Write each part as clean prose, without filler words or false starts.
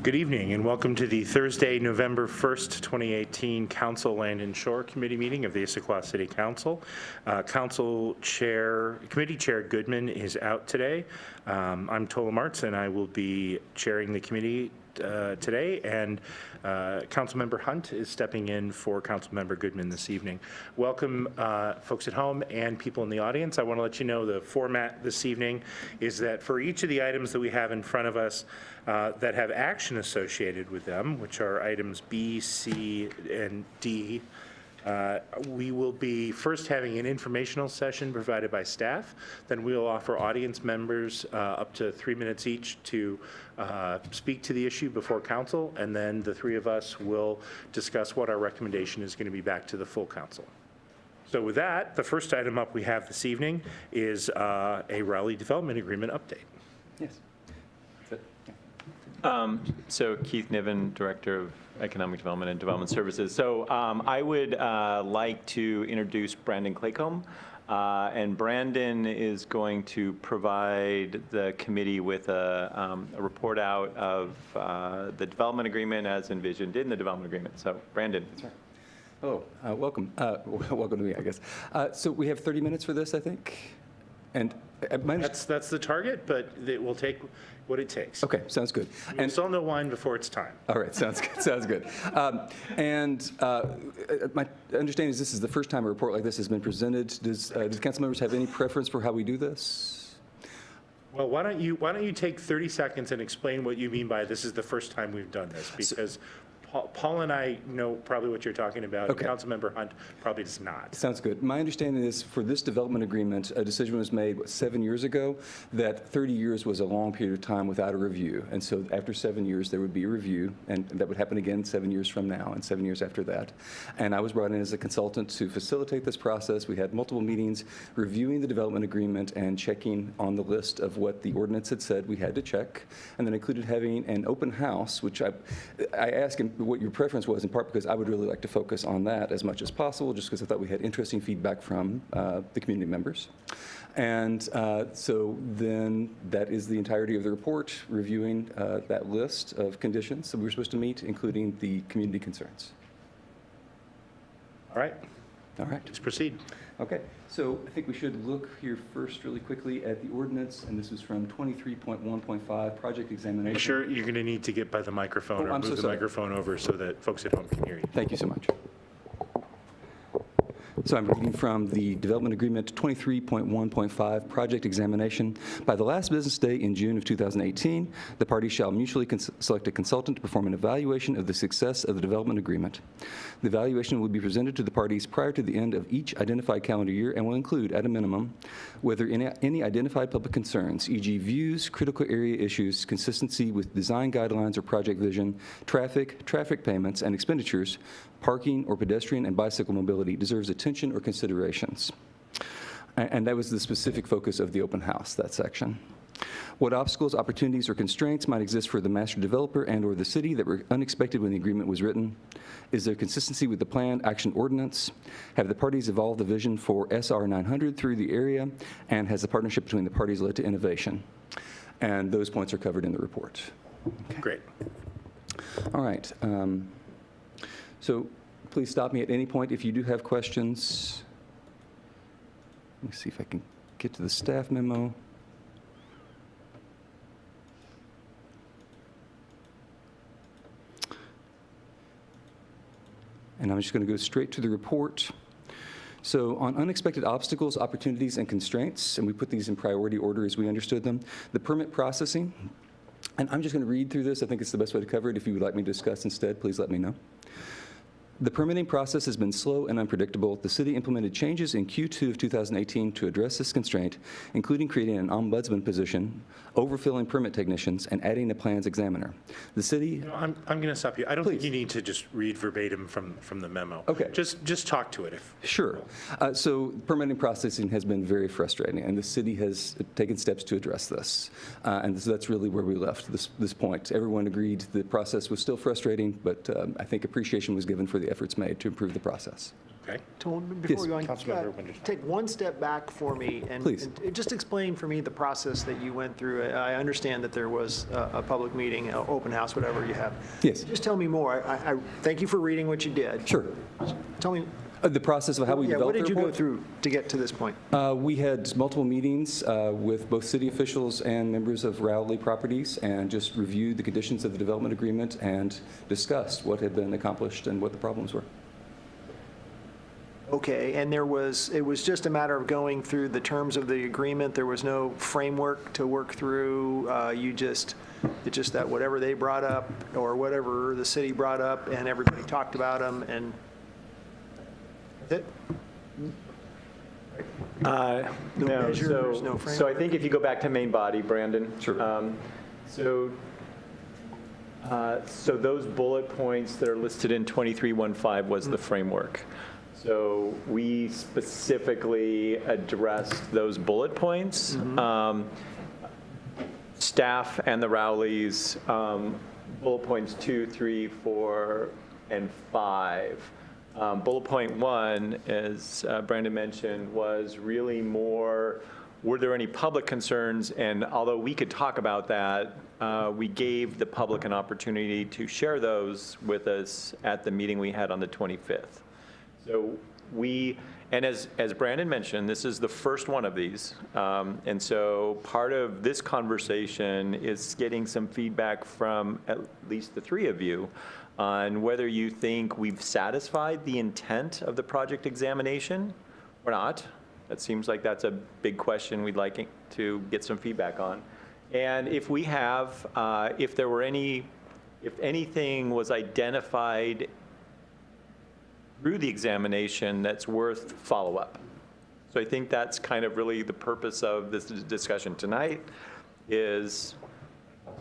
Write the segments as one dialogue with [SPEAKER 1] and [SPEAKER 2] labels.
[SPEAKER 1] Good evening and welcome to the Thursday, November 1st, 2018 Council Land and Shore Committee meeting of the Issaquah City Council. Committee Chair Goodman is out today. I'm Tola Martz and I will be chairing the committee today, and Councilmember Hunt is stepping in for Councilmember Goodman this evening. Welcome folks at home and people in the audience. I want to let you know the format this evening is that for each of the items that we have in front of us that have action associated with them, which are items B, C, and D, we will be first having an informational session provided by staff. Then we'll offer audience members up to 3 minutes each to speak to the issue before council, and then the three of us will discuss what our recommendation is going to be back to the full council. So with that, the first item up we have this evening is a Rowley Development Agreement update.
[SPEAKER 2] Yes.
[SPEAKER 3] So Keith Niven, Director of Economic Development and Development Services. So I would like to introduce Brandon Claycomb. And Brandon is going to provide the committee with a report out of the development agreement as envisioned in the development agreement. So Brandon. That's right.
[SPEAKER 2] Oh, welcome. Welcome to me, I guess. So we have 30 minutes for this, I think. And
[SPEAKER 1] that's the target, but it will take what it takes.
[SPEAKER 2] Okay, sounds good.
[SPEAKER 1] And still no wine before it's time.
[SPEAKER 2] All right, sounds good. Sounds good. My understanding is this is the first time a report like this has been presented. Does council members have any preference for how we do this?
[SPEAKER 1] Well, why don't you take 30 seconds and explain what you mean by this is the first time we've done this, because Paul and I know probably what you're talking about. Okay. Councilmember Hunt probably does not.
[SPEAKER 2] Sounds good. My understanding is for this development agreement, a decision was made 7 years ago that 30 years was a long period of time without a review. And so after 7 years, there would be a review, and that would happen again 7 years from now and 7 years after that. And I was brought in as a consultant to facilitate this process. We had multiple meetings reviewing the development agreement and checking on the list of what the ordinance had said we had to check, and then included having an open house, which I asked him what your preference was, in part because I would really like to focus on that as much as possible, just because I thought we had interesting feedback from the community members. And so then that is the entirety of the report, reviewing that list of conditions that we were supposed to meet, including the community concerns.
[SPEAKER 1] All right.
[SPEAKER 2] All right.
[SPEAKER 1] Let's proceed.
[SPEAKER 2] Okay. So I think we should look here first really quickly at the ordinance, and this is from 23.1.5, project examination.
[SPEAKER 1] Make sure you're going to need to get by the microphone or move the microphone over so that folks at home can hear you.
[SPEAKER 2] Thank you so much. So I'm reading from the Development Agreement 23.1.5 Project Examination. By the last business day in June of 2018, the parties shall mutually select a consultant to perform an evaluation of the success of the development agreement. The evaluation will be presented to the parties prior to the end of each identified calendar year and will include, at a minimum, whether any identified public concerns, e.g. views, critical area issues, consistency with design guidelines or project vision, traffic payments and expenditures, parking or pedestrian and bicycle mobility deserves attention or considerations. And that was the specific focus of the open house, that section. What obstacles, opportunities, or constraints might exist for the master developer and or the city that were unexpected when the agreement was written? Is there consistency with the planned action ordinance? Have the parties evolved the vision for SR 900 through the area? And has the partnership between the parties led to innovation? And those points are covered in the report.
[SPEAKER 1] Okay. Great.
[SPEAKER 2] All right. So please stop me at any point if you do have questions. Let me see if I can get to the staff memo. And I'm just going to go straight to the report. So on unexpected obstacles, opportunities, and constraints, and we put these in priority order as we understood them, the permit processing, and I'm just going to read through this. I think it's the best way to cover it. If you would like me to discuss instead, please let me know. The permitting process has been slow and unpredictable. The city implemented changes in Q2 of 2018 to address this constraint, including creating an ombudsman position, overfilling permit technicians, and adding a plans examiner. The city...
[SPEAKER 1] I'm going to stop you. I don't think you need to just read verbatim from the memo.
[SPEAKER 2] Okay.
[SPEAKER 1] Just talk to it.
[SPEAKER 2] Sure. So permitting processing has been very frustrating, and the city has taken steps to address this. And so that's really where we left this point. Everyone agreed the process was still frustrating, but I think appreciation was given for the efforts made to improve the process.
[SPEAKER 1] Okay.
[SPEAKER 4] Before we go on,
[SPEAKER 1] Councilmember Winter.
[SPEAKER 4] take one step back for me and
[SPEAKER 2] Please.
[SPEAKER 4] and just explain for me the process that you went through. I understand that there was a public meeting, an open house, whatever you have.
[SPEAKER 2] Yes.
[SPEAKER 4] Just tell me more. I thank you for reading what you did.
[SPEAKER 2] Sure.
[SPEAKER 4] Tell me,
[SPEAKER 2] The process of how we
[SPEAKER 4] yeah, what
[SPEAKER 2] developed the
[SPEAKER 4] did you go
[SPEAKER 2] report?
[SPEAKER 4] through to get to this point?
[SPEAKER 2] We had multiple meetings with both city officials and members of Rowley Properties and just reviewed the conditions of the development agreement and discussed what had been accomplished and what the problems were.
[SPEAKER 4] Okay, and it was just a matter of going through the terms of the agreement. There was no framework to work through. It's just that whatever they brought up or whatever the city brought up and everybody talked about them and that's it? No measures, no
[SPEAKER 3] So I
[SPEAKER 4] framework?
[SPEAKER 3] think if you go back to main body, Brandon.
[SPEAKER 2] Sure.
[SPEAKER 3] So those bullet points that are listed in 2315 was the framework. So we specifically addressed those bullet points. Staff and the Rowleys, bullet points 2, 3, 4, and 5. Bullet point 1, as Brandon mentioned, was really more, were there any public concerns? And although we could talk about that, we gave the public an opportunity to share those with us at the meeting we had on the 25th. So and as Brandon mentioned, this is the first one of these. And so part of this conversation is getting some feedback from at least the three of you on whether you think we've satisfied the intent of the project examination or not. That seems like that's a big question we'd like to get some feedback on. And if we have, if anything was identified through the examination that's worth follow-up. So I think that's kind of really the purpose of this discussion tonight is,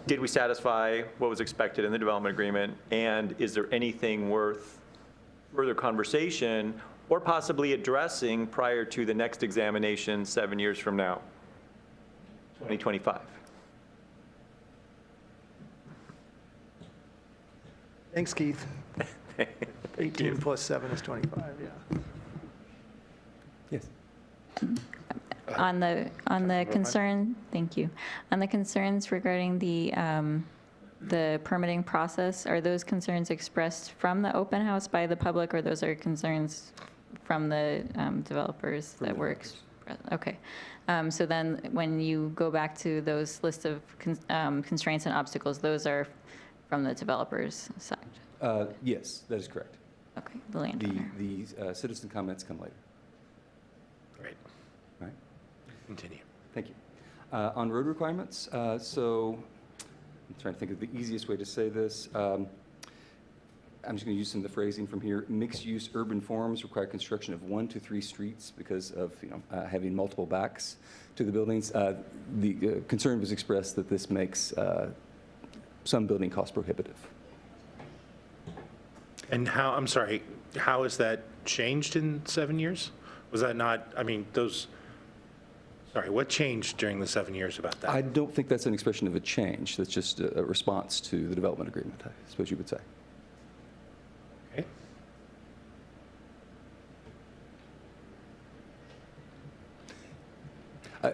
[SPEAKER 3] did we satisfy what was expected in the development agreement? And is there anything worth further conversation or possibly addressing prior to the next examination 7 years from now, 2025?
[SPEAKER 4] Thanks, Keith. 18 plus 7 is 25, yeah.
[SPEAKER 2] Yes.
[SPEAKER 5] On the concern, thank you. On the concerns regarding the permitting process, are those concerns expressed from the open house by the public, or those are concerns from the developers that were expressed? Okay. So then when you go back to those list of constraints and obstacles, those are from the developers' side?
[SPEAKER 2] Yes, that is correct.
[SPEAKER 5] Okay, the landowner.
[SPEAKER 2] The citizen comments come later.
[SPEAKER 1] Great.
[SPEAKER 2] All right.
[SPEAKER 1] Continue.
[SPEAKER 2] Thank you. On road requirements, so I'm trying to think of the easiest way to say this. I'm just going to use some of the phrasing from here. Mixed-use urban forms require construction of 1 to 3 streets because of having multiple backs to the buildings. The concern was expressed that this makes some building cost prohibitive.
[SPEAKER 1] And how, I'm sorry, how has that changed in 7 years? Was that not, sorry, what changed during the 7 years about that?
[SPEAKER 2] I don't think that's an expression of a change. That's just a response to the development agreement, I suppose you would say.
[SPEAKER 1] Okay.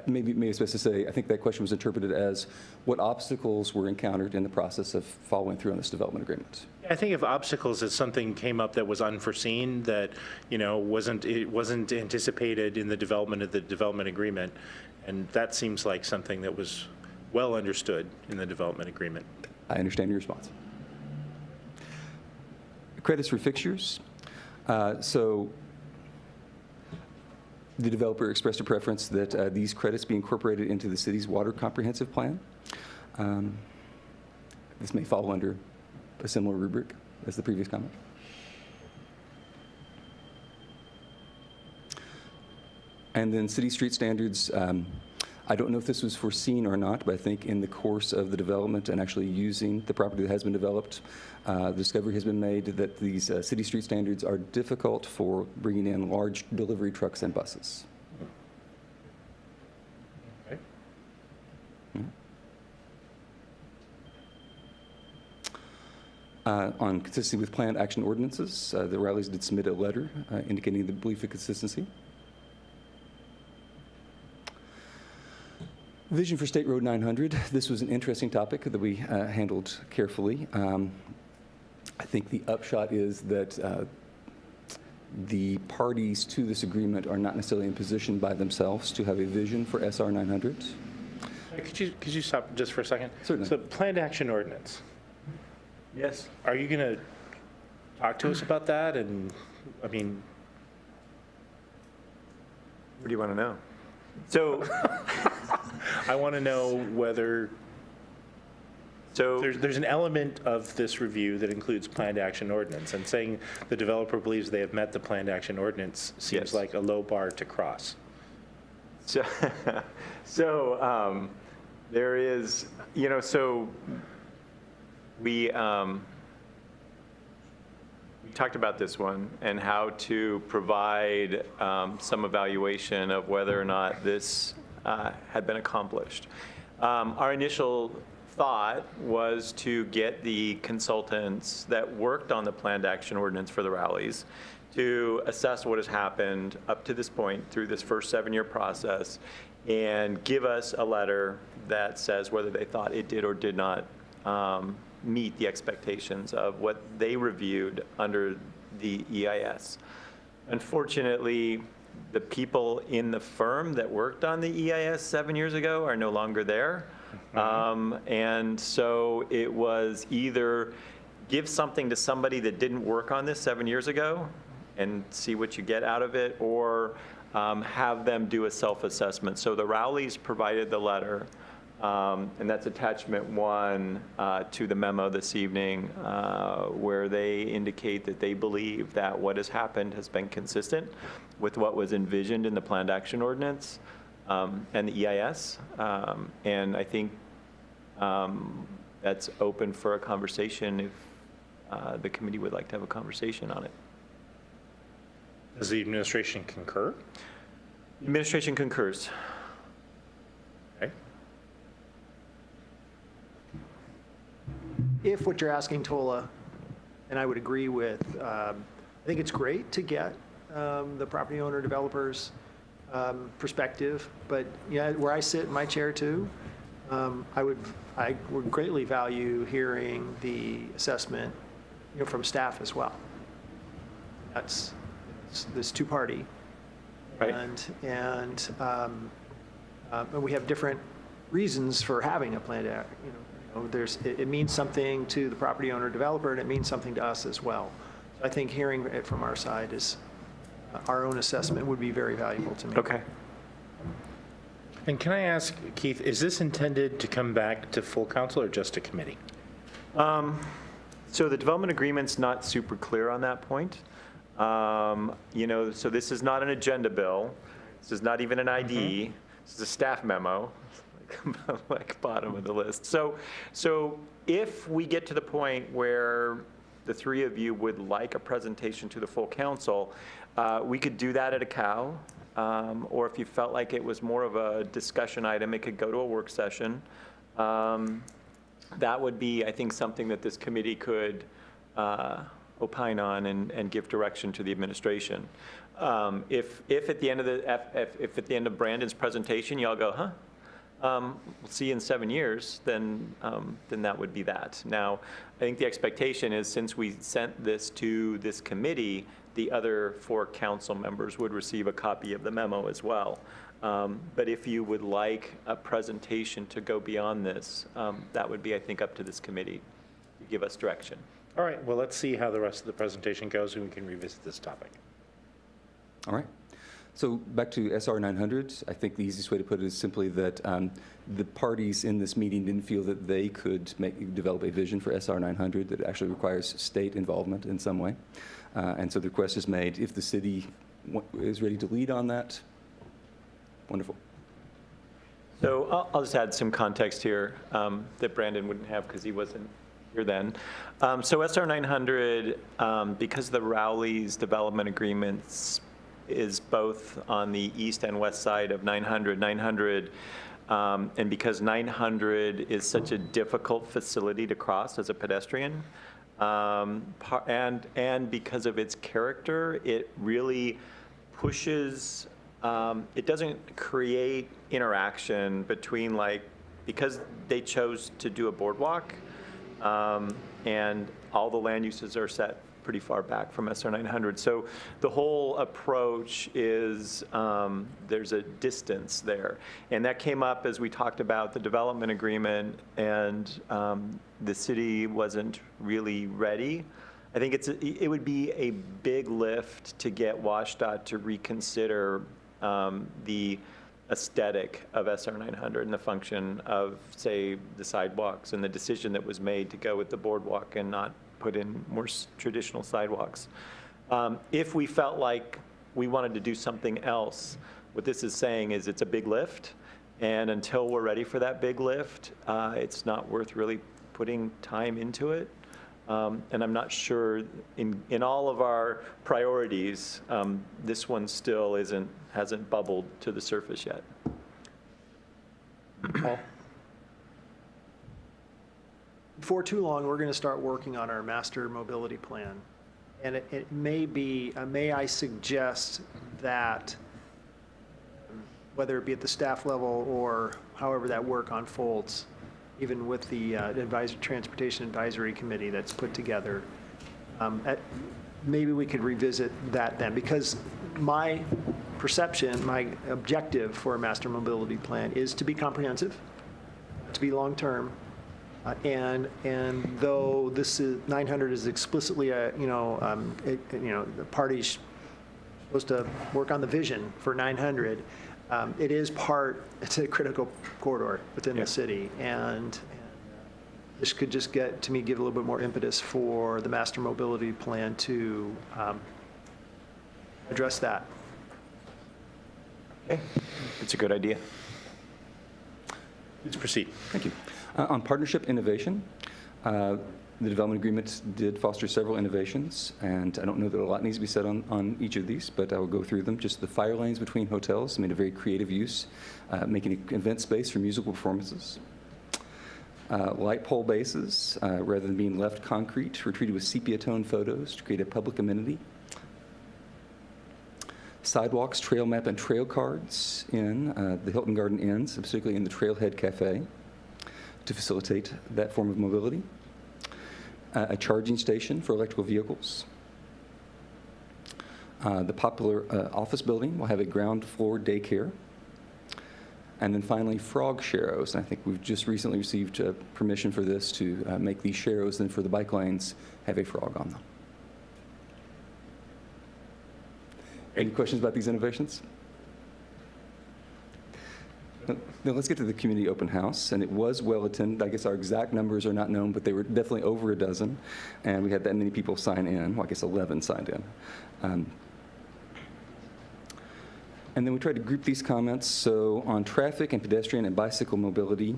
[SPEAKER 2] Maybe it's best to say, I think that question was interpreted as what obstacles were encountered in the process of following through on this development agreement.
[SPEAKER 1] I think if obstacles is something came up that was unforeseen, that, wasn't anticipated in the development of the development agreement, and that seems like something that was well understood in the development agreement.
[SPEAKER 2] I understand your response. Credits for fixtures. So the developer expressed a preference that these credits be incorporated into the city's water comprehensive plan. This may fall under a similar rubric as the previous comment. And then city street standards. I don't know if this was foreseen or not, but I think in the course of the development and actually using the property that has been developed, the discovery has been made that these city street standards are difficult for bringing in large delivery trucks and buses.
[SPEAKER 1] Okay.
[SPEAKER 2] On consistency with planned action ordinances, the Rowleys did submit a letter indicating the belief of consistency. Vision for State Road 900. This was an interesting topic that we handled carefully. I think the upshot is that the parties to this agreement are not necessarily in position by themselves to have a vision for SR 900.
[SPEAKER 1] Could you stop just for a second?
[SPEAKER 2] Certainly.
[SPEAKER 1] So planned action ordinance.
[SPEAKER 3] Yes.
[SPEAKER 1] Are you going to talk to us about that? And, I mean,
[SPEAKER 3] What do you want to know? So,
[SPEAKER 1] I want to know whether
[SPEAKER 3] so
[SPEAKER 1] there's an element of this review that includes planned action ordinance, and saying the developer believes they have met the planned action ordinance seems
[SPEAKER 3] Yes.
[SPEAKER 1] like a low bar to cross.
[SPEAKER 3] So, there is, so we talked about this one and how to provide some evaluation of whether or not this had been accomplished. Our initial thought was to get the consultants that worked on the planned action ordinance for the Rowleys to assess what has happened up to this point through this first 7-year process and give us a letter that says whether they thought it did or did not meet the expectations of what they reviewed under the EIS. Unfortunately, the people in the firm that worked on the EIS 7 years ago are no longer there. And so it was either give something to somebody that didn't work on this 7 years ago and see what you get out of it, or have them do a self-assessment. So the Rowleys provided the letter, and that's attachment 1 to the memo this evening, where they indicate that they believe that what has happened has been consistent with what was envisioned in the planned action ordinance and the EIS. And I think that's open for a conversation if the committee would like to have a conversation on it.
[SPEAKER 1] Does the administration concur?
[SPEAKER 3] Administration concurs.
[SPEAKER 1] Okay.
[SPEAKER 4] If what you're asking, Tola, and I would agree with, I think it's great to get the property owner developers' perspective, but yeah, where I sit in my chair too, I would greatly value hearing the assessment, from staff as well. That's this two-party,
[SPEAKER 3] Right.
[SPEAKER 4] and we have different reasons for having a planned act. It means something to the property owner developer, and it means something to us as well. So I think hearing it from our side is, our own assessment would be very valuable to me.
[SPEAKER 3] Okay.
[SPEAKER 1] And can I ask, Keith, is this intended to come back to full council or just to committee?
[SPEAKER 3] So the development agreement's not super clear on that point. So this is not an agenda bill. This is not even an ID. This is a staff memo, like bottom of the list. So if we get to the point where the three of you would like a presentation to the full council, we could do that at a cow. Or if you felt like it was more of a discussion item, it could go to a work session. That would be, I think, something that this committee could opine on and give direction to the administration. If at the end of if at the end of Brandon's presentation, y'all go, we'll see you in 7 years, then that would be that. Now, I think the expectation is, since we sent this to this committee, the other 4 council members would receive a copy of the memo as well. But if you would like a presentation to go beyond this, that would be, I think, up to this committee to give us direction.
[SPEAKER 1] All right, well, let's see how the rest of the presentation goes, and we can revisit this topic.
[SPEAKER 2] All right. So back to SR 900, I think the easiest way to put it is simply that the parties in this meeting didn't feel that they could develop a vision for SR 900 that actually requires state involvement in some way. And so the request is made, if the city is ready to lead on that, wonderful.
[SPEAKER 3] So I'll just add some context here that Brandon wouldn't have because he wasn't here then. So SR 900, because the Rowley's development agreements is both on the east and west side of 900, and because 900 is such a difficult facility to cross as a pedestrian, And because of its character, it really pushes, it doesn't create interaction between, like, because they chose to do a boardwalk, and all the land uses are set pretty far back from SR 900. So the whole approach is, there's a distance there. And that came up as we talked about the development agreement, and the city wasn't really ready. I think it would be a big lift to get WashDOT to reconsider the aesthetic of SR 900 and the function of, say, the sidewalks and the decision that was made to go with the boardwalk and not put in more traditional sidewalks. If we felt like we wanted to do something else, what this is saying is it's a big lift, and until we're ready for that big lift, it's not worth really putting time into it. And I'm not sure, in all of our priorities, this one still hasn't bubbled to the surface yet.
[SPEAKER 1] Paul?
[SPEAKER 4] Before too long, we're going to start working on our master mobility plan. And it may be, may I suggest that, whether it be at the staff level or however that work unfolds, even with the Transportation Advisory Committee that's put together, maybe we could revisit that then. Because my perception, my objective for a master mobility plan is to be comprehensive, to be long-term, and though this is 900 is explicitly the party's supposed to work on the vision for 900. It's a critical corridor within the city, and this could just give a little bit more impetus for the master mobility plan to address that.
[SPEAKER 3] Okay, it's a good idea.
[SPEAKER 1] Please proceed.
[SPEAKER 2] Thank you. On partnership innovation, the development agreement did foster several innovations, and I don't know that a lot needs to be said on each of these, but I will go through them. Just the fire lanes between hotels made a very creative use, making an event space for musical performances. Light pole bases, rather than being left concrete, were treated with sepia-tone photos to create a public amenity. Sidewalks, trail map, and trail cards in the Hilton Garden Inns, particularly in the Trailhead Cafe, to facilitate that form of mobility. A charging station for electrical vehicles. The popular office building will have a ground floor daycare. And then finally, frog sharrows. And I think we've just recently received permission for this to make these sharrows, and for the bike lanes, have a frog on them. Any questions about these innovations? Now let's get to the community open house, and it was well attended. I guess our exact numbers are not known, but they were definitely over a dozen, and we had that many people sign in. Well, I guess 11 signed in. And then we tried to group these comments. So on traffic and pedestrian and bicycle mobility,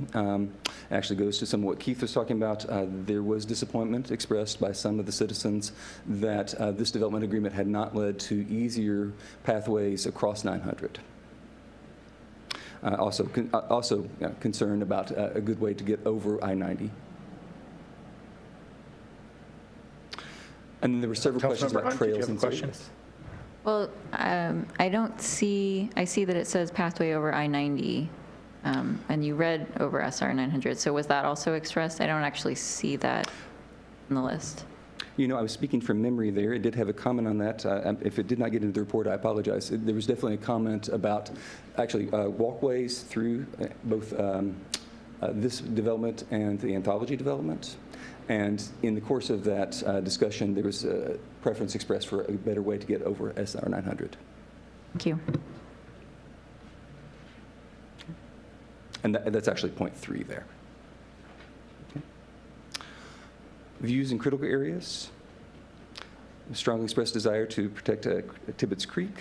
[SPEAKER 2] actually goes to some of what Keith was talking about. There was disappointment expressed by some of the citizens that this development agreement had not led to easier pathways across 900. Also concerned about a good way to get over I-90. And then there were several questions about
[SPEAKER 1] Hunt, did you
[SPEAKER 2] trails
[SPEAKER 1] have a
[SPEAKER 2] and
[SPEAKER 1] question?
[SPEAKER 2] cities.
[SPEAKER 5] Well, I see that it says pathway over I-90, and you read over SR 900. So was that also expressed? I don't actually see that in the list.
[SPEAKER 2] You know, I was speaking from memory there. It did have a comment on that. If it did not get into the report, I apologize. There was definitely a comment about actually walkways through both this development and the anthology development. And in the course of that discussion, there was a preference expressed for a better way to get over SR 900.
[SPEAKER 5] Thank you.
[SPEAKER 2] And that's actually point 3 there. Okay. Views in critical areas. Strongly expressed desire to protect Tibbetts Creek.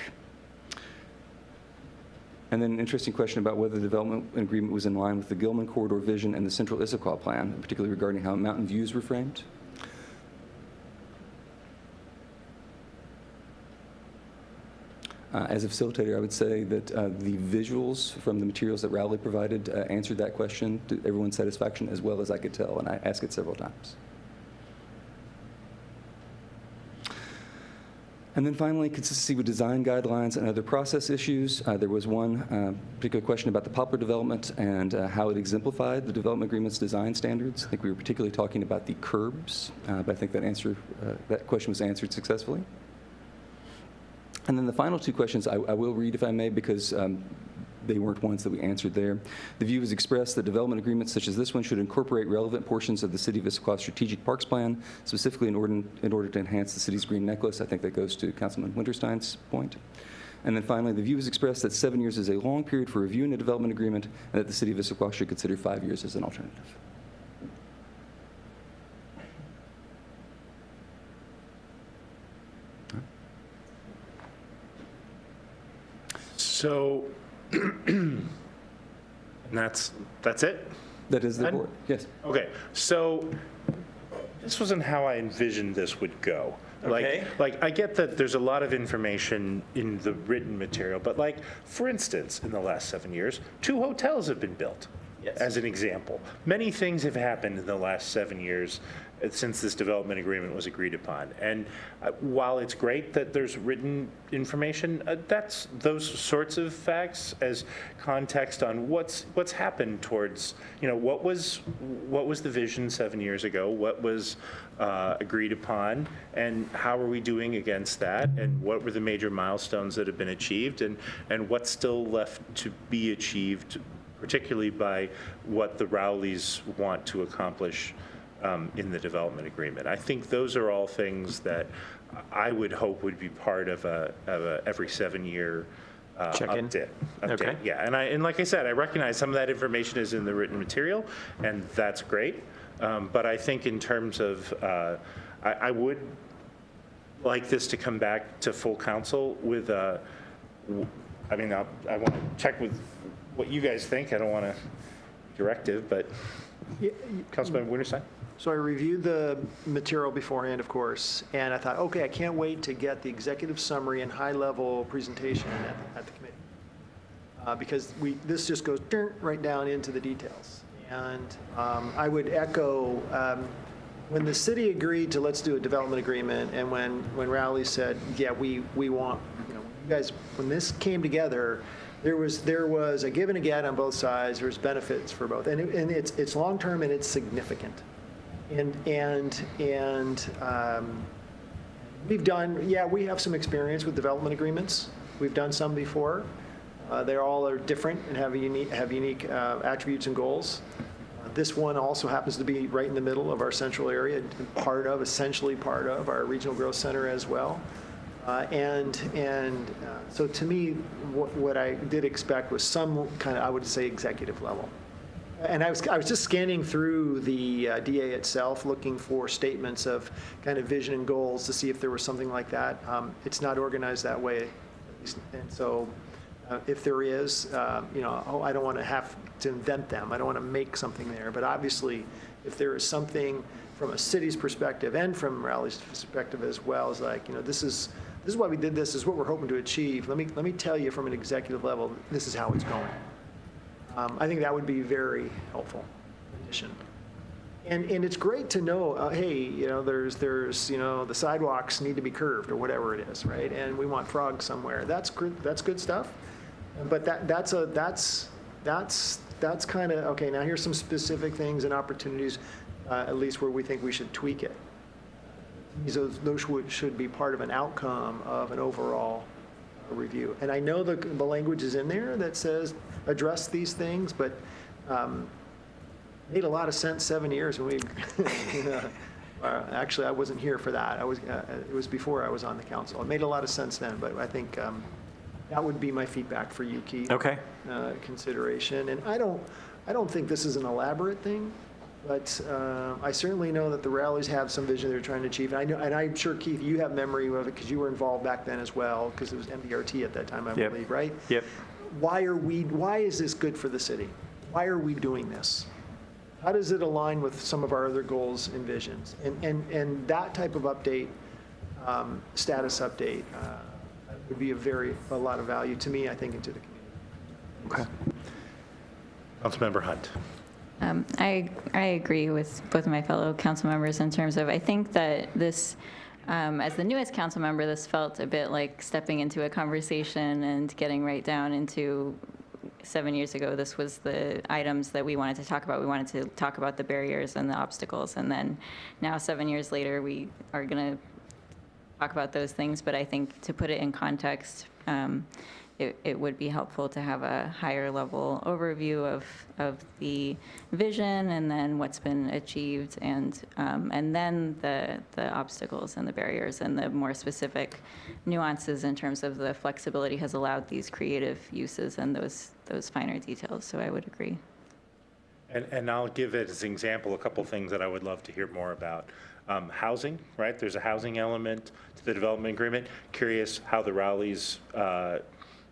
[SPEAKER 2] And then an interesting question about whether the development agreement was in line with the Gilman corridor vision and the central Issaquah plan, particularly regarding how mountain views were framed. As a facilitator, I would say that the visuals from the materials that Rowley provided answered that question to everyone's satisfaction as well as I could tell, and I asked it several times. And then finally, consistency with design guidelines and other process issues. There was one particular question about the Poplar development and how it exemplified the development agreement's design standards. I think we were particularly talking about the curbs, but I think that question was answered successfully. And then the final two questions I will read, if I may, because they weren't ones that we answered there. The view is expressed that development agreements such as this one should incorporate relevant portions of the City of Issaquah Strategic Parks Plan, specifically in order to enhance the city's green necklace. I think that goes to Councilman Winterstein's point. And then finally, the view is expressed that 7 years is a long period for reviewing a development agreement, and that the City of Issaquah should consider 5 years as an alternative.
[SPEAKER 1] So, and that's it?
[SPEAKER 2] That is the
[SPEAKER 1] And-
[SPEAKER 2] board, yes.
[SPEAKER 1] Okay, so this wasn't how I envisioned this would go.
[SPEAKER 3] Okay.
[SPEAKER 1] Like, I get that there's a lot of information in the written material, but like, for instance, in the last 7 years, 2 hotels have been built.
[SPEAKER 3] Yes.
[SPEAKER 1] As an example. Many things have happened in the last 7 years since this development agreement was agreed upon. And while it's great that there's written information, that's those sorts of facts as context on what's happened towards, what was the vision 7 years ago, what was agreed upon, and how are we doing against that, and what were the major milestones that have been achieved, and what's still left to be achieved, particularly by what the Rowleys want to accomplish in the development agreement. I think those are all things that I would hope would be part of a every 7-year
[SPEAKER 3] Check-in?
[SPEAKER 1] update.
[SPEAKER 3] Okay.
[SPEAKER 1] Yeah, and like I said, I recognize some of that information is in the written material, and that's great. But I think in terms of, I would like this to come back to full council with I want to check with what you guys think. I don't want to directive, but Councilman Winterstein?
[SPEAKER 4] So I reviewed the material beforehand, of course, and I thought, okay, I can't wait to get the executive summary and high-level presentation at the committee. Because this just goes right down into the details. And I would echo, when the city agreed to let's do a development agreement, and when Rowley said, yeah, we want, you guys, when this came together, there was a give and a get on both sides. There's benefits for both, and it's long-term and it's significant. And we've done, we have some experience with development agreements. We've done some before. They all are different and have unique attributes and goals. This one also happens to be right in the middle of our central area, essentially part of our regional growth center as well. So to me, what I did expect was some kind of, I would say, executive level. And I was just scanning through the DA itself, looking for statements of kind of vision and goals to see if there was something like that. It's not organized that way, and so if there is, I don't want to have to invent them. I don't want to make something there. But obviously, if there is something from a city's perspective and from Rowley's perspective as well, is like, this is why we did this. This is what we're hoping to achieve. Let me tell you from an executive level, this is how it's going. I think that would be very helpful addition. And it's great to know, hey, there's the sidewalks need to be curved or whatever it is, right? And we want frogs somewhere. That's good stuff. But that's kind of okay. Now here's some specific things and opportunities, at least where we think we should tweak it. Those should be part of an outcome of an overall review. And I know the language is in there that says address these things, but made a lot of sense 7 years when we. Actually, I wasn't here for that. It was before I was on the council. It made a lot of sense then, but I think that would be my feedback for you, Keith.
[SPEAKER 3] Okay.
[SPEAKER 4] Consideration, and I don't think this is an elaborate thing. But I certainly know that the Rowleys have some vision they're trying to achieve. And I'm sure, Keith, you have memory of it because you were involved back then as well, because it was MDRT at that time, I believe, right?
[SPEAKER 3] Yep.
[SPEAKER 4] Why is this good for the city? Why are we doing this? How does it align with some of our other goals and visions? And that type of update, status update, would be a lot of value to me, I think, and to the community.
[SPEAKER 1] Okay. Councilmember Hunt.
[SPEAKER 5] I agree with both of my fellow council members in terms of, I think that this as the newest council member, this felt a bit like stepping into a conversation and getting right down into 7 years ago, this was the items that we wanted to talk about. We wanted to talk about the barriers and the obstacles. And then now, 7 years later, we are going to talk about those things. But I think to put it in context, it would be helpful to have a higher level overview of the vision and then what's been achieved and then the obstacles and the barriers and the more specific nuances in terms of the flexibility has allowed these creative uses and those finer details. So I would agree.
[SPEAKER 1] And I'll give it as an example a couple things that I would love to hear more about. Housing, right? There's a housing element to the development agreement. Curious how the Rowleys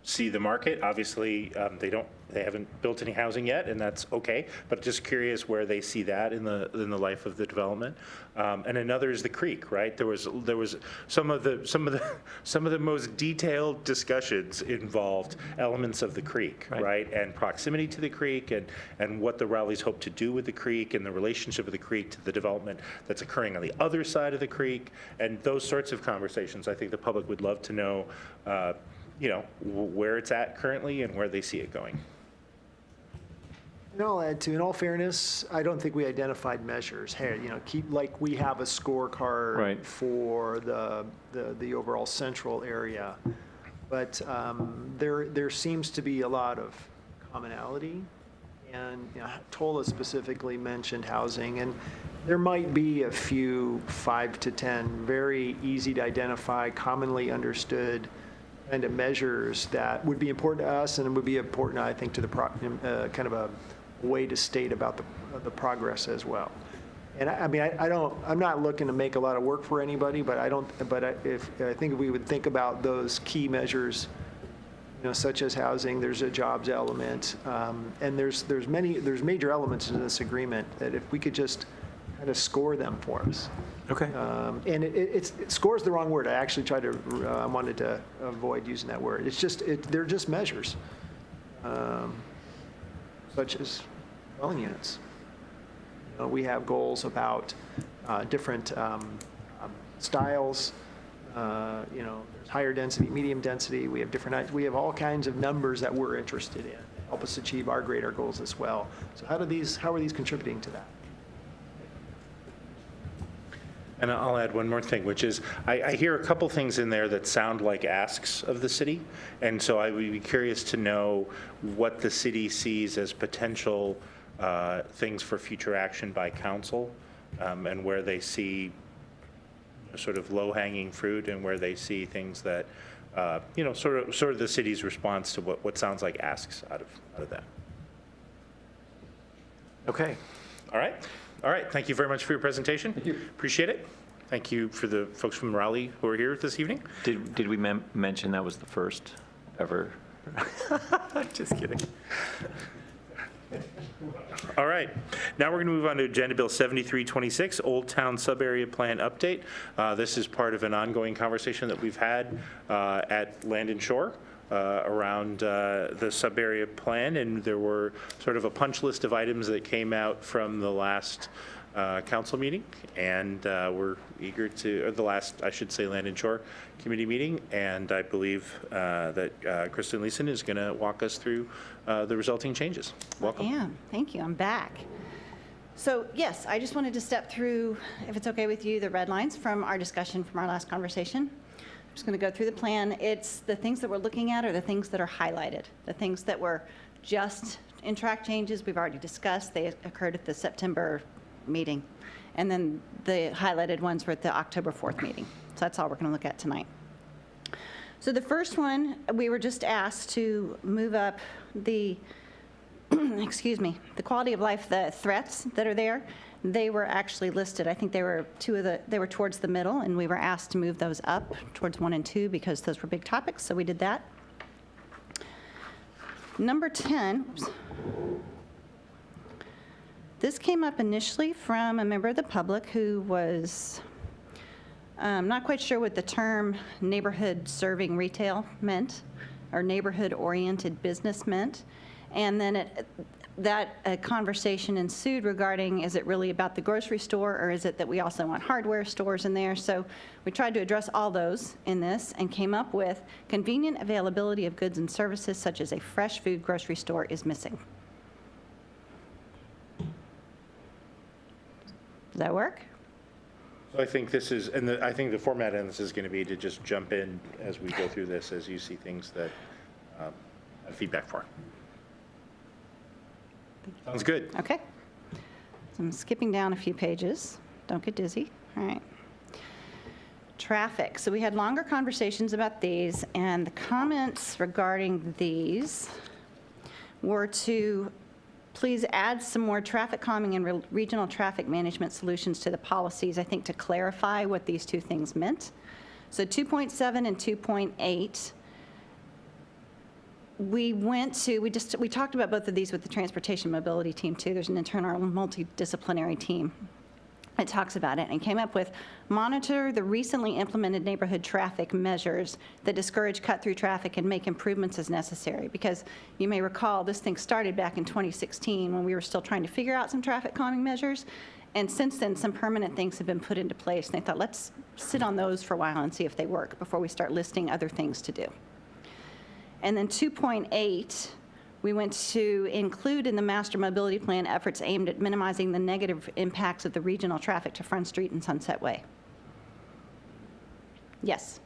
[SPEAKER 1] see the market. Obviously, they haven't built any housing yet, and that's okay. But just curious where they see that in the life of the development. And another is the creek, right? There was some of the most detailed discussions involved elements of the creek, right? And proximity to the creek, and what the Rowleys hope to do with the creek, and the relationship of the creek to the development that's occurring on the other side of the creek, and those sorts of conversations. I think the public would love to know. Where it's at currently and where they see it going.
[SPEAKER 4] And I'll add to, in all fairness, I don't think we identified measures. Hey, keep like we have a scorecard
[SPEAKER 3] Right.
[SPEAKER 4] for the overall central area, but there seems to be a lot of commonality. And Tola specifically mentioned housing, and there might be a few 5 to 10 very easy to identify, commonly understood kind of measures that would be important to us and would be important, I think, to the kind of a way to state about the progress as well. And I'm not looking to make a lot of work for anybody, but I think if we would think about those key measures, such as housing, there's a jobs element, and there's major elements in this agreement that if we could just kind of score them for us.
[SPEAKER 3] Okay.
[SPEAKER 4] And it's score is the wrong word. I actually I wanted to avoid using that word. It's just, they're just measures, such as dwelling units. We have goals about different styles. There's higher density, medium density. We have all kinds of numbers that we're interested in. Help us achieve our greater goals as well. So how are these contributing to that?
[SPEAKER 1] And I'll add one more thing, which is I hear a couple things in there that sound like asks of the city. And so I would be curious to know what the city sees as potential things for future action by council, and where they see sort of low-hanging fruit and where they see things that, sort of the city's response to what sounds like asks out of that.
[SPEAKER 3] Okay.
[SPEAKER 1] All right. Thank you very much for your presentation. Thank you. Appreciate it. Thank you for the folks from Rowley who are here this evening.
[SPEAKER 3] Did we mention that was the first ever? Just kidding.
[SPEAKER 1] All right. Now we're going to move on to Agenda Bill 7326, Old Town Subarea Plan Update. This is part of an ongoing conversation that we've had at Land and Shore around the sub-area plan, and there were sort of a punch list of items that came out from the last council meeting, and we're eager to, or the last, I should say, Land and Shore Committee meeting, and I believe that Kristen Leeson is going to walk us through the resulting changes. Welcome.
[SPEAKER 6] I am. Thank you. I'm back. So yes, I just wanted to step through, if it's okay with you, the red lines from our discussion from our last conversation. I'm just going to go through the plan. It's the things that we're looking at are the things that are highlighted. The things that were just in track changes we've already discussed. They occurred at the September meeting. And then the highlighted ones were at the October 4th meeting. So that's all we're going to look at tonight. So the first one, we were just asked to move up the, excuse me, the quality of life, the threats that are there. They were actually listed. I think they were they were towards the middle, and we were asked to move those up towards 1 and 2 because those were big topics, so we did that. Number 10, oops. This came up initially from a member of the public who was not quite sure what the term neighborhood serving retail meant or neighborhood oriented business meant. And then a conversation ensued regarding, is it really about the grocery store, or is it that we also want hardware stores in there? So we tried to address all those in this and came up with convenient availability of goods and services such as a fresh food grocery store is missing. Does that work?
[SPEAKER 1] So I think this is, and I think the format on this is going to be to just jump in as we go through this, as you see things that have feedback for. Sounds good.
[SPEAKER 6] Okay. So I'm skipping down a few pages. Don't get dizzy. All right. Traffic. So we had longer conversations about these, and the comments regarding these were to please add some more traffic calming and regional traffic management solutions to the policies, I think, to clarify what these two things meant. So 2.7 and 2.8, we talked about both of these with the transportation mobility team too. There's an internal multidisciplinary team that talks about it and came up with monitor the recently implemented neighborhood traffic measures that discourage cut-through traffic and make improvements as necessary. Because you may recall, this thing started back in 2016 when we were still trying to figure out some traffic calming measures. And since then, some permanent things have been put into place. And they thought, let's sit on those for a while and see if they work before we start listing other things to do. And then 2.8, we went to include in the master mobility plan efforts aimed at minimizing the negative impacts of the regional traffic to Front Street and Sunset Way. Yes.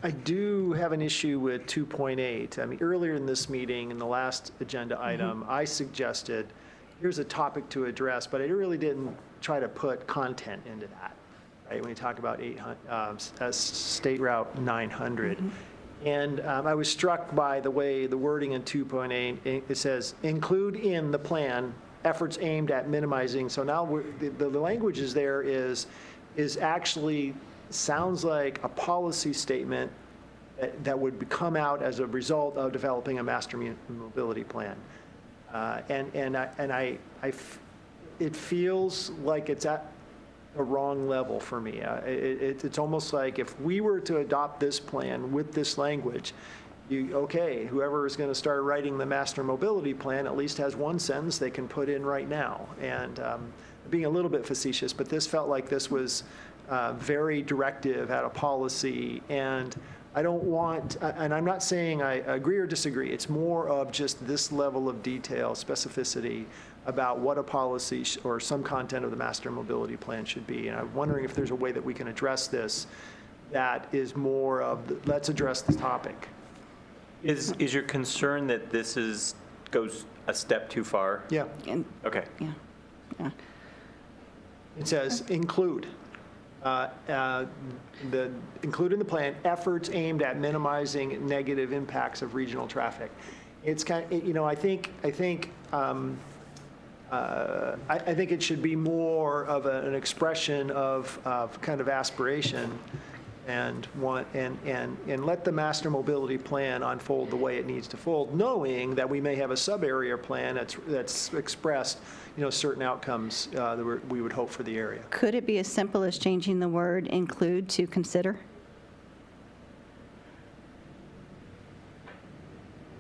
[SPEAKER 4] I do have an issue with 2.8. I mean, earlier in this meeting, in the last agenda item, I suggested, here's a topic to address, but I really didn't try to put content into that, right? When you talk about State Route 900. And I was struck by the way the wording in 2.8, it says, include in the plan efforts aimed at minimizing. So now the language is there is actually sounds like a policy statement that would come out as a result of developing a master mobility plan. It feels like it's at a wrong level for me. It's almost like if we were to adopt this plan with this language, okay, whoever is going to start writing the master mobility plan at least has one sentence they can put in right now. And being a little bit facetious, but this felt like this was very directive at a policy. And I don't want, and I'm not saying I agree or disagree, it's more of just this level of detail, specificity about what a policy or some content of the master mobility plan should be. And I'm wondering if there's a way that we can address this that is more of, let's address the topic.
[SPEAKER 3] Is your concern that this goes a step too far?
[SPEAKER 4] Yeah.
[SPEAKER 3] Okay.
[SPEAKER 6] Yeah.
[SPEAKER 4] It says include. Include in the plan efforts aimed at minimizing negative impacts of regional traffic. It's kind of, I think it should be more of an expression of kind of aspiration and let the master mobility plan unfold the way it needs to fold, knowing that we may have a sub-area plan that's expressed, certain outcomes that we would hope for the area.
[SPEAKER 6] Could it be as simple as changing the word include to consider?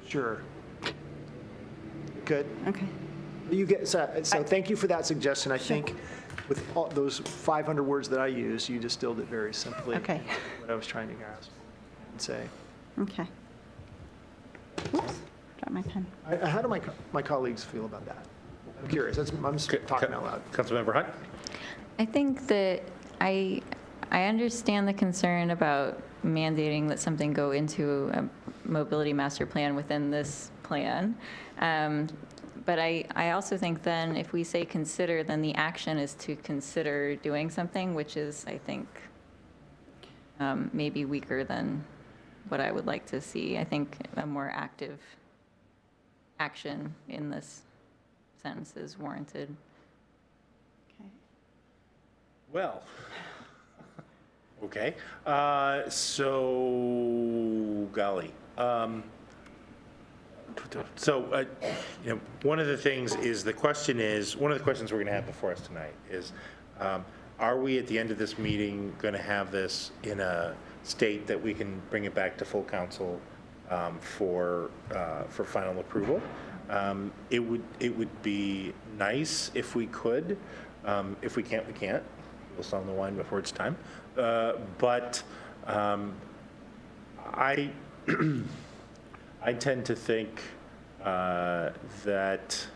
[SPEAKER 4] Sure. Good.
[SPEAKER 6] Okay.
[SPEAKER 4] You get, so thank you for that suggestion. I think with all those 500 words that I use, you distilled it very simply.
[SPEAKER 6] Okay.
[SPEAKER 4] What I was trying to grasp and say.
[SPEAKER 6] Okay. Oops, dropped my pen.
[SPEAKER 4] How do my colleagues feel about that? I'm curious. I'm just talking out loud.
[SPEAKER 1] Councilmember Hunt?
[SPEAKER 5] I think that I understand the concern about mandating that something go into a mobility master plan within this plan. But I also think then if we say consider, then the action is to consider doing something, which is, I think, maybe weaker than what I would like to see. I think a more active action in this sentence is warranted.
[SPEAKER 6] Okay.
[SPEAKER 1] Well, okay. So, golly. So, one of the things is, one of the questions we're going to have before us tonight is, are we at the end of this meeting going to have this in a state that we can bring it back to full council for final approval. It would be nice if we could. If we can't, we can't. We'll sell the wine before it's time. But I I tend to think that.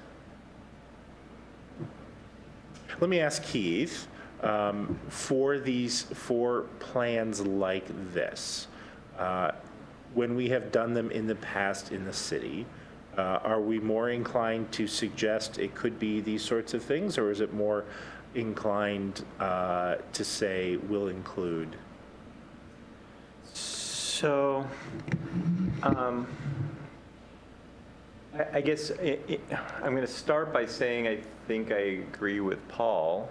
[SPEAKER 1] Let me ask Keith, for plans like this, when we have done them in the past in the city, are we more inclined to suggest it could be these sorts of things, or is it more inclined to say will include?
[SPEAKER 3] So, I guess I'm going to start by saying I think I agree with Paul.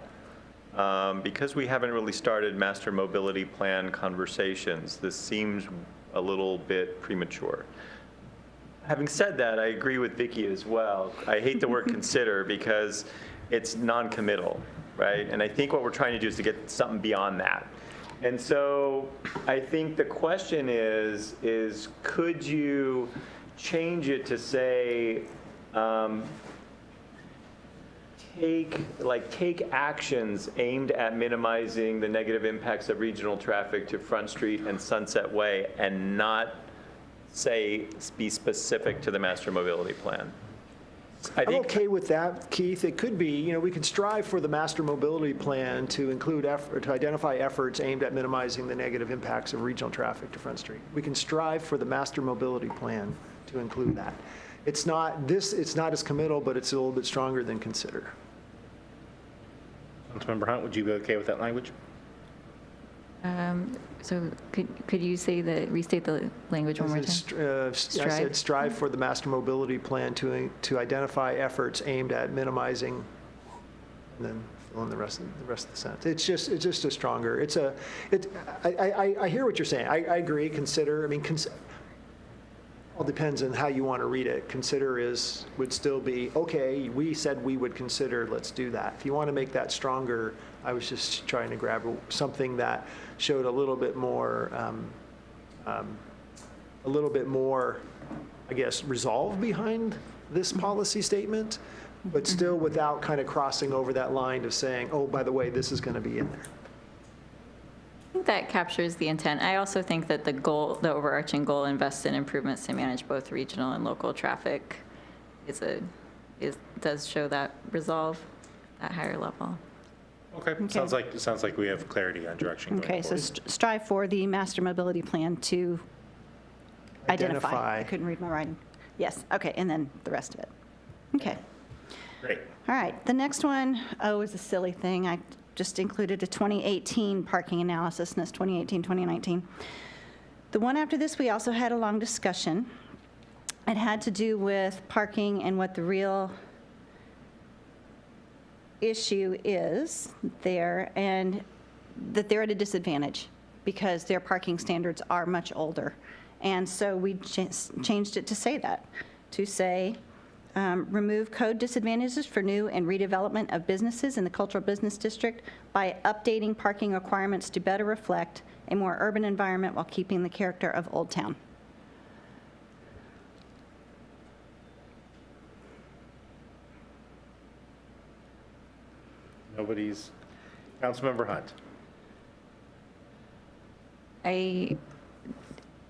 [SPEAKER 3] Because we haven't really started master mobility plan conversations, this seems a little bit premature. Having said that, I agree with Vicki as well. I hate the word consider because it's non-committal, right? And I think what we're trying to do is to get something beyond that. And so I think the question is could you change it to say, take actions aimed at minimizing the negative impacts of regional traffic to Front Street and Sunset Way, and not be specific to the master mobility plan?
[SPEAKER 4] I'm okay with that, Keith. It could be, we could strive for the master mobility plan to include to identify efforts aimed at minimizing the negative impacts of regional traffic to Front Street. We can strive for the master mobility plan to include that. It's not as committal, but it's a little bit stronger than consider.
[SPEAKER 1] Councilmember Hunt, would you be okay with that language?
[SPEAKER 5] So could you restate the language one more time?
[SPEAKER 4] I said strive for the master mobility plan to identify efforts aimed at minimizing, and then fill in the rest of the sentence. It's just a stronger. I hear what you're saying. I agree. Consider. All depends on how you want to read it. Consider would still be okay. We said we would consider. Let's do that. If you want to make that stronger, I was just trying to grab something that showed a little bit more, I guess, resolve behind this policy statement, but still without kind of crossing over that line of saying, oh, by the way, this is going to be in there.
[SPEAKER 5] I think that captures the intent. I also think that the overarching goal, invest in improvements to manage both regional and local traffic, does show that resolve at higher level.
[SPEAKER 1] Okay. Sounds like we have clarity on direction going
[SPEAKER 6] Okay, so
[SPEAKER 1] forward.
[SPEAKER 6] strive for the master mobility plan to identify. I couldn't read my writing. Yes, okay, and then the rest of it. Okay.
[SPEAKER 1] Great.
[SPEAKER 6] All right, the next one, is a silly thing. I just included a 2018 parking analysis, and it's 2018, 2019. The one after this, we also had a long discussion. It had to do with parking and what the real issue is there, and that they're at a disadvantage because their parking standards are much older. And so we changed it to say that, to say, remove code disadvantages for new and redevelopment of businesses in the Cultural Business District by updating parking requirements to better reflect a more urban environment while keeping the character of Old Town.
[SPEAKER 1] Nobody's. Councilmember Hunt.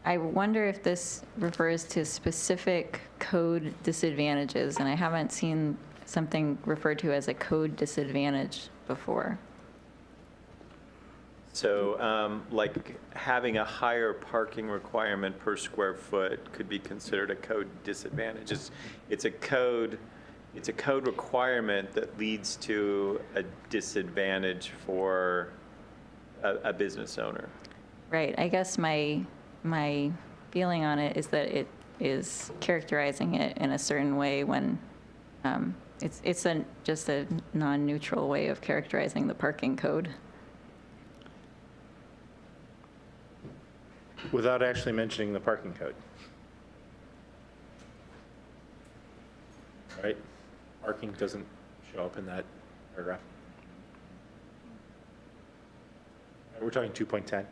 [SPEAKER 5] I wonder if this refers to specific code disadvantages, and I haven't seen something referred to as a code disadvantage before.
[SPEAKER 3] So like having a higher parking requirement per square foot could be considered a code disadvantage. It's a code requirement that leads to a disadvantage for a business owner. Right.
[SPEAKER 5] I guess my feeling on it is that it is characterizing it in a certain way when it's just a non-neutral way of characterizing the parking code.
[SPEAKER 1] Without actually mentioning the parking code. Right? Parking doesn't show up in that paragraph. We're talking 2.10.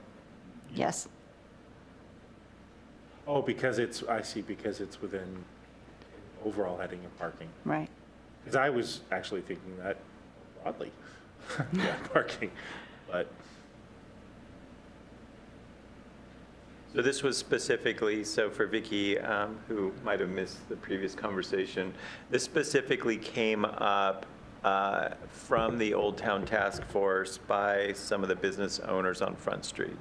[SPEAKER 6] Yes.
[SPEAKER 1] Oh, because I see, because it's within overall heading of parking.
[SPEAKER 6] Right.
[SPEAKER 1] Because I was actually thinking that broadly, yeah, parking, but.
[SPEAKER 3] So this was specifically, so for Vicky, who might have missed the previous conversation, this specifically came up from the Old Town Task Force by some of the business owners on Front Street.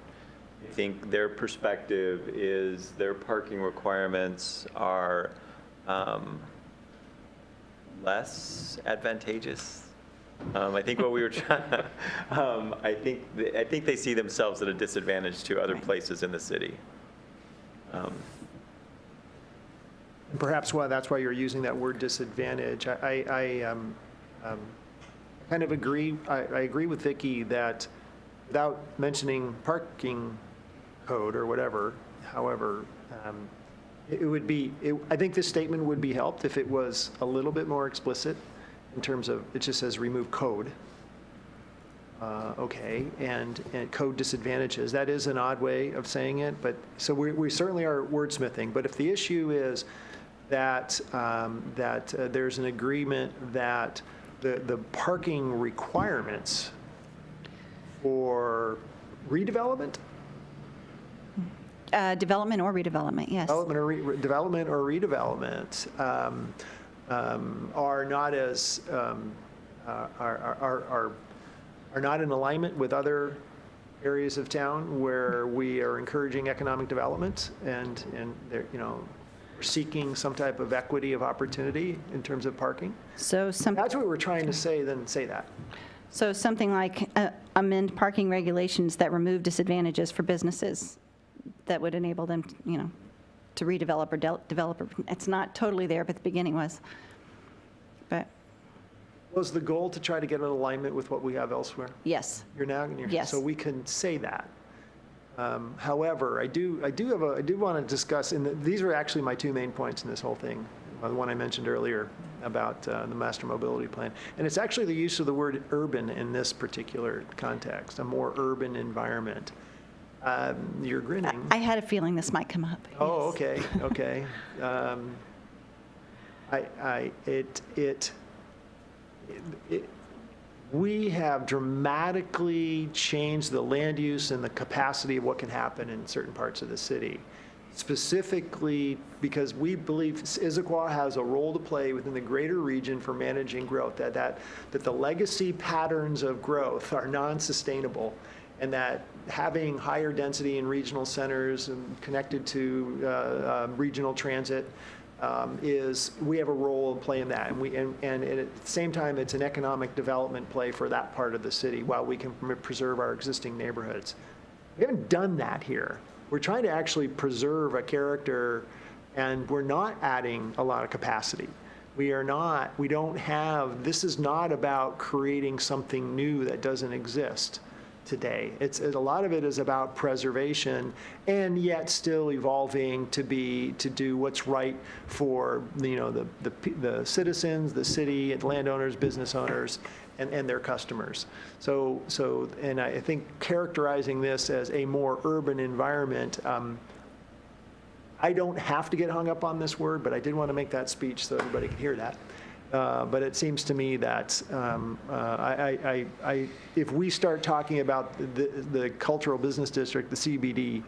[SPEAKER 3] I think their perspective is their parking requirements are less advantageous. I think what we were trying, I think they see themselves at a disadvantage to other places in the city.
[SPEAKER 4] Perhaps that's why you're using that word disadvantage. I kind of agree. I agree with Vicky that without mentioning parking code or whatever, however, it would be, I think this statement would be helped if it was a little bit more explicit in terms of, it just says remove code. Okay, and code disadvantages. That is an odd way of saying it, but, so we certainly are wordsmithing. But if the issue is that, there's an agreement that the parking requirements for redevelopment?
[SPEAKER 6] Development or redevelopment, yes.
[SPEAKER 4] Development or redevelopment are not as are not in alignment with other areas of town where we are encouraging economic development and they're, we're seeking some type of equity of opportunity in terms of parking.
[SPEAKER 6] So
[SPEAKER 4] That's what we're trying to say, then say that.
[SPEAKER 6] So something like amend parking regulations that remove disadvantages for businesses that would enable them, to redevelop or develop. It's not totally there, but the beginning was. But
[SPEAKER 4] Was the goal to try to get an alignment with what we have elsewhere?
[SPEAKER 6] yes, Yes.
[SPEAKER 4] So we can say that. However, I do want to discuss, and these are actually my two main points in this whole thing. The one I mentioned earlier about the master mobility plan, and it's actually the use of the word urban in this particular context, a more urban environment. You're grinning.
[SPEAKER 6] I had a feeling this might come up.
[SPEAKER 4] Oh,
[SPEAKER 6] yes.
[SPEAKER 4] okay. We have dramatically changed the land use and the capacity of what can happen in certain parts of the city. Specifically because we believe Issaquah has a role to play within the greater region for managing growth, that the legacy patterns of growth are non-sustainable, and that having higher density in regional centers and connected to regional transit we have a role to play in that. And at the same time, it's an economic development play for that part of the city while we can preserve our existing neighborhoods. We haven't done that here. We're trying to actually preserve a character, and we're not adding a lot of capacity. This is not about creating something new that doesn't exist today. A lot of it is about preservation, and yet still evolving to do what's right for the citizens, the city, and landowners, business owners, and their customers. And I think characterizing this as a more urban environment. I don't have to get hung up on this word, but I did want to make that speech so everybody could hear that. But it seems to me that if we start talking about the cultural business district, the CBD,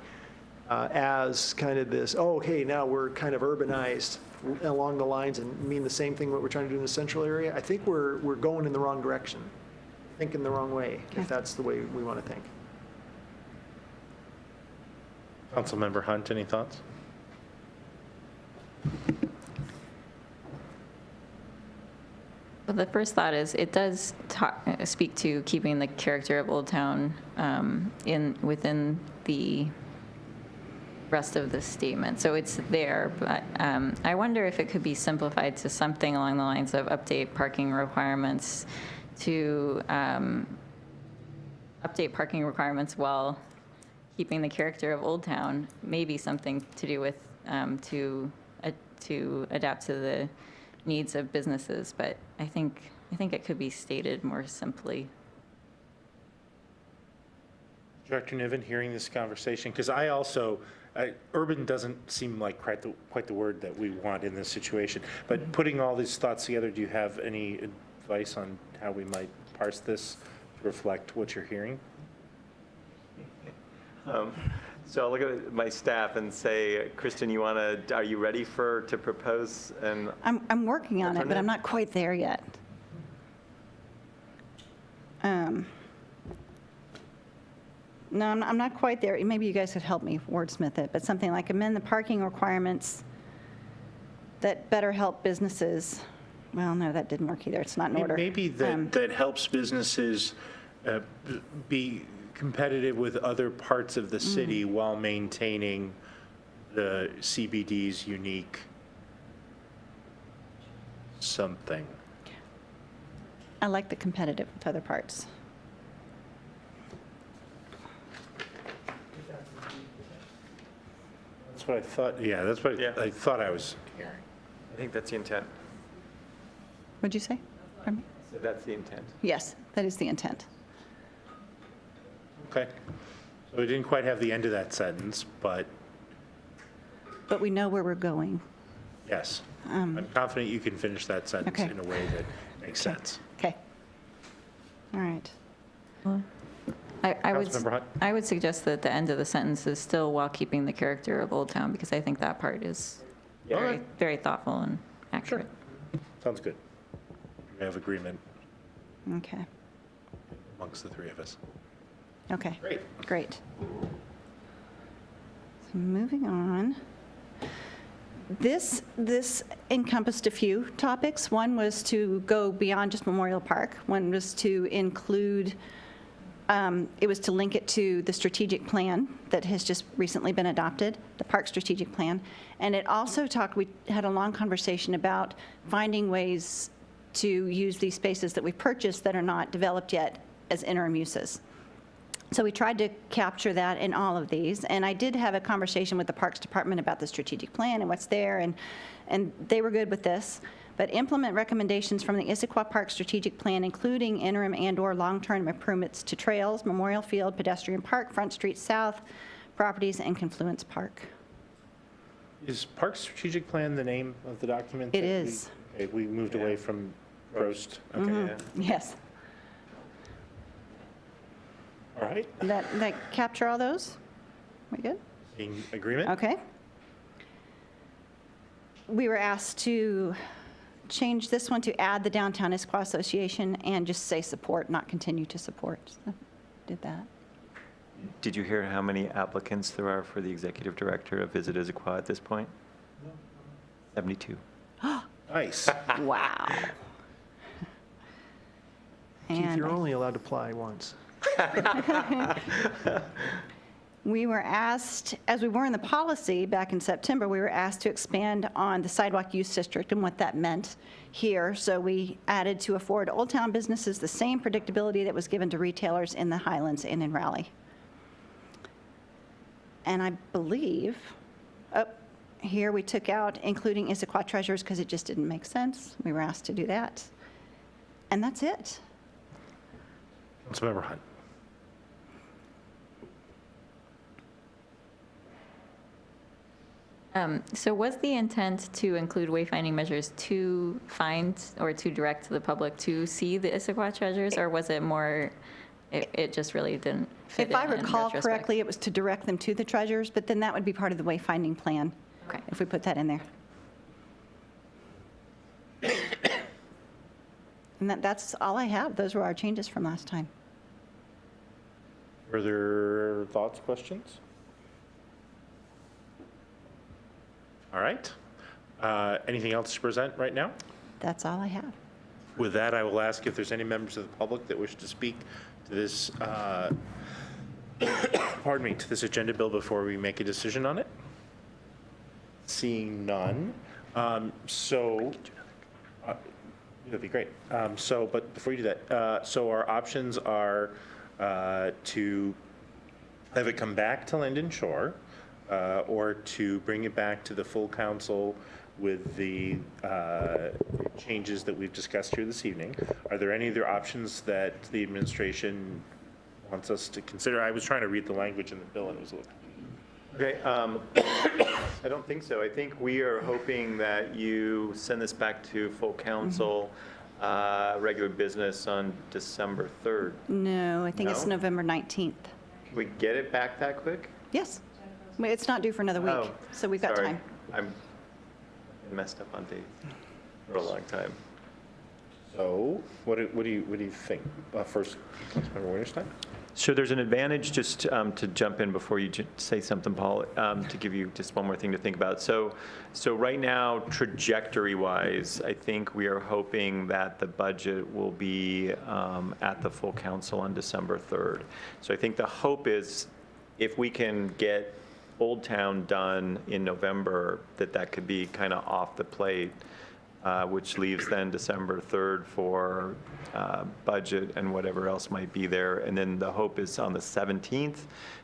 [SPEAKER 4] as kind of this, now we're kind of urbanized along the lines and mean the same thing what we're trying to do in the central area, I think we're going in the wrong direction, thinking the wrong way, if that's the way we want to think.
[SPEAKER 1] Councilmember Hunt, any thoughts?
[SPEAKER 5] Well, the first thought is it does speak to keeping the character of Old Town within the rest of the statement. So it's there, but I wonder if it could be simplified to something along the lines of update parking requirements to update parking requirements while keeping the character of Old Town, maybe something to do with to adapt to the needs of businesses, but I think it could be stated more simply.
[SPEAKER 1] Director Niven, hearing this conversation, because I also urban doesn't seem like quite the word that we want in this situation. But putting all these thoughts together, do you have any advice on how we might parse this to reflect what you're hearing?
[SPEAKER 3] So I'll look at my staff and say, Kristen, are you ready to propose? And
[SPEAKER 6] I'm working on it, but
[SPEAKER 3] Alternative?
[SPEAKER 6] I'm not quite there yet. No, I'm not quite there. Maybe you guys could help me wordsmith it, but something like amend the parking requirements that better help businesses. Well, no, that didn't work either. It's not in order.
[SPEAKER 1] Maybe that helps businesses be competitive with other parts of the city while maintaining the CBD's unique something.
[SPEAKER 6] I like the competitive with other parts.
[SPEAKER 1] That's what I thought, yeah, that's what
[SPEAKER 3] Yeah.
[SPEAKER 1] I thought I was hearing.
[SPEAKER 3] I think that's the intent.
[SPEAKER 6] What'd you say? Pardon me?
[SPEAKER 3] So that's the intent.
[SPEAKER 6] Yes, that is the intent.
[SPEAKER 1] Okay. So we didn't quite have the end of that sentence, but
[SPEAKER 6] But we know where we're going.
[SPEAKER 1] yes. I'm confident you can finish that sentence
[SPEAKER 6] Okay.
[SPEAKER 1] in a way that makes sense.
[SPEAKER 6] Okay. All right.
[SPEAKER 1] Councilmember Hunt?
[SPEAKER 5] I would suggest that the end of the sentence is still while keeping the character of Old Town, because I think that part is very, very thoughtful and accurate.
[SPEAKER 1] Sounds good. We have agreement
[SPEAKER 6] Okay.
[SPEAKER 1] amongst the three of us.
[SPEAKER 6] Okay.
[SPEAKER 1] Great.
[SPEAKER 6] Great. So moving on. This encompassed a few topics. One was to go beyond just Memorial Park. One was to include, it was to link it to the strategic plan that has just recently been adopted, the park strategic plan. And it also we had a long conversation about finding ways to use these spaces that we purchased that are not developed yet as interim uses. So we tried to capture that in all of these, and I did have a conversation with the Parks Department about the strategic plan and what's there, and they were good with this. But implement recommendations from the Issaquah Park Strategic Plan, including interim and/or long-term improvements to trails, Memorial Field, pedestrian park, Front Street South, properties, and Confluence Park.
[SPEAKER 1] Is Park Strategic Plan the name of the document?
[SPEAKER 6] It
[SPEAKER 1] that
[SPEAKER 6] is.
[SPEAKER 1] We moved away from Prost. Okay.
[SPEAKER 3] Yeah.
[SPEAKER 6] Yes.
[SPEAKER 1] All right.
[SPEAKER 6] That capture all those? We good?
[SPEAKER 1] In agreement?
[SPEAKER 6] Okay. We were asked to change this one to add the Downtown Issaquah Association and just say support, not continue to support. So, did that.
[SPEAKER 3] Did you hear how many applicants there are for the executive director of Visit Issaquah at this point? 72.
[SPEAKER 1] Nice.
[SPEAKER 6] Wow.
[SPEAKER 4] Keith,
[SPEAKER 6] And
[SPEAKER 4] you're only allowed to apply once.
[SPEAKER 6] we were asked, as we were in the policy back in September, we were asked to expand on the sidewalk use district and what that meant here. So we added to afford Old Town businesses the same predictability that was given to retailers in the Highlands and in Rowley. And I believe, here we took out including Issaquah treasures because it just didn't make sense. We were asked to do that. And that's it.
[SPEAKER 1] Councilmember Hunt.
[SPEAKER 5] So was the intent to include wayfinding measures to find or to direct the public to see the Issaquah treasures, or was it more, it just really didn't fit
[SPEAKER 6] If I
[SPEAKER 5] in
[SPEAKER 6] recall
[SPEAKER 5] retrospect?
[SPEAKER 6] correctly, it was to direct them to the treasures, but then that would be part of the wayfinding plan.
[SPEAKER 5] Okay.
[SPEAKER 6] If we put that in there. And that's all I have. Those were our changes from last time.
[SPEAKER 1] Further thoughts, questions? All right. Anything else to present right now?
[SPEAKER 6] That's all I have.
[SPEAKER 1] With that, I will ask if there's any members of the public that wish to speak to this, pardon me, to this agenda bill before we make a decision on it. Seeing none. That'd be great. But before you do that, so our options are to have it come back to Linden Shore, or to bring it back to the full council with the changes that we've discussed here this evening. Are there any other options that the administration wants us to consider? I was trying to read the language in the bill and it was a little.
[SPEAKER 3] Okay, I don't think so. I think we are hoping that you send this back to full council, regular business on December 3rd.
[SPEAKER 6] No, I think it's
[SPEAKER 3] No?
[SPEAKER 6] November 19th.
[SPEAKER 3] Can we get it back that quick?
[SPEAKER 6] Yes. Wait, it's not due for another week,
[SPEAKER 3] Oh,
[SPEAKER 6] so we've got
[SPEAKER 3] sorry.
[SPEAKER 6] time.
[SPEAKER 3] I'm messed up on dates for a long time.
[SPEAKER 1] So what do you think? First, Councilmember Winterstein?
[SPEAKER 3] So there's an advantage, just to jump in before you say something, Paul, to give you just one more thing to think about. So right now, trajectory-wise, I think we are hoping that the budget will be at the full council on December 3rd. So I think the hope is if we can get Old Town done in November, that could be kind of off the plate, which leaves then December 3rd for budget and whatever else might be there. And then the hope is on the 17th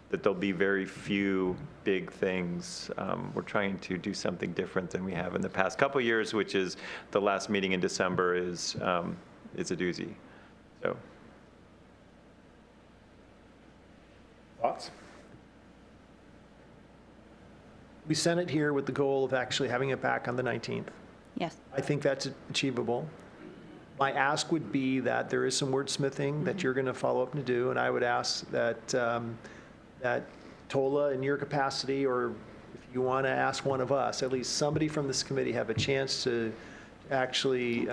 [SPEAKER 3] that there'll be very few big things. We're trying to do something different than we have in the past couple years, which is the last meeting in December is a doozy. So.
[SPEAKER 1] Thoughts?
[SPEAKER 4] We sent it here with the goal of actually having it back on the 19th.
[SPEAKER 6] Yes.
[SPEAKER 4] I think that's achievable. My ask would be that there is some wordsmithing that you're going to follow up and do, and I would ask that, that Tola, in your capacity, or if you want to ask one of us, at least somebody from this committee have a chance to actually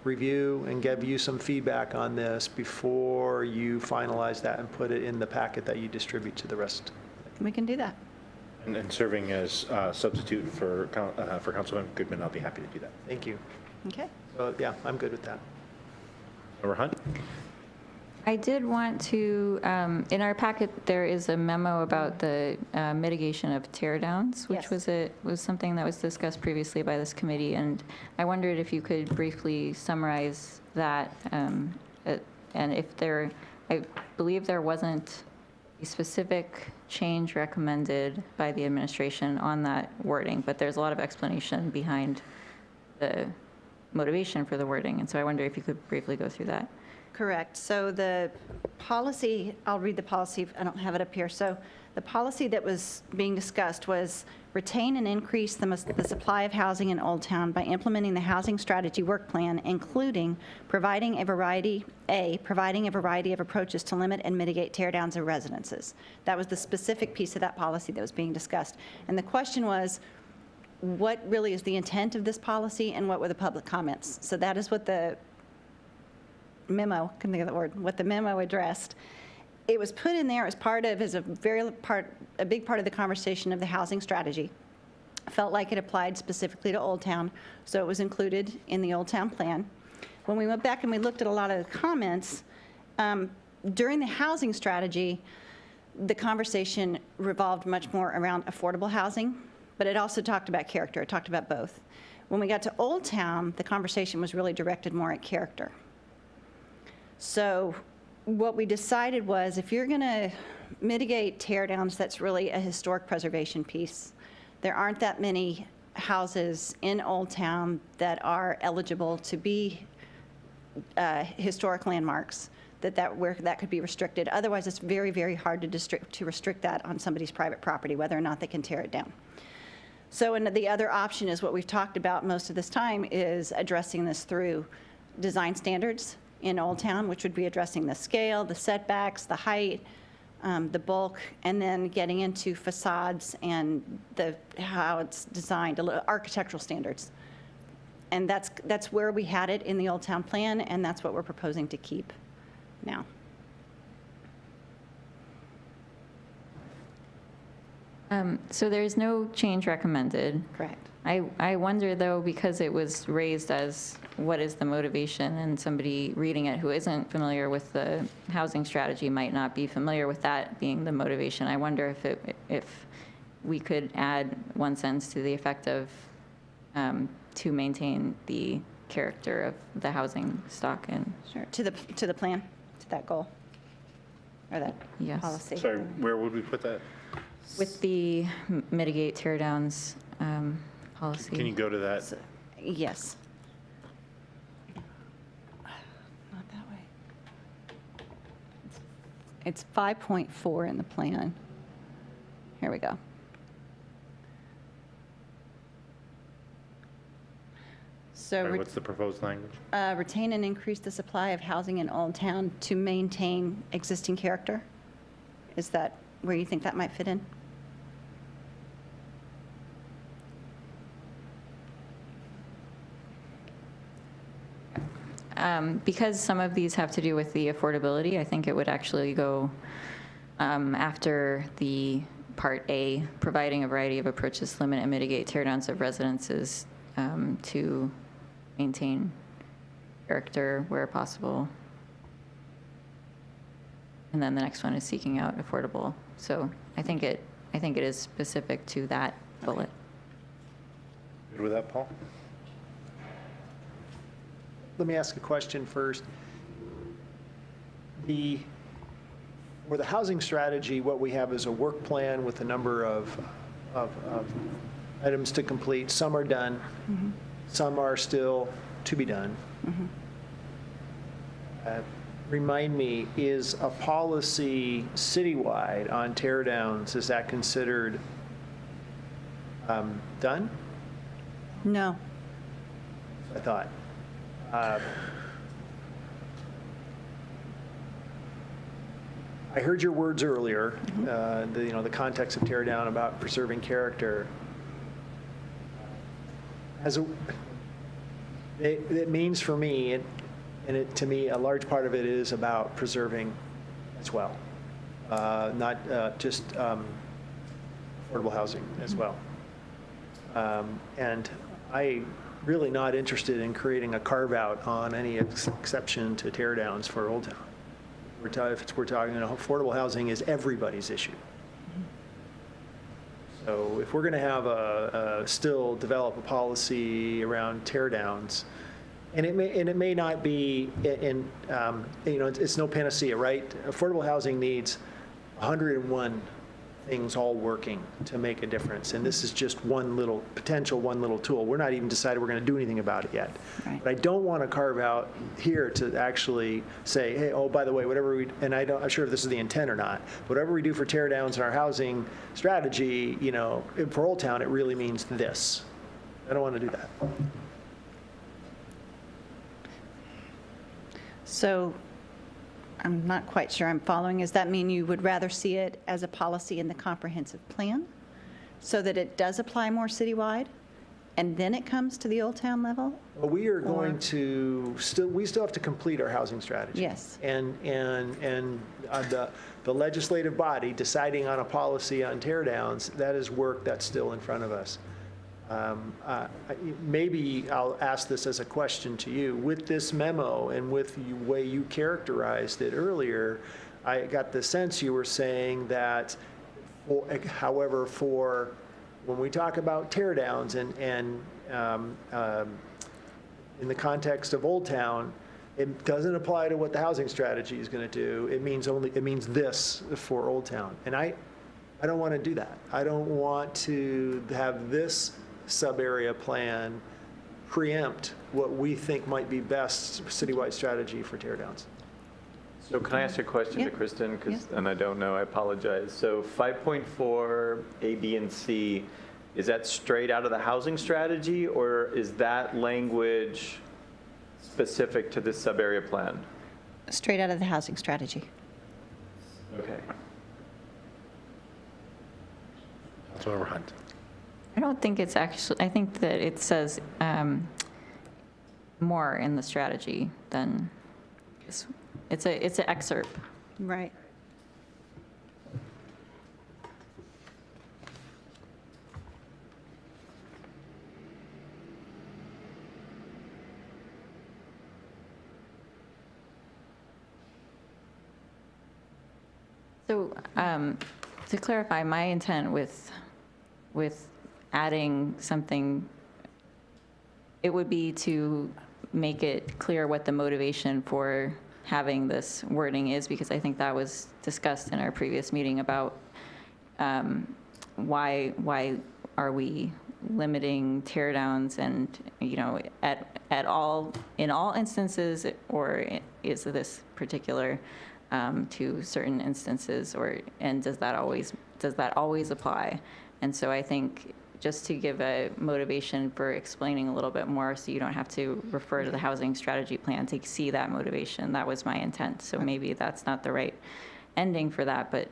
[SPEAKER 4] review and give you some feedback on this before you finalize that and put it in the packet that you distribute to the rest.
[SPEAKER 6] We can do that.
[SPEAKER 1] And serving as substitute for Councilmember Goodman, I'll be happy to do that.
[SPEAKER 4] Thank you.
[SPEAKER 6] Okay.
[SPEAKER 4] So, yeah, I'm good with that.
[SPEAKER 1] Member Hunt?
[SPEAKER 5] I did want to, in our packet, there is a memo about the mitigation of tear downs, which
[SPEAKER 6] Yes.
[SPEAKER 5] was something that was discussed previously by this committee, and I wondered if you could briefly summarize that, and if there, I believe there wasn't a specific change recommended by the administration on that wording, but there's a lot of explanation behind the motivation for the wording, and so I wonder if you could briefly go through that.
[SPEAKER 6] Correct. So the policy, I'll read the policy, I don't have it up here. So the policy that was being discussed was retain and increase the supply of housing in Old Town by implementing the housing strategy work plan, including providing a variety of approaches to limit and mitigate tear downs of residences. That was the specific piece of that policy that was being discussed. And the question was, what really is the intent of this policy and what were the public comments? So that is what the memo, couldn't think of the word, what the memo addressed. It was put in there as part of, as a big part of the conversation of the housing strategy. Felt like it applied specifically to Old Town, so it was included in the Old Town plan. When we went back and we looked at a lot of the comments, during the housing strategy, the conversation revolved much more around affordable housing, but it also talked about character. It talked about both. When we got to Old Town, the conversation was really directed more at character. So what we decided was if you're going to mitigate tear downs, that's really a historic preservation piece. There aren't that many houses in Old Town that are eligible to be historic landmarks, where that could be restricted. Otherwise, it's very, very hard to restrict that on somebody's private property, whether or not they can tear it down. So and the other option is what we've talked about most of this time is addressing this through design standards in Old Town, which would be addressing the scale, the setbacks, the height, the bulk, and then getting into facades and how it's designed, architectural standards. And that's where we had it in the Old Town plan, and that's what we're proposing to keep now.
[SPEAKER 5] So there's no change recommended.
[SPEAKER 6] Correct.
[SPEAKER 5] I wonder, though, because it was raised as what is the motivation, and somebody reading it who isn't familiar with the housing strategy might not be familiar with that being the motivation. I wonder if we could add one sentence to the effect of to maintain the character of the housing stock and.
[SPEAKER 6] Sure. To the plan, to that goal, or that
[SPEAKER 5] Yes.
[SPEAKER 6] policy.
[SPEAKER 1] Sorry, where would we put that?
[SPEAKER 5] With the mitigate tear downs policy.
[SPEAKER 1] Can you go to that?
[SPEAKER 6] So, yes. Not that way. It's 5.4 in the plan. here we go. So
[SPEAKER 1] Sorry, what's the proposed language?
[SPEAKER 6] retain and increase the supply of housing in Old Town to maintain existing character? Is that where you think that might fit in?
[SPEAKER 5] Because some of these have to do with the affordability, I think it would actually go after the Part A, providing a variety of approaches to limit and mitigate teardowns of residences to maintain character where possible. And then the next one is seeking out affordable. So I think it is specific to that bullet.
[SPEAKER 1] Good with that, Paul?
[SPEAKER 4] Let me ask a question first. For the housing strategy, what we have is a work plan with a number of items to complete. Some are done, some are still to be done. Remind me, is a policy citywide on tear downs, is that considered done?
[SPEAKER 6] No.
[SPEAKER 4] I thought. I heard your words earlier, the context of tear down about preserving character. It means for me, to me, a large part of it is about preserving as well, not just affordable housing as well. And I really not interested in creating a carve-out on any exception to tear downs for Old Town. If we're talking, affordable housing is everybody's issue. So if we're going to have still develop a policy around tear downs, and it may not be it's no panacea, right? Affordable housing needs 101 things all working to make a difference, and this is just one little tool. We're not even decided we're going to do anything about it yet.
[SPEAKER 6] Right.
[SPEAKER 4] But I don't want to carve out here to actually say, hey, oh, by the way, whatever we, and I'm not sure if this is the intent or not, whatever we do for tear downs in our housing strategy, for Old Town, it really means this. I don't want to do that.
[SPEAKER 6] So I'm not quite sure I'm following. Does that mean you would rather see it as a policy in the comprehensive plan so that it does apply more citywide and then it comes to the Old Town level?
[SPEAKER 4] Well, we are going to we still have to complete our housing strategy.
[SPEAKER 6] Yes.
[SPEAKER 4] And the legislative body deciding on a policy on tear downs, that is work that's still in front of us. Maybe I'll ask this as a question to you. With this memo and with the way you characterized it earlier, I got the sense you were saying that, however, for when we talk about tear downs and in the context of Old Town, it doesn't apply to what the housing strategy is going to do. It means this for Old Town. And I don't want to do that. I don't want to have this sub-area plan preempt what we think might be best citywide strategy for tear downs.
[SPEAKER 3] So can I ask a question
[SPEAKER 6] Yeah.
[SPEAKER 3] to Kristen?
[SPEAKER 6] Yeah.
[SPEAKER 3] And I don't know, I apologize. So 5.4 A, B, and C, is that straight out of the housing strategy, or is that language specific to this sub-area plan?
[SPEAKER 6] Straight out of the housing strategy.
[SPEAKER 3] Okay.
[SPEAKER 1] Councilmember Hunt.
[SPEAKER 5] I don't think it's actually, I think that it says more in the strategy than, it's an excerpt.
[SPEAKER 6] Right.
[SPEAKER 5] So to clarify, my intent with adding something, it would be to make it clear what the motivation for having this wording is, because I think that was discussed in our previous meeting about why are we limiting tear downs, and, in all instances, or is this particular to certain instances, and does that always apply? And so I think just to give a motivation for explaining a little bit more, so you don't have to refer to the housing strategy plan to see that motivation, that was my intent. So maybe that's not the right ending for that, but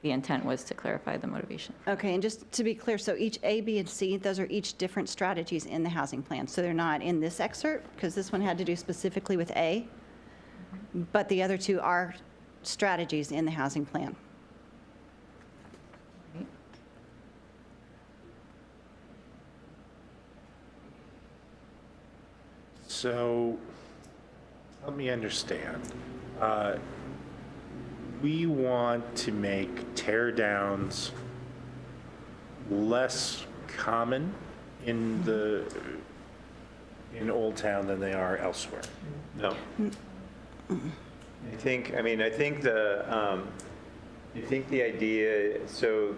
[SPEAKER 5] the intent was to clarify the motivation.
[SPEAKER 6] Okay, and just to be clear, so each A, B, and C, those are each different strategies in the housing plan. So they're not in this excerpt, because this one had to do specifically with A, but the other two are strategies in the housing plan.
[SPEAKER 1] So, let me understand. We want to make tear downs less common in Old Town than they are elsewhere.
[SPEAKER 3] No. I think the idea, so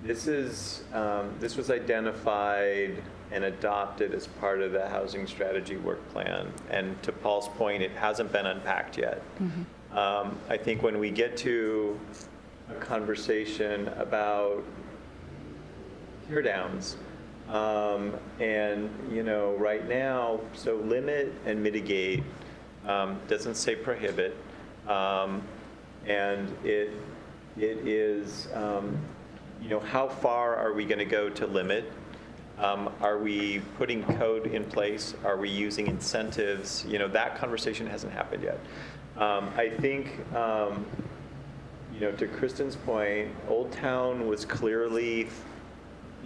[SPEAKER 3] this was identified and adopted as part of the housing strategy work plan. And to Paul's point, it hasn't been unpacked yet. I think when we get to a conversation about tear downs, and, right now, so limit and mitigate doesn't say prohibit. And it is, how far are we going to go to limit? Are we putting code in place? Are we using incentives? That conversation hasn't happened yet. I think, to Kristen's point, Old Town was clearly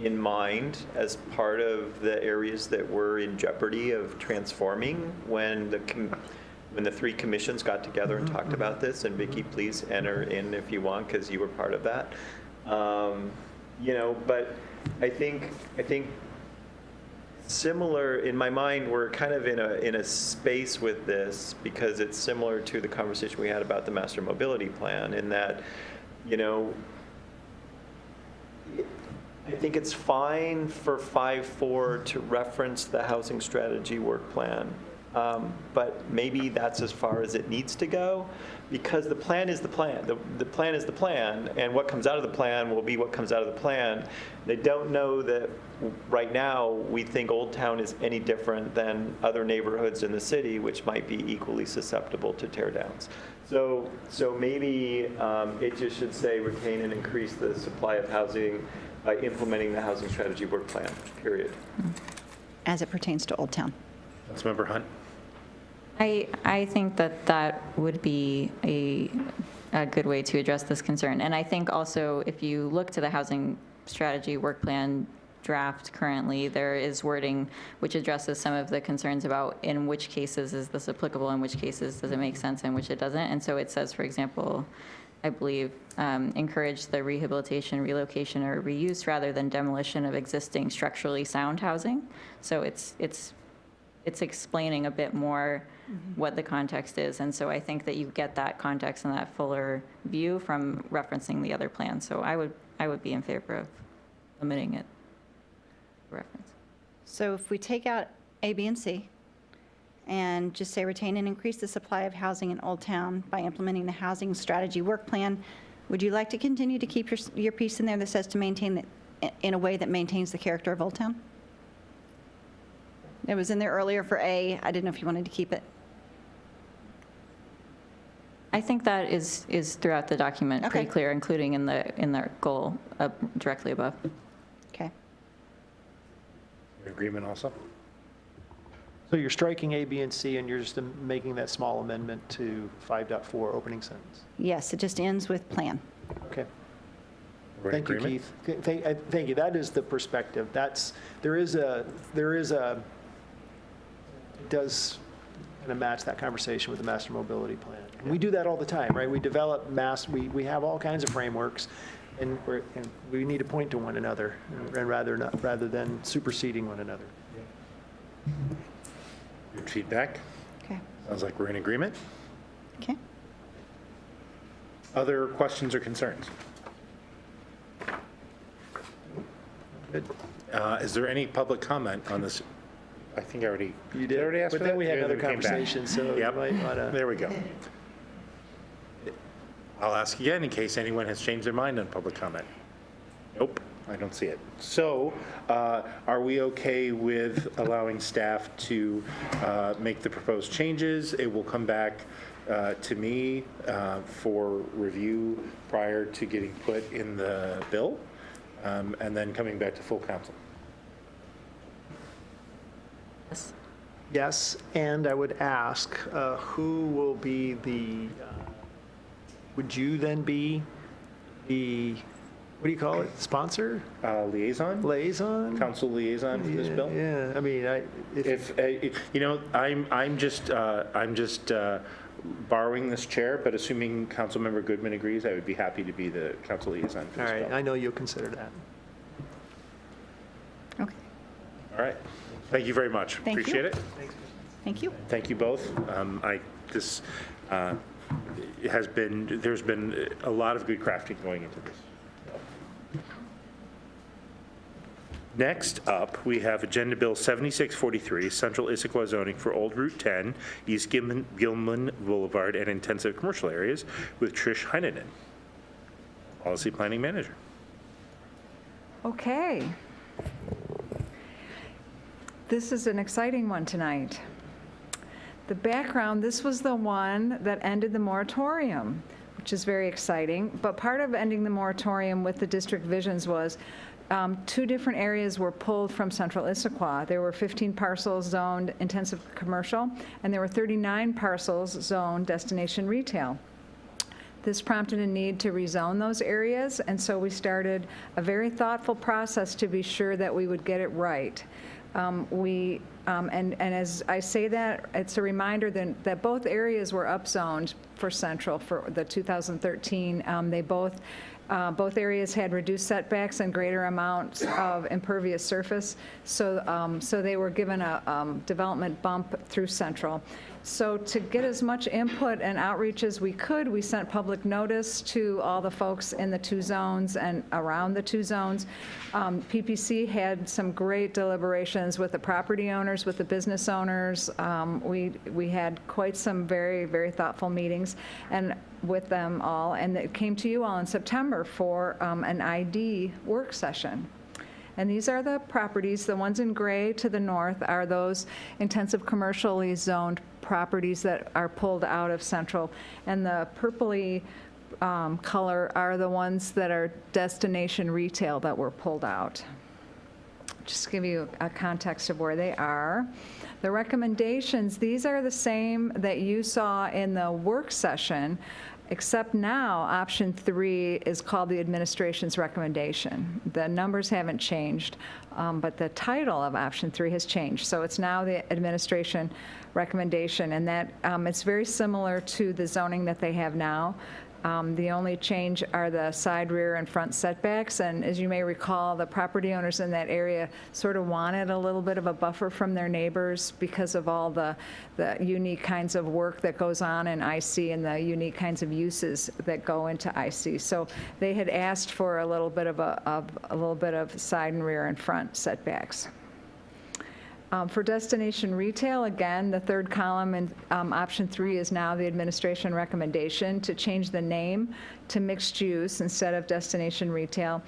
[SPEAKER 3] in mind as part of the areas that were in jeopardy of transforming when the three commissions got together and talked about this. And Vicki, please enter in if you want, because you were part of that. But I think similar, in my mind, we're kind of in a space with this because it's similar to the conversation we had about the master mobility plan, in that, I think it's fine for 5.4 to reference the housing strategy work plan, but maybe that's as far as it needs to go, because the plan is the plan. The plan is the plan, and what comes out of the plan will be what comes out of the plan. They don't know that right now we think Old Town is any different than other neighborhoods in the city, which might be equally susceptible to tear downs. So maybe it just should say retain and increase the supply of housing by implementing the housing strategy work plan, period.
[SPEAKER 6] As it pertains to Old Town.
[SPEAKER 1] Councilmember Hunt?
[SPEAKER 5] I think that would be a good way to address this concern. And I think also, if you look to the housing strategy work plan draft currently, there is wording which addresses some of the concerns about in which cases is this applicable, in which cases does it make sense, in which it doesn't. And so it says, for example, I believe, encourage the rehabilitation, relocation, or reuse rather than demolition of existing structurally sound housing. So it's explaining a bit more what the context is. And so I think that you get that context and that fuller view from referencing the other plans. So I would be in favor of limiting it to reference.
[SPEAKER 6] So if we take out A, B, and C, and just say retain and increase the supply of housing in Old Town by implementing the housing strategy work plan, would you like to continue to keep your piece in there that says to maintain it in a way that maintains the character of Old Town? It was in there earlier for A. I didn't know if you wanted to keep it.
[SPEAKER 5] I think that is throughout the document pretty
[SPEAKER 6] Okay.
[SPEAKER 5] clear, including in the goal directly above.
[SPEAKER 6] Okay.
[SPEAKER 1] Agreement also?
[SPEAKER 4] So you're striking A, B, and C, and you're just making that small amendment to 5.4 opening sentence.
[SPEAKER 6] Yes, it just ends with plan.
[SPEAKER 4] Okay.
[SPEAKER 1] We're in
[SPEAKER 4] Thank you,
[SPEAKER 1] agreement?
[SPEAKER 4] Keith. Thank you. That is the perspective. There is a, it does kind of match that conversation with the master mobility plan. And we do that all the time, right? We develop we have all kinds of frameworks, and we need to point to one another, and rather than superseding one another.
[SPEAKER 1] Good feedback.
[SPEAKER 6] Okay.
[SPEAKER 1] Sounds like we're in agreement.
[SPEAKER 6] Okay.
[SPEAKER 1] Other questions or concerns? Good. Is there any public comment on this? I think I already.
[SPEAKER 4] You
[SPEAKER 1] Did I already ask
[SPEAKER 4] But
[SPEAKER 1] for
[SPEAKER 4] then
[SPEAKER 1] that?
[SPEAKER 4] we had
[SPEAKER 1] Yeah,
[SPEAKER 4] another
[SPEAKER 1] we came back.
[SPEAKER 4] conversation, so you
[SPEAKER 1] Yep.
[SPEAKER 4] might want to.
[SPEAKER 1] There we go. I'll ask again in case anyone has changed their mind on public comment. Nope, I don't see it. So are we okay with allowing staff to make the proposed changes? It will come back to me for review prior to getting put in the bill, and then coming back to full council.
[SPEAKER 5] Yes.
[SPEAKER 4] Yes, and I would ask, who will be would you then be the, what do you call it, sponsor?
[SPEAKER 1] Liaison?
[SPEAKER 4] Liaison?
[SPEAKER 1] Council liaison for this bill?
[SPEAKER 4] Yeah, I mean,
[SPEAKER 1] If, you know, I'm just borrowing this chair, but assuming Councilmember Goodman agrees, I would be happy to be the council liaison for
[SPEAKER 4] all
[SPEAKER 1] this
[SPEAKER 4] right,
[SPEAKER 1] bill.
[SPEAKER 4] I know you'll consider that.
[SPEAKER 5] Okay.
[SPEAKER 1] All right. Thank you very much.
[SPEAKER 6] Thank you.
[SPEAKER 1] Appreciate it.
[SPEAKER 6] Thank you.
[SPEAKER 1] Thank you both. This has been, there's been a lot of good crafting going into this. Next up, we have Agenda Bill 7643, Central Issaquah zoning for Old Route 10, East Gilman Boulevard, and intensive commercial areas with Trish Heinonen, Policy Planning Manager.
[SPEAKER 7] Okay. This is an exciting one tonight. The background, this was the one that ended the moratorium, which is very exciting. But part of ending the moratorium with the district visions was 2 different areas were pulled from Central Issaquah. There were 15 parcels zoned intensive commercial, and there were 39 parcels zoned destination retail. This prompted a need to rezone those areas, and so we started a very thoughtful process to be sure that we would get it right. And as I say that, it's a reminder that both areas were upzoned for Central for the 2013. They both areas had reduced setbacks and greater amounts of impervious surface, so they were given a development bump through Central. So to get as much input and outreach as we could, we sent public notice to all the folks in the 2 zones and around the 2 zones. PPC had some great deliberations with the property owners, with the business owners. We had quite some very, very thoughtful meetings and with them all, and it came to you all in September for an ID work session. And these are the properties. The ones in gray to the north are those intensive commercially zoned properties that are pulled out of Central. And the purpley color are the ones that are destination retail that were pulled out. Just to give you a context of where they are. The recommendations, these are the same that you saw in the work session, except now option 3 is called the administration's recommendation. The numbers haven't changed, but the title of option 3 has changed. So it's now the administration recommendation, and that it's very similar to the zoning that they have now. The only change are the side, rear, and front setbacks, and as you may recall, the property owners in that area sort of wanted a little bit of a buffer from their neighbors because of all the unique kinds of work that goes on in IC and the unique kinds of uses that go into IC. So they had asked for a little bit of side and rear and front setbacks. For destination retail, again, the third column in option 3 is now the administration recommendation to change the name to mixed use instead of destination retail.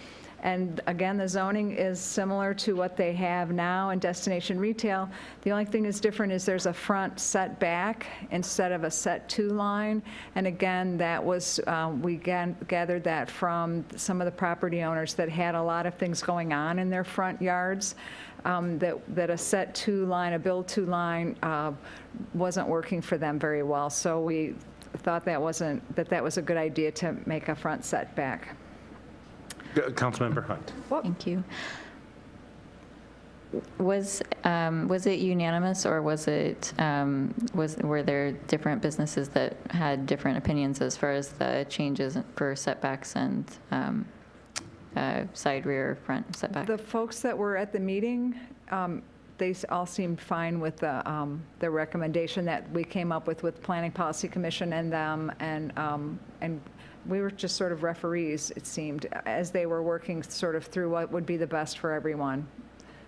[SPEAKER 7] And again, the zoning is similar to what they have now in destination retail. The only thing that's different is there's a front setback instead of a set 2 line. And again, that was, we gathered that from some of the property owners that had a lot of things going on in their front yards. That a set 2 line, a build 2 line wasn't working for them very well. So we thought that was a good idea to make a front setback.
[SPEAKER 1] Councilmember Hunt.
[SPEAKER 5] Thank you. Was it unanimous, or were there different businesses that had different opinions as far as the changes for setbacks and side, rear, front setback?
[SPEAKER 7] The folks that were at the meeting, they all seemed fine with the recommendation that we came up with Planning Policy Commission and them, and we were just sort of referees, it seemed, as they were working sort of through what would be the best for everyone.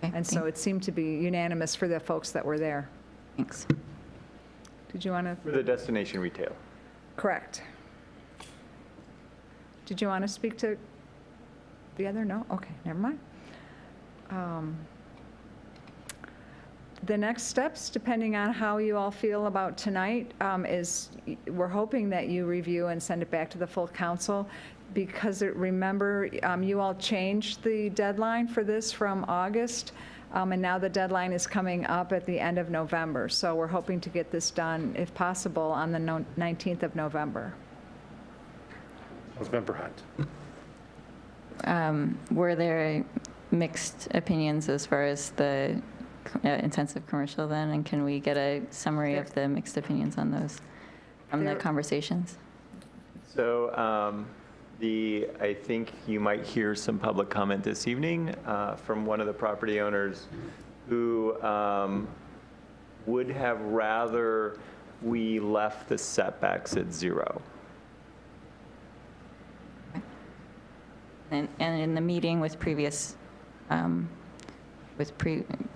[SPEAKER 5] Okay,
[SPEAKER 7] And so it seemed to be unanimous for the folks that were there.
[SPEAKER 5] Thanks.
[SPEAKER 7] Did you want to?
[SPEAKER 3] For the destination retail.
[SPEAKER 7] Correct. Did you want to speak to the other? No? Okay, never mind. The next steps, depending on how you all feel about tonight, is we're hoping that you review and send it back to the full council, because remember, you all changed the deadline for this from August, and now the deadline is coming up at the end of November. So we're hoping to get this done, if possible, on the 19th of November.
[SPEAKER 1] Councilmember Hunt.
[SPEAKER 5] Were there mixed opinions as far as the intensive commercial then? And can we get a summary of the mixed opinions on those from the conversations?
[SPEAKER 3] So I think you might hear some public comment this evening from one of the property owners who would have rather we left the setbacks at 0.
[SPEAKER 5] And in the meeting with previous,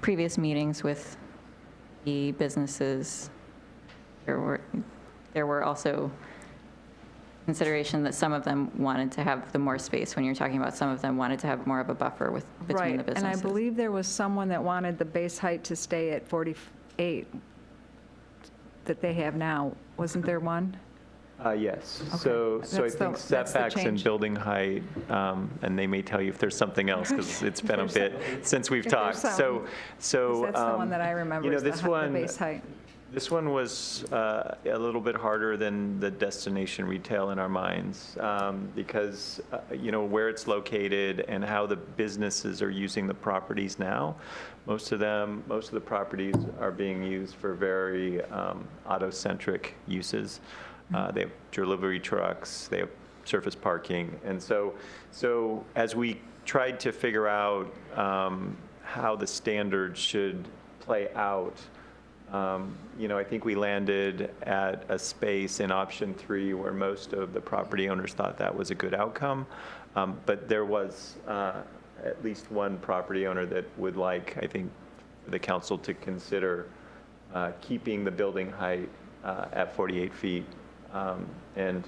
[SPEAKER 5] previous meetings with the businesses, there were also consideration that some of them wanted to have the more space. When you're talking about some of them wanted to have more of a buffer between the businesses.
[SPEAKER 7] And I believe there was someone that wanted the base height to stay at 48 that they have now. Wasn't there one?
[SPEAKER 3] Yes.
[SPEAKER 7] Okay.
[SPEAKER 3] So I
[SPEAKER 7] That's
[SPEAKER 3] think
[SPEAKER 7] the
[SPEAKER 3] setbacks and
[SPEAKER 7] change.
[SPEAKER 3] building height, and they may tell you if there's something else, because it's been a bit since we've
[SPEAKER 7] if there's
[SPEAKER 3] talked.
[SPEAKER 7] some-
[SPEAKER 3] So
[SPEAKER 7] That's the one that I remember,
[SPEAKER 3] you know,
[SPEAKER 7] is the
[SPEAKER 3] this
[SPEAKER 7] the
[SPEAKER 3] one,
[SPEAKER 7] base height.
[SPEAKER 3] This one was a little bit harder than the destination retail in our minds, because, you know, where it's located and how the businesses are using the properties now. Most of the properties are being used for very auto-centric uses. They have delivery trucks, they have surface parking. And so as we tried to figure out how the standards should play out, you know, I think we landed at a space in option 3 where most of the property owners thought that was a good outcome. But there was at least one property owner that would like, I think, the council to consider keeping the building height at 48 feet. And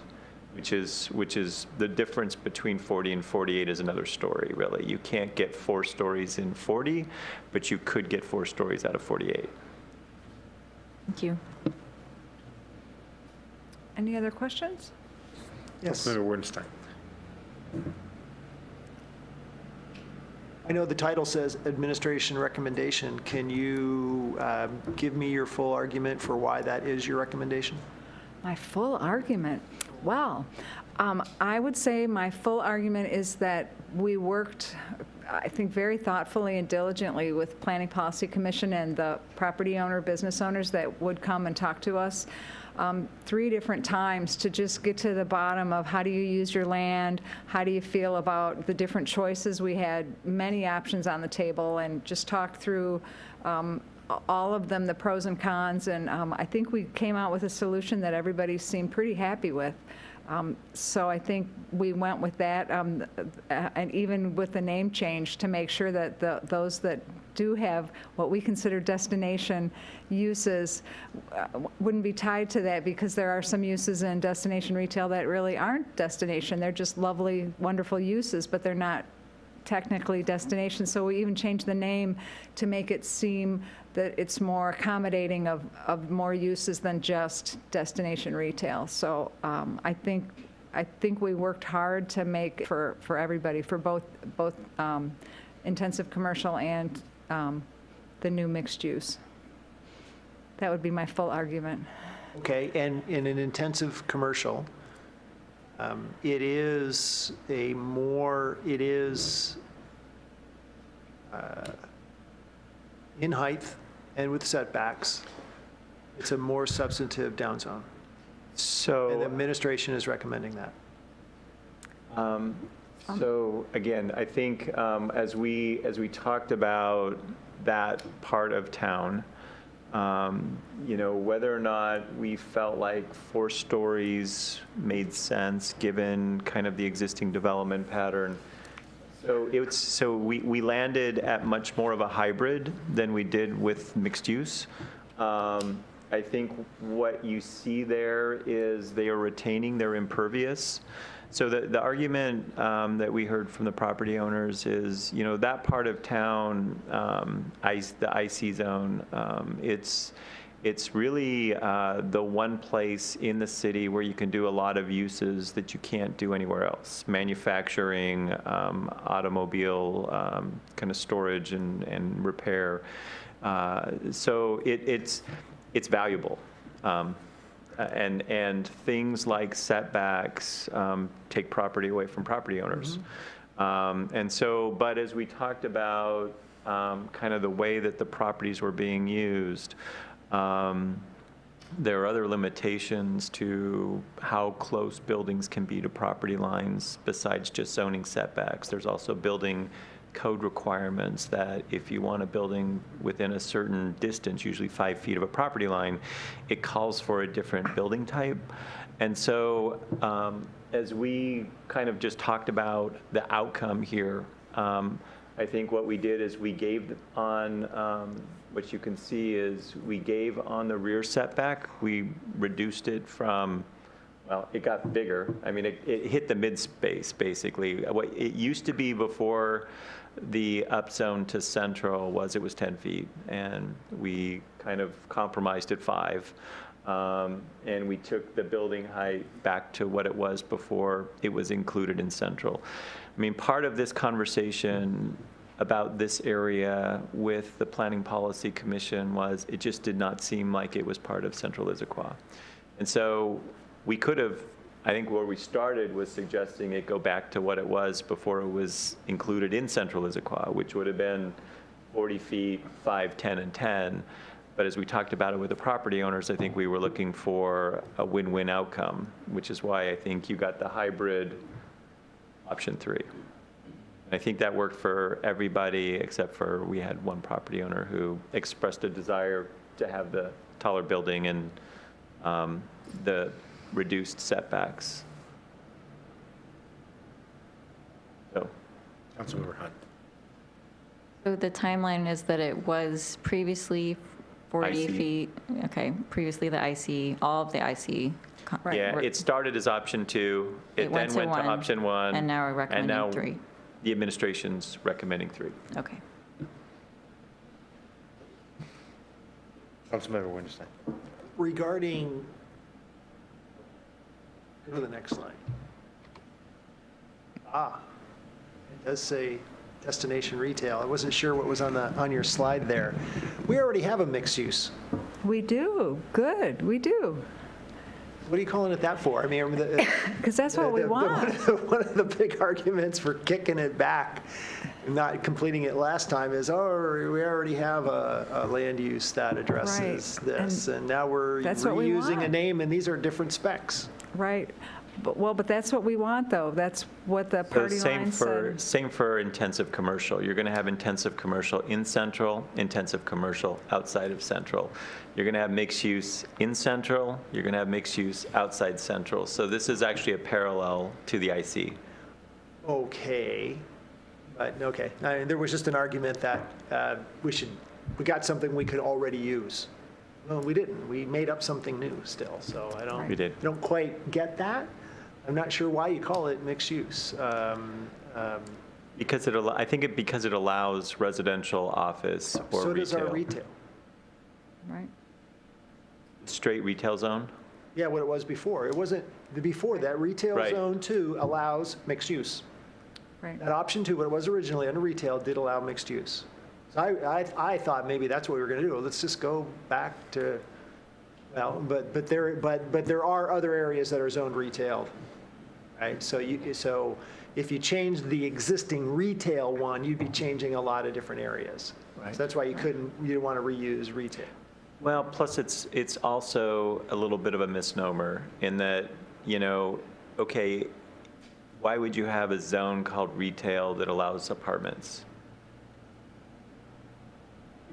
[SPEAKER 3] which is the difference between 40 and 48 is another story, really. You can't get 4 stories in 40, but you could get 4 stories out of 48.
[SPEAKER 5] Thank you.
[SPEAKER 7] Any other questions?
[SPEAKER 4] Yes.
[SPEAKER 1] Councilmember Wordenstein.
[SPEAKER 4] I know the title says administration recommendation. Can you give me your full argument for why that is your recommendation?
[SPEAKER 7] My full argument? Well, I would say my full argument is that we worked, I think, very thoughtfully and diligently with Planning Policy Commission and the property owner, business owners that would come and talk to us 3 different times to just get to the bottom of how do you use your land, how do you feel about the different choices. We had many options on the table and just talked through all of them, the pros and cons, and I think we came out with a solution that everybody seemed pretty happy with. So I think we went with that, and even with the name change to make sure that those that do have what we consider destination uses wouldn't be tied to that, because there are some uses in destination retail that really aren't destination. They're just lovely, wonderful uses, but they're not technically destination. So we even changed the name to make it seem that it's more accommodating of more uses than just destination retail. So I think we worked hard to make for everybody, for both intensive commercial and the new mixed use. That would be my full argument.
[SPEAKER 4] Okay, and in an intensive commercial, it is in height and with setbacks, it's a more substantive downzone. And the
[SPEAKER 3] So,
[SPEAKER 4] administration is recommending that.
[SPEAKER 3] so again, I think as we talked about that part of town, you know, whether or not we felt like 4 stories made sense given kind of the existing development pattern. So we landed at much more of a hybrid than we did with mixed use. I think what you see there is they are retaining their impervious. So the argument that we heard from the property owners is, you know, that part of town, the IC zone, it's really the one place in the city where you can do a lot of uses that you can't do anywhere else. Manufacturing, automobile, kind of storage and repair. So it's valuable. And things like setbacks take property away from property owners. And so, but as we talked about kind of the way that the properties were being used, there are other limitations to how close buildings can be to property lines besides just zoning setbacks. There's also building code requirements that if you want a building within a certain distance, usually 5 feet of a property line, it calls for a different building type. And so as we kind of just talked about the outcome here, I think what we did is we gave on, what you can see is we gave on the rear setback, we reduced it from, well, it got bigger. I mean, it hit the mid-space, basically. What it used to be before the upzone to central was it was 10 feet, and we kind of compromised at 5. And we took the building height back to what it was before it was included in central. I mean, part of this conversation about this area with the Planning Policy Commission was it just did not seem like it was part of central Issaquah. And so we could have, I think where we started was suggesting it go back to what it was before it was included in central Issaquah, which would have been 40 feet, 5, 10, and 10. But as we talked about it with the property owners, I think we were looking for a win-win outcome, which is why I think you got the hybrid option 3. And I think that worked for everybody except for we had one property owner who expressed a desire to have the taller building and the reduced setbacks. So,
[SPEAKER 1] Councilmember Hunt.
[SPEAKER 5] So the timeline is that it was previously 40
[SPEAKER 3] IC.
[SPEAKER 5] feet, okay, previously the IC, all of the IC.
[SPEAKER 3] yeah, it started as option 2. It then went to option 1.
[SPEAKER 5] And now we're
[SPEAKER 3] and now
[SPEAKER 5] recommending 3.
[SPEAKER 3] The administration's recommending 3.
[SPEAKER 5] Okay.
[SPEAKER 1] Councilmember Winterstein.
[SPEAKER 4] Regarding, go to the next slide. It does say destination retail. I wasn't sure what was on your slide there. We already have a mixed use.
[SPEAKER 7] We do, good, we do.
[SPEAKER 4] What are you calling it that for? I mean,
[SPEAKER 7] Because that's what we want.
[SPEAKER 4] One of the big arguments for kicking it back and not completing it last time is, oh, we already have a land use that addresses
[SPEAKER 7] Right.
[SPEAKER 4] this, and now we're
[SPEAKER 7] That's what we
[SPEAKER 4] reusing a
[SPEAKER 7] want.
[SPEAKER 4] name, and these are different specs.
[SPEAKER 7] Right. But that's what we want, though. That's what the
[SPEAKER 3] So
[SPEAKER 7] party line said.
[SPEAKER 3] same for intensive commercial. You're going to have intensive commercial in central, intensive commercial outside of central. You're going to have mixed use in central. You're going to have mixed use outside central. So this is actually a parallel to the IC.
[SPEAKER 4] Okay, but, okay. I mean, there was just an argument that we got something we could already use. Well, we didn't. We made up something new still, so I
[SPEAKER 3] We did.
[SPEAKER 4] don't quite get that. I'm not sure why you call it mixed use.
[SPEAKER 3] Because I think because it allows residential, office, or
[SPEAKER 4] So does our
[SPEAKER 3] retail.
[SPEAKER 4] retail.
[SPEAKER 7] Right.
[SPEAKER 3] Straight retail zone?
[SPEAKER 4] Yeah, what it was before. It wasn't, before that, retail
[SPEAKER 3] Right.
[SPEAKER 4] zone 2 allows mixed use.
[SPEAKER 7] Right.
[SPEAKER 4] That option 2, what it was originally under retail, did allow mixed use. So I thought maybe that's what we were going to do. Let's just go back to, well, but there are other areas that are zoned retail, right? So if you change the existing retail one, you'd be changing a lot of different areas.
[SPEAKER 3] Right.
[SPEAKER 4] So that's why you didn't want to reuse retail.
[SPEAKER 3] Well, plus it's also a little bit of a misnomer in that, okay, why would you have a zone called retail that allows apartments?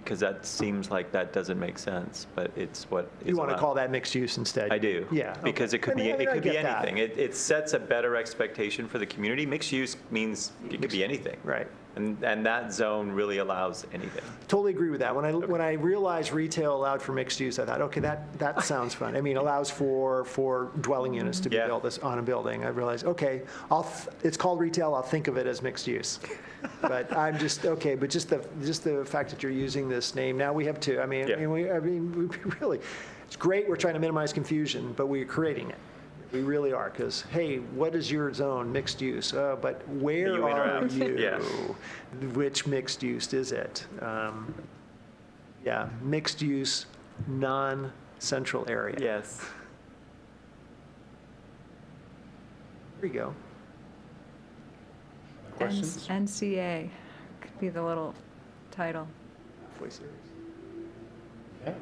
[SPEAKER 3] Because that seems like that doesn't make sense, but it's what is
[SPEAKER 4] You want to
[SPEAKER 3] allowed.
[SPEAKER 4] call that mixed use instead?
[SPEAKER 3] I do.
[SPEAKER 4] Yeah.
[SPEAKER 3] Because
[SPEAKER 4] okay.
[SPEAKER 3] it could be
[SPEAKER 4] I mean, I
[SPEAKER 3] it could be
[SPEAKER 4] get that.
[SPEAKER 3] anything. It sets a better expectation for the community. Mixed use means it could be anything.
[SPEAKER 4] Right.
[SPEAKER 3] And that zone really allows anything.
[SPEAKER 4] Totally agree with that. When I realized retail allowed for mixed use, I thought, okay, that sounds fun. I mean, allows for dwelling units to be
[SPEAKER 3] Yeah.
[SPEAKER 4] built on a building. I realized, okay, it's called retail, I'll think of it as mixed use. But I'm just, okay, but just the fact that you're using this name, now we have two.
[SPEAKER 3] Yeah.
[SPEAKER 4] We really, it's great, we're trying to minimize confusion, but we're creating it. We really are, because, hey, what is your zone, mixed use? But where
[SPEAKER 3] You
[SPEAKER 4] are
[SPEAKER 3] interact.
[SPEAKER 4] you?
[SPEAKER 3] Yeah.
[SPEAKER 4] Which mixed use is it? Yeah, mixed use, non-central area.
[SPEAKER 3] Yes.
[SPEAKER 4] There you go.
[SPEAKER 1] Questions?
[SPEAKER 7] NCA could be the little title.
[SPEAKER 4] Voice series.
[SPEAKER 1] Yeah.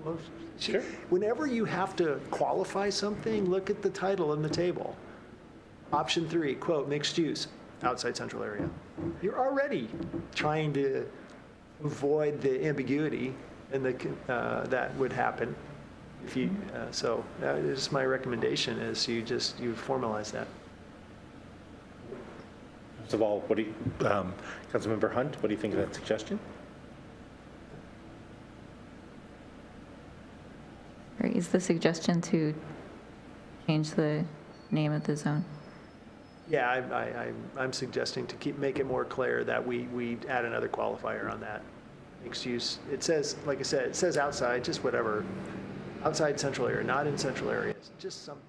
[SPEAKER 4] Well,
[SPEAKER 1] Sure.
[SPEAKER 4] Whenever you have to qualify something, look at the title in the table. Option 3, quote, mixed use, outside central area. You're already trying to avoid the ambiguity and that would happen if you, so that is my recommendation, is you formalize that.
[SPEAKER 1] First of all, what do you, Councilmember Hunt, what do you think of that suggestion?
[SPEAKER 5] Or is the suggestion to change the name of the zone?
[SPEAKER 4] Yeah, I'm suggesting to make it more clear that we add another qualifier on that. Mixed use, it says, like I said, it says outside, just whatever. Outside central area, not in central areas, just something.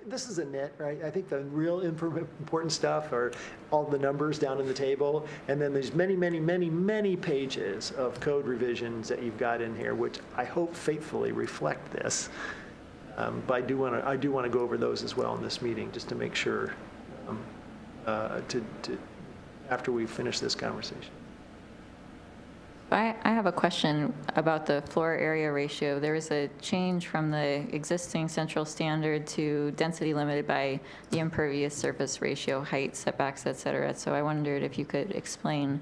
[SPEAKER 4] This is a nit, right? I think the real important stuff are all the numbers down in the table, and then there's many, many, many, many pages of code revisions that you've got in here, which I hope faithfully reflect this. But I do want to go over those as well in this meeting, just to make sure after we finish this conversation.
[SPEAKER 5] I have a question about the floor area ratio. There was a change from the existing central standard to density limited by the impervious surface ratio, height, setbacks, et cetera. So I wondered if you could explain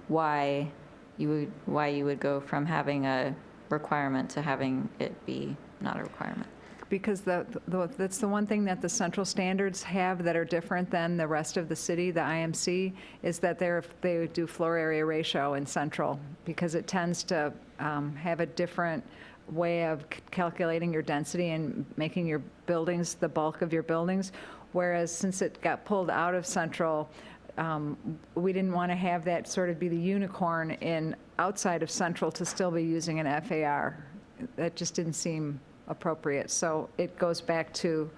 [SPEAKER 5] why you would go from having a requirement to having it be not a requirement.
[SPEAKER 7] Because that's the one thing that the central standards have that are different than the rest of the city, the IMC, is that they do floor area ratio in central, because it tends to have a different way of calculating your density and making your buildings the bulk of your buildings. Whereas since it got pulled out of central, we didn't want to have that sort of be the unicorn in outside of central to still be using an FAR. That just didn't seem appropriate. So it goes back to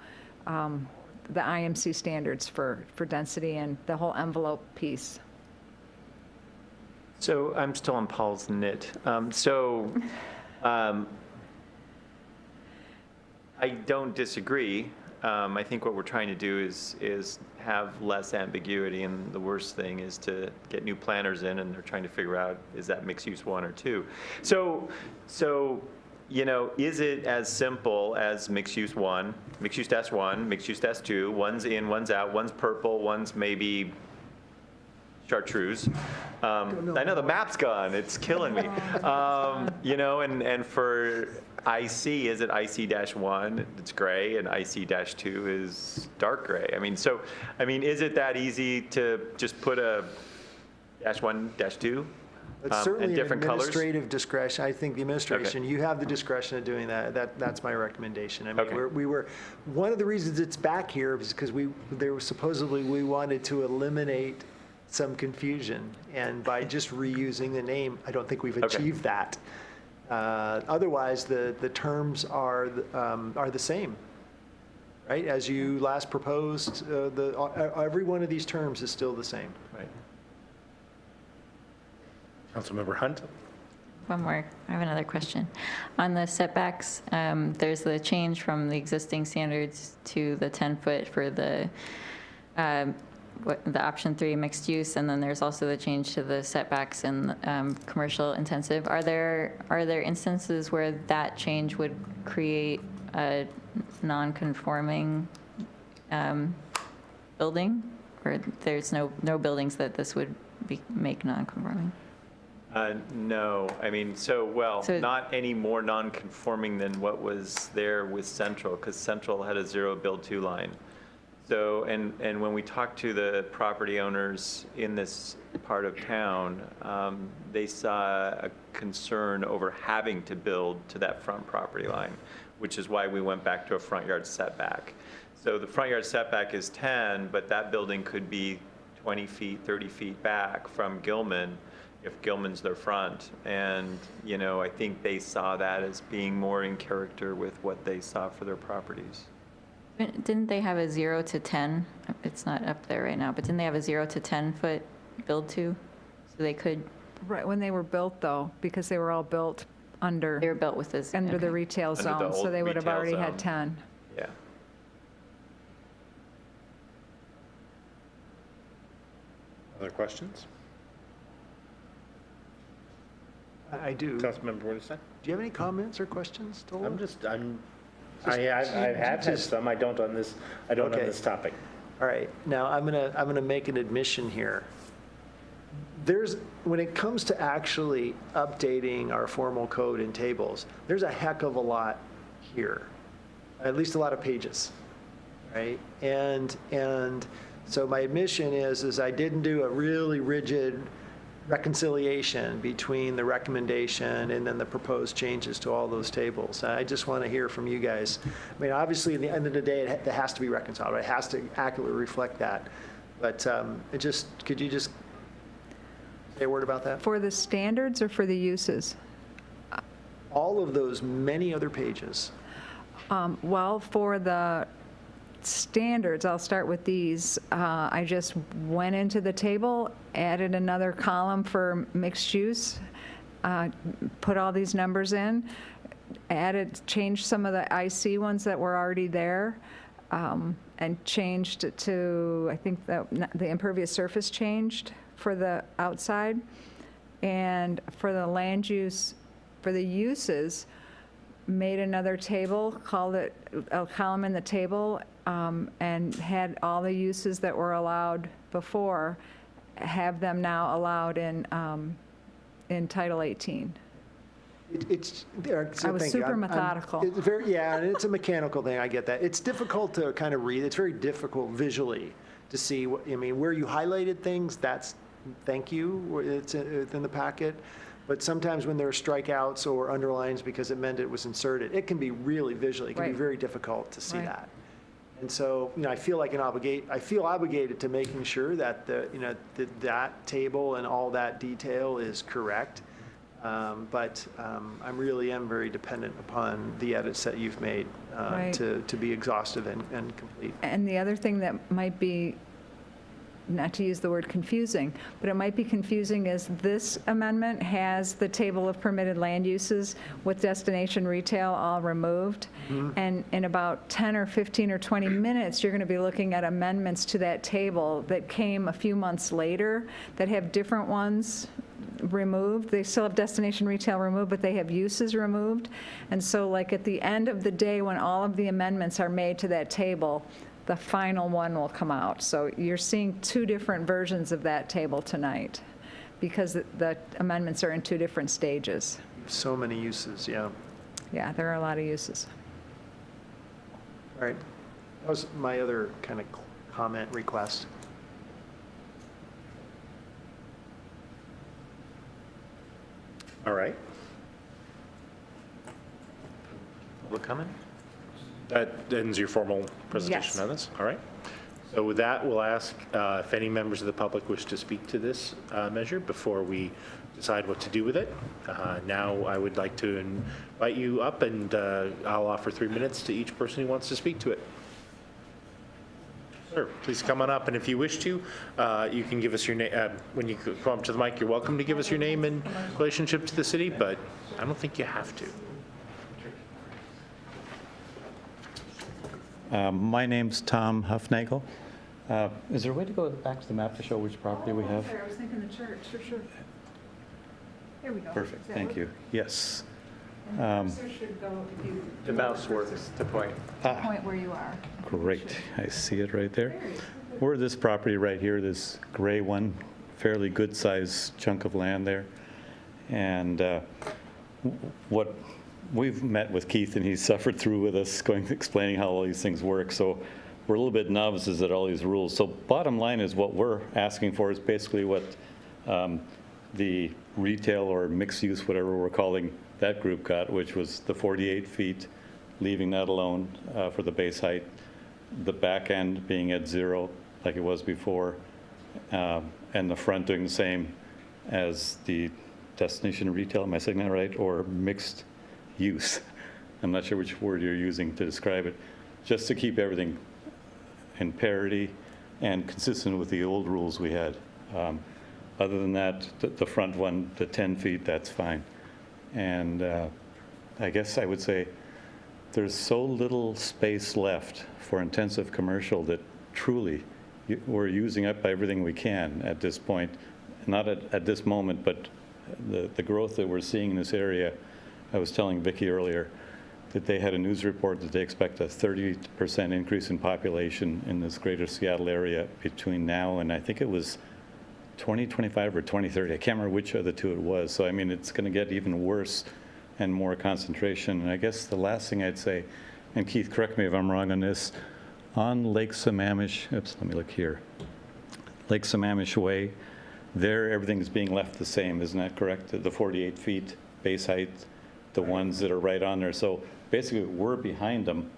[SPEAKER 7] the IMC standards for density and the whole envelope piece.
[SPEAKER 3] So I'm still on Paul's nit. I don't disagree. I think what we're trying to do is have less ambiguity, and the worst thing is to get new planners in, and they're trying to figure out, is that mixed use 1 or 2? So is it as simple as mixed use 1, mixed use S1, mixed use S2, one's in, one's out, one's purple, one's maybe chartreuse? I know the map's gone, it's killing me. And for IC, is it IC-1, it's gray, and IC-2 is dark gray? Is it that easy to just put a -1, -2?
[SPEAKER 4] It's
[SPEAKER 3] And
[SPEAKER 4] certainly an
[SPEAKER 3] different colors?
[SPEAKER 4] administrative discretion. I think the administration, you have the discretion of doing that. That's my recommendation. I mean,
[SPEAKER 3] Okay.
[SPEAKER 4] one of the reasons it's back here is because we wanted to eliminate some confusion. And by just reusing the name, I don't think we've
[SPEAKER 3] Okay.
[SPEAKER 4] achieved that. Otherwise, the terms are the same, right? As you last proposed, every one of these terms is still the same.
[SPEAKER 3] Right.
[SPEAKER 1] Councilmember Hunt?
[SPEAKER 5] One more. I have another question. On the setbacks, there's the change from the existing standards to the 10-foot for the option 3 mixed use, and then there's also the change to the setbacks in commercial intensive. Are there instances where that change would create a non-conforming building, or there's no buildings that this would make non-conforming?
[SPEAKER 3] No,
[SPEAKER 5] So-
[SPEAKER 3] not any more non-conforming than what was there with Central, because Central had a 0 build 2 line. So, and when we talked to the property owners in this part of town, they saw a concern over having to build to that front property line, which is why we went back to a front yard setback. So the front yard setback is 10, but that building could be 20 feet, 30 feet back from Gilman, if Gilman's their front. And, you know, I think they saw that as being more in character with what they saw for their properties.
[SPEAKER 5] Didn't they have a 0 to 10? It's not up there right now, but didn't they have a 0 to 10 foot build to? So they could,
[SPEAKER 7] Right, when they were built, though, because they were all built
[SPEAKER 5] they
[SPEAKER 7] under
[SPEAKER 5] were built with this.
[SPEAKER 7] the
[SPEAKER 5] okay.
[SPEAKER 7] retail
[SPEAKER 3] Under the
[SPEAKER 7] zone, so
[SPEAKER 3] old
[SPEAKER 7] they would have
[SPEAKER 3] retail
[SPEAKER 7] already
[SPEAKER 3] zone.
[SPEAKER 7] had 10.
[SPEAKER 3] Yeah.
[SPEAKER 1] Other questions?
[SPEAKER 4] I do. Do
[SPEAKER 1] Councilmember Winston?
[SPEAKER 4] you have any comments or questions, Tola?
[SPEAKER 1] I have had
[SPEAKER 4] just-
[SPEAKER 1] some, I don't on this
[SPEAKER 4] Okay.
[SPEAKER 1] topic.
[SPEAKER 4] All right, now I'm gonna make an admission here. When it comes to actually updating our formal code and tables, there's a heck of a lot here, at least a lot of pages, right? And so my admission is I didn't do a really rigid reconciliation between the recommendation and then the proposed changes to all those tables. I just want to hear from you guys. I mean, obviously, at the end of the day, it has to be reconciled, right? It has to accurately reflect that. But could you just say a word about that?
[SPEAKER 7] For the standards or for the uses?
[SPEAKER 4] All of those many other pages.
[SPEAKER 7] Well, for the standards, I'll start with these. I just went into the table, added another column for mixed use, put all these numbers in, changed some of the IC ones that were already there, and changed it to, I think the impervious surface changed for the outside. And for the land use, for the uses, made another table, called it a column in the table, and had all the uses that were allowed before, have them now allowed in Title 18.
[SPEAKER 4] I
[SPEAKER 7] was super methodical.
[SPEAKER 4] It's very, yeah, and it's a mechanical thing, I get that. It's difficult to kind of read, it's very difficult visually to see, where you highlighted things, thank you, it's in the packet. But sometimes when there are strikeouts or underlines because it meant it was inserted, it can be really visually, it can be
[SPEAKER 7] Right.
[SPEAKER 4] very difficult to see
[SPEAKER 7] Right.
[SPEAKER 4] that. And so, I feel obligated to making sure that that table and all that detail is correct. But I really am very dependent upon the edits that you've made
[SPEAKER 7] Right.
[SPEAKER 4] to be exhaustive and complete.
[SPEAKER 7] And the other thing that might be, not to use the word confusing, but it might be confusing is this amendment has the table of permitted land uses with destination retail all removed. And in about 10 or 15 or 20 minutes, you're going to be looking at amendments to that table that came a few months later that have different ones removed. They still have destination retail removed, but they have uses removed. And so like at the end of the day, when all of the amendments are made to that table, the final one will come out. So you're seeing two different versions of that table tonight because the amendments are in two different stages.
[SPEAKER 4] So many uses, yeah.
[SPEAKER 7] Yeah, there are a lot of uses.
[SPEAKER 4] All right. That was my other kind of comment request.
[SPEAKER 1] All right.
[SPEAKER 3] Public comment?
[SPEAKER 1] That ends your formal
[SPEAKER 7] Yes.
[SPEAKER 1] presentation on this? All right. So with that, we'll ask if any members of the public wish to speak to this measure before we decide what to do with it. Now, I would like to invite you up, and I'll offer 3 minutes to each person who wants to speak to it. Sir, please come on up, and if you wish to, you can give us your name. When you come up to the mic, you're welcome to give us your name and relationship to the city, but I don't think you have to.
[SPEAKER 8] My name's Tom Huffnagel. Is there a way to go back to the map to show which property we have?
[SPEAKER 7] I was thinking the church, sure. There we go.
[SPEAKER 8] Perfect, thank you. Yes.
[SPEAKER 7] Should go if you
[SPEAKER 3] The mouse works to point.
[SPEAKER 7] point where you are.
[SPEAKER 8] Great, I see it right there. We're this property right here, this gray one, fairly good-sized chunk of land there. And what we've met with Keith, and he's suffered through with us, explaining how all these things work. So we're a little bit novices at all these rules. So bottom line is what we're asking for is basically what the retail or mixed use, whatever we're calling that group got, which was the 48 feet, leaving that alone for the base height, the back end being at 0 like it was before, and the front doing the same as the destination retail, am I saying that right, or mixed use? I'm not sure which word you're using to describe it, just to keep everything in parity and consistent with the old rules we had. Other than that, the front one, the 10 feet, that's fine. And I guess I would say there's so little space left for intensive commercial that truly we're using up everything we can at this point. Not at this moment, but the growth that we're seeing in this area. I was telling Vicki earlier that they had a news report that they expect a 30% increase in population in this greater Seattle area between now and I think it was 2025 or 2030. I can't remember which of the two it was. So, I mean, it's going to get even worse and more concentration. And I guess the last thing I'd say, and Keith, correct me if I'm wrong on this, on Lake Sammamish, oops, let me look here. Lake Sammamish Way, there everything's being left the same, isn't that correct? The 48 feet base height, the ones that are right on there. So basically we're behind them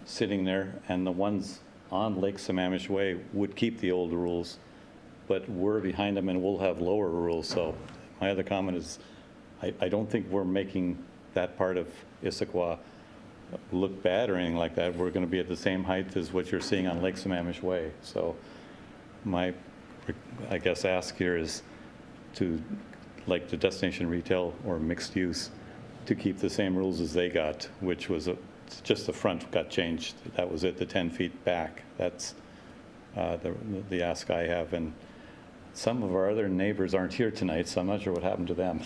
[SPEAKER 8] sitting there, and the ones on Lake Sammamish Way would keep the old rules, but we're behind them and we'll have lower rules. So my other comment is I don't think we're making that part of Issaquah look bad or anything like that. We're going to be at the same height as what you're seeing on Lake Sammamish Way. So my, I guess, ask here is to, like the destination retail or mixed use, to keep the same rules as they got, which was just the front got changed. That was it, the 10 feet back. That's the ask I have. And some of our other neighbors aren't here tonight, so I'm not sure what happened to them.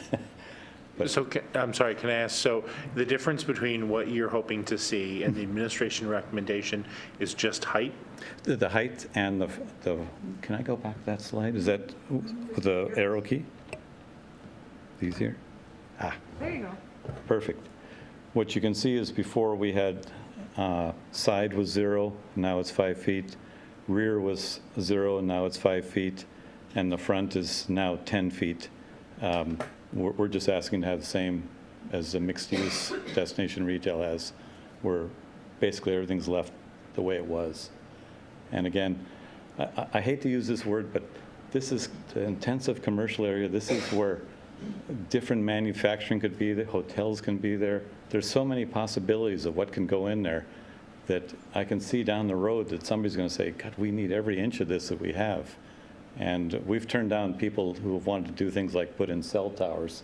[SPEAKER 1] So, I'm sorry, can I ask, so the difference between what you're hoping to see and the administration recommendation is just height?
[SPEAKER 8] The height and the, can I go back to that slide? Is that the arrow key? These here? Ah.
[SPEAKER 7] There you go.
[SPEAKER 8] Perfect. What you can see is before we had side was 0, now it's 5 feet. Rear was 0, and now it's 5 feet. And the front is now 10 feet. We're just asking to have the same as the mixed-use destination retail has, where basically everything's left the way it was. And again, I hate to use this word, but this is the intensive commercial area. This is where different manufacturing could be there, hotels can be there. There's so many possibilities of what can go in there that I can see down the road that somebody's going to say, God, we need every inch of this that we have. And we've turned down people who have wanted to do things like put in cell towers,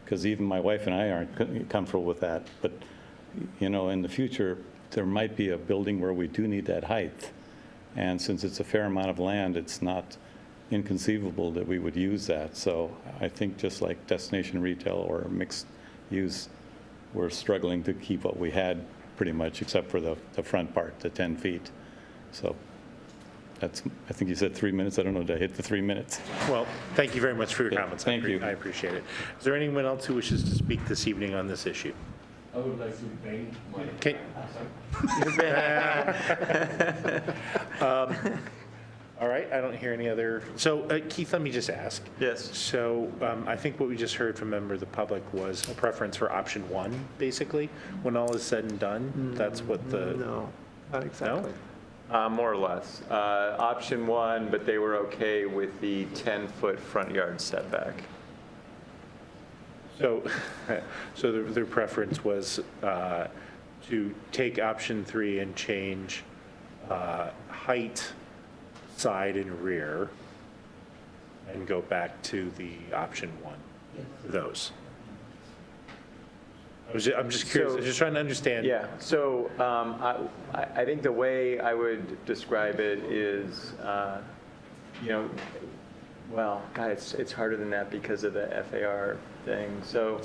[SPEAKER 8] because even my wife and I aren't comfortable with that. But, you know, in the future, there might be a building where we do need that height. And since it's a fair amount of land, it's not inconceivable that we would use that. So I think just like destination retail or mixed use, we're struggling to keep what we had pretty much, except for the front part, the 10 feet. So that's, I think you said 3 minutes. I don't know, did I hit the 3 minutes?
[SPEAKER 1] Well, thank you very much for your
[SPEAKER 8] Yeah,
[SPEAKER 1] comments.
[SPEAKER 8] thank you.
[SPEAKER 1] I appreciate it. Is there anyone else who wishes to speak this evening on this issue?
[SPEAKER 9] I would like to thank my.
[SPEAKER 1] Okay. All right, I don't hear any other, so Keith, let me just ask.
[SPEAKER 3] Yes.
[SPEAKER 1] So I think what we just heard from a member of the public was a preference for option 1, basically. When all is said and done, that's what the.
[SPEAKER 4] No, not exactly.
[SPEAKER 3] More or less. Option 1, but they were okay with the 10-foot front yard setback.
[SPEAKER 1] So their preference was to take option 3 and change height, side, and rear, and go back to the option 1 for those. I'm just curious,
[SPEAKER 3] So-
[SPEAKER 1] I'm just trying to understand.
[SPEAKER 3] Yeah, so I think the way I would describe it is, you know, well, God, it's harder than that because of the FAR thing. So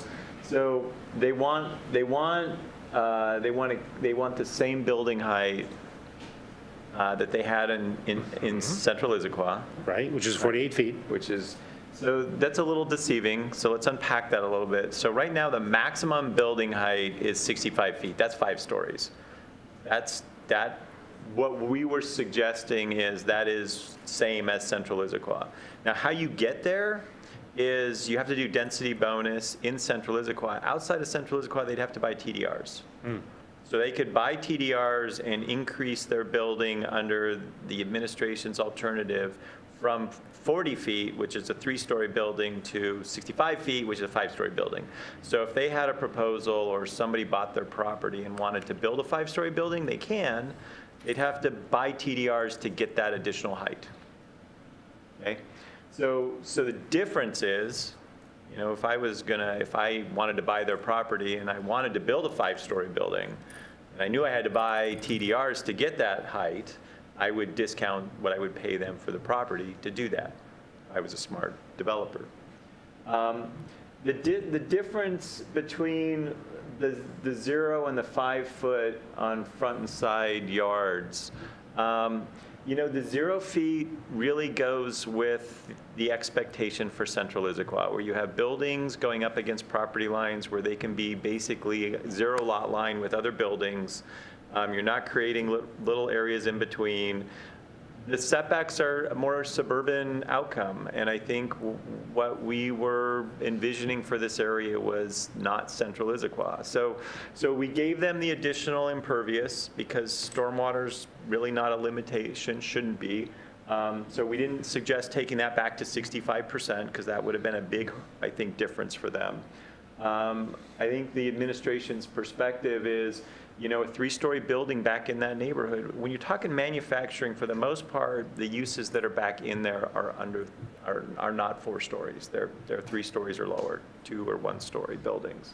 [SPEAKER 3] they want the same building height that they had in central Issaquah,
[SPEAKER 1] Right, which is 48 feet.
[SPEAKER 3] which is, so that's a little deceiving. So let's unpack that a little bit. So right now, the maximum building height is 65 feet. That's 5 stories. That what we were suggesting is that is same as Central Issaquah. Now, how you get there is you have to do density bonus in Central Issaquah. Outside of Central Issaquah, they'd have to buy TDRs. So they could buy TDRs and increase their building under the administration's alternative from 40 feet, which is a 3-story building, to 65 feet, which is a 5-story building. So if they had a proposal or somebody bought their property and wanted to build a 5-story building, they can. They'd have to buy TDRs to get that additional height. Okay? So the difference is, you know, if I wanted to buy their property and I wanted to build a 5-story building, and I knew I had to buy TDRs to get that height, I would discount what I would pay them for the property to do that. I was a smart developer. The difference between the 0 and the 5 foot on front and side yards, you know, the 0 feet really goes with the expectation for Central Issaquah, where you have buildings going up against property lines where they can be basically 0 lot line with other buildings. You're not creating little areas in between. The setbacks are a more suburban outcome, and I think what we were envisioning for this area was not Central Issaquah. So we gave them the additional impervious because stormwater's really not a limitation, shouldn't be. So we didn't suggest taking that back to 65% because that would have been a big, I think, difference for them. I think the administration's perspective is, you know, a 3-story building back in that neighborhood. When you're talking manufacturing, for the most part, the uses that are back in there are not 4 stories. They're 3 stories or lower, 2 or 1-story buildings.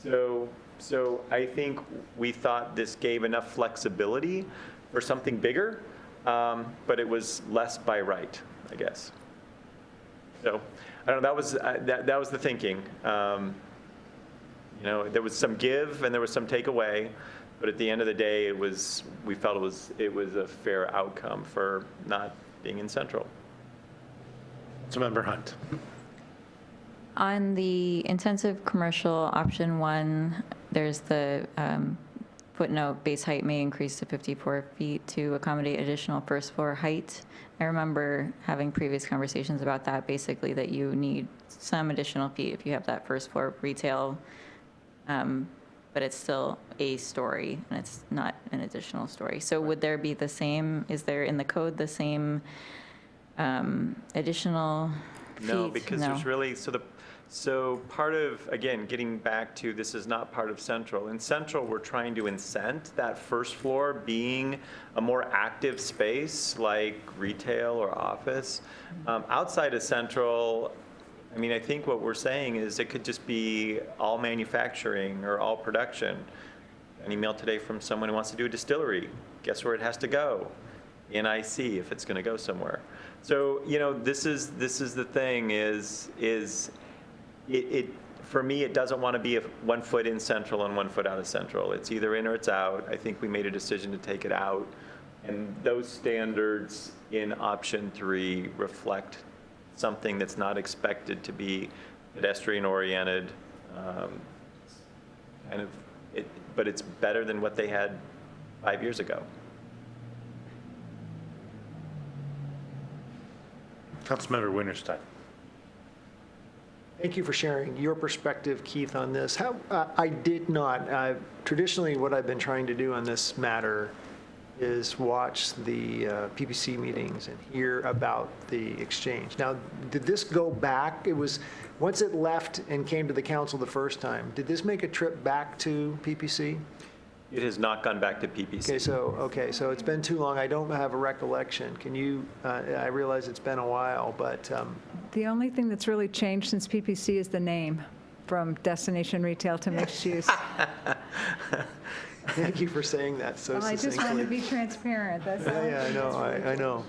[SPEAKER 3] So I think we thought this gave enough flexibility for something bigger, but it was less by right, I guess. So I don't know. That was the thinking. You know, there was some give and there was some take away. But at the end of the day, we felt it was a fair outcome for not being in Central.
[SPEAKER 1] Councilmember Hunt.
[SPEAKER 5] On the intensive commercial option 1, there's the footnote, base height may increase to 54 feet to accommodate additional first floor height. I remember having previous conversations about that, basically that you need some additional feet if you have that first floor retail, but it's still a story and it's not an additional story. So would there be the same, is there in the code the same additional feet?
[SPEAKER 3] No, because there's really, so part of, again, getting back to this is not part of Central. In Central, we're trying to incent that first floor being a more active space like retail or office. Outside of Central, I mean, I think what we're saying is it could just be all manufacturing or all production. An email today from someone who wants to do a distillery. Guess where it has to go? NIC, if it's going to go somewhere. So, you know, this is the thing is for me, it doesn't want to be 1 foot in Central and 1 foot out of Central. It's either in or it's out. I think we made a decision to take it out. And those standards in option 3 reflect something that's not expected to be pedestrian-oriented, but it's better than what they had 5 years ago.
[SPEAKER 1] Councilmember Winterstein.
[SPEAKER 4] Thank you for sharing your perspective, Keith, on this. I did not, traditionally what I've been trying to do on this matter is watch the PPC meetings and hear about the exchange. Now, did this go back? It was, once it left and came to the council the first time, did this make a trip back to PPC?
[SPEAKER 3] It has not gone back to PPC.
[SPEAKER 4] Okay, so it's been too long. I don't have a recollection. Can you, I realize it's been a while, but.
[SPEAKER 7] The only thing that's really changed since PPC is the name, from destination retail to mixed use.
[SPEAKER 4] Thank you for saying that so
[SPEAKER 7] Well, I
[SPEAKER 4] succinctly.
[SPEAKER 7] just want to be transparent, that's all.
[SPEAKER 4] Yeah, I know.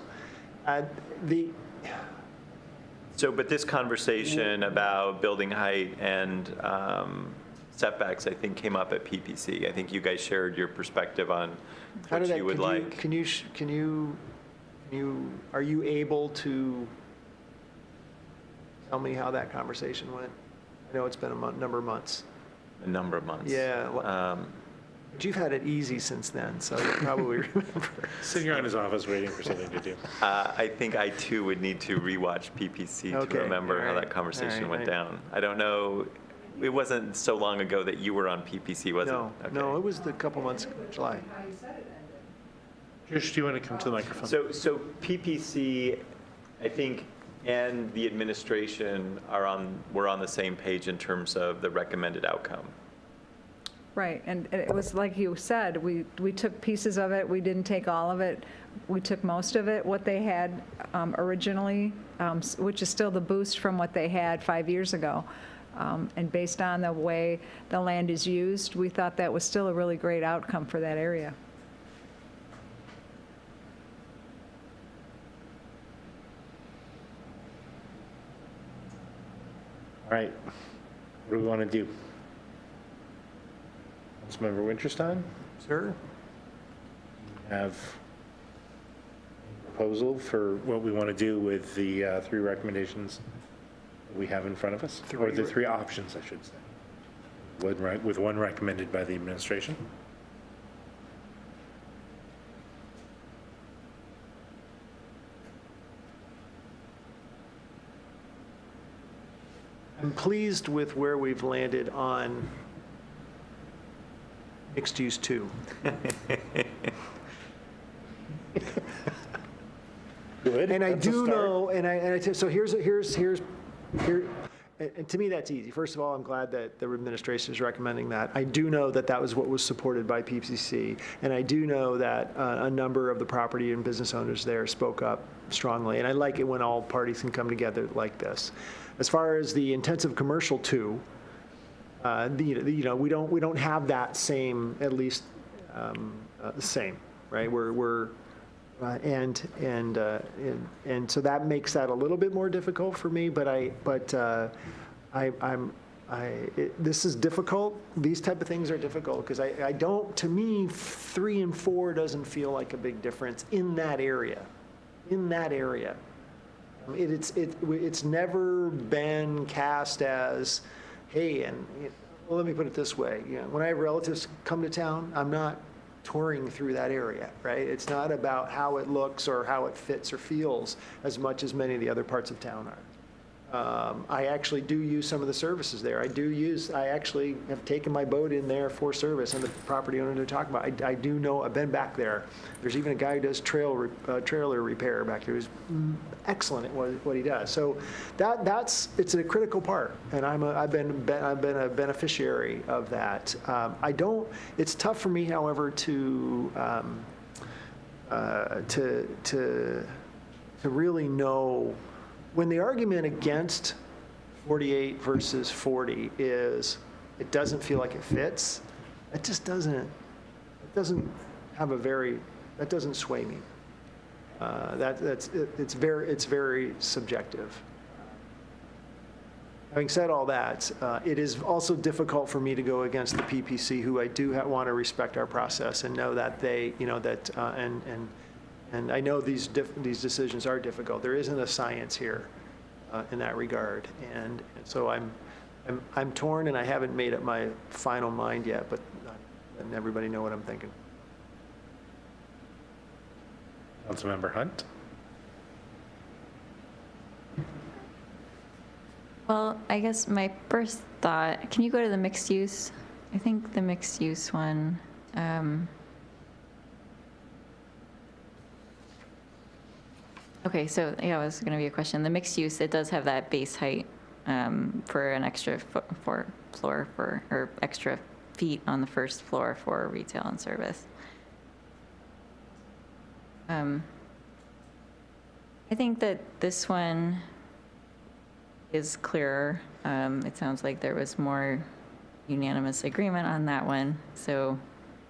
[SPEAKER 3] But this conversation about building height and setbacks, I think, came up at PPC. I think you guys shared your perspective on what you would like.
[SPEAKER 4] Are you able to tell me how that conversation went? I know it's been a number of months.
[SPEAKER 3] A number of months.
[SPEAKER 4] Yeah. But you've had it easy since then, so you probably remember.
[SPEAKER 1] Sitting around his office waiting for something to do.
[SPEAKER 3] I think I too would need to rewatch PPC
[SPEAKER 4] Okay,
[SPEAKER 3] to remember
[SPEAKER 4] all
[SPEAKER 3] how
[SPEAKER 4] right,
[SPEAKER 3] that conversation
[SPEAKER 4] all
[SPEAKER 3] went
[SPEAKER 4] right.
[SPEAKER 3] down. I don't know, it wasn't so long ago that you were on PPC, was
[SPEAKER 4] No,
[SPEAKER 3] it?
[SPEAKER 4] no,
[SPEAKER 3] Okay.
[SPEAKER 4] it was a couple months ago, July.
[SPEAKER 1] Trish, do you want to come to the microphone?
[SPEAKER 3] So PPC, I think, and the administration we're on the same page in terms of the recommended outcome.
[SPEAKER 7] Right, and it was like you said, we took pieces of it, we didn't take all of it. We took most of it, what they had originally, which is still the boost from what they had 5 years ago. And based on the way the land is used, we thought that was still a really great outcome for that area.
[SPEAKER 1] All right, what do we want to do? Councilmember Winterstein,
[SPEAKER 4] Sir?
[SPEAKER 1] have a proposal for what we want to do with the 3 recommendations that we have in front of us? Or the 3 options, I should say. With one recommended by the administration?
[SPEAKER 4] I'm pleased with where we've landed on mixed use 2.
[SPEAKER 1] Good.
[SPEAKER 4] And I
[SPEAKER 1] That's a
[SPEAKER 4] do
[SPEAKER 1] start.
[SPEAKER 4] know, so here's, and to me, that's easy. First of all, I'm glad that the administration is recommending that. I do know that that was what was supported by PPC, and I do know that a number of the property and business owners there spoke up strongly, and I like it when all parties can come together like this. As far as the intensive commercial 2, we don't have that same, at least the same, right? And so that makes that a little bit more difficult for me. This is difficult. These type of things are difficult because to me, 3 and 4 doesn't feel like a big difference in that area. It's never been cast as, hey, well, let me put it this way. When I have relatives come to town, I'm not touring through that area, right? It's not about how it looks or how it fits or feels as much as many of the other parts of town are. I actually do use some of the services there. I actually have taken my boat in there for service, and the property owner they're talking about, I do know, I've been back there. There's even a guy who does trailer repair back there who's excellent at what he does. So it's a critical part, and I've been a beneficiary of that. It's tough for me, however, to really know. When the argument against 48 versus 40 is it doesn't feel like it fits, that doesn't sway me. It's very subjective. Having said all that, it is also difficult for me to go against the PPC, who I do want to respect our process and know that and I know these decisions are difficult. There isn't a science here in that regard, and so I'm torn, and I haven't made up my final mind yet. But letting everybody know what I'm thinking.
[SPEAKER 1] Councilmember Hunt?
[SPEAKER 5] Well, I guess my first thought, can you go to the mixed use? I think the mixed use one. Okay, so yeah, it was going to be a question. The mixed use, it does have that base height for an extra floor or extra feet on the first floor for retail and service. I think that this one is clearer. It sounds like there was more unanimous agreement on that one. So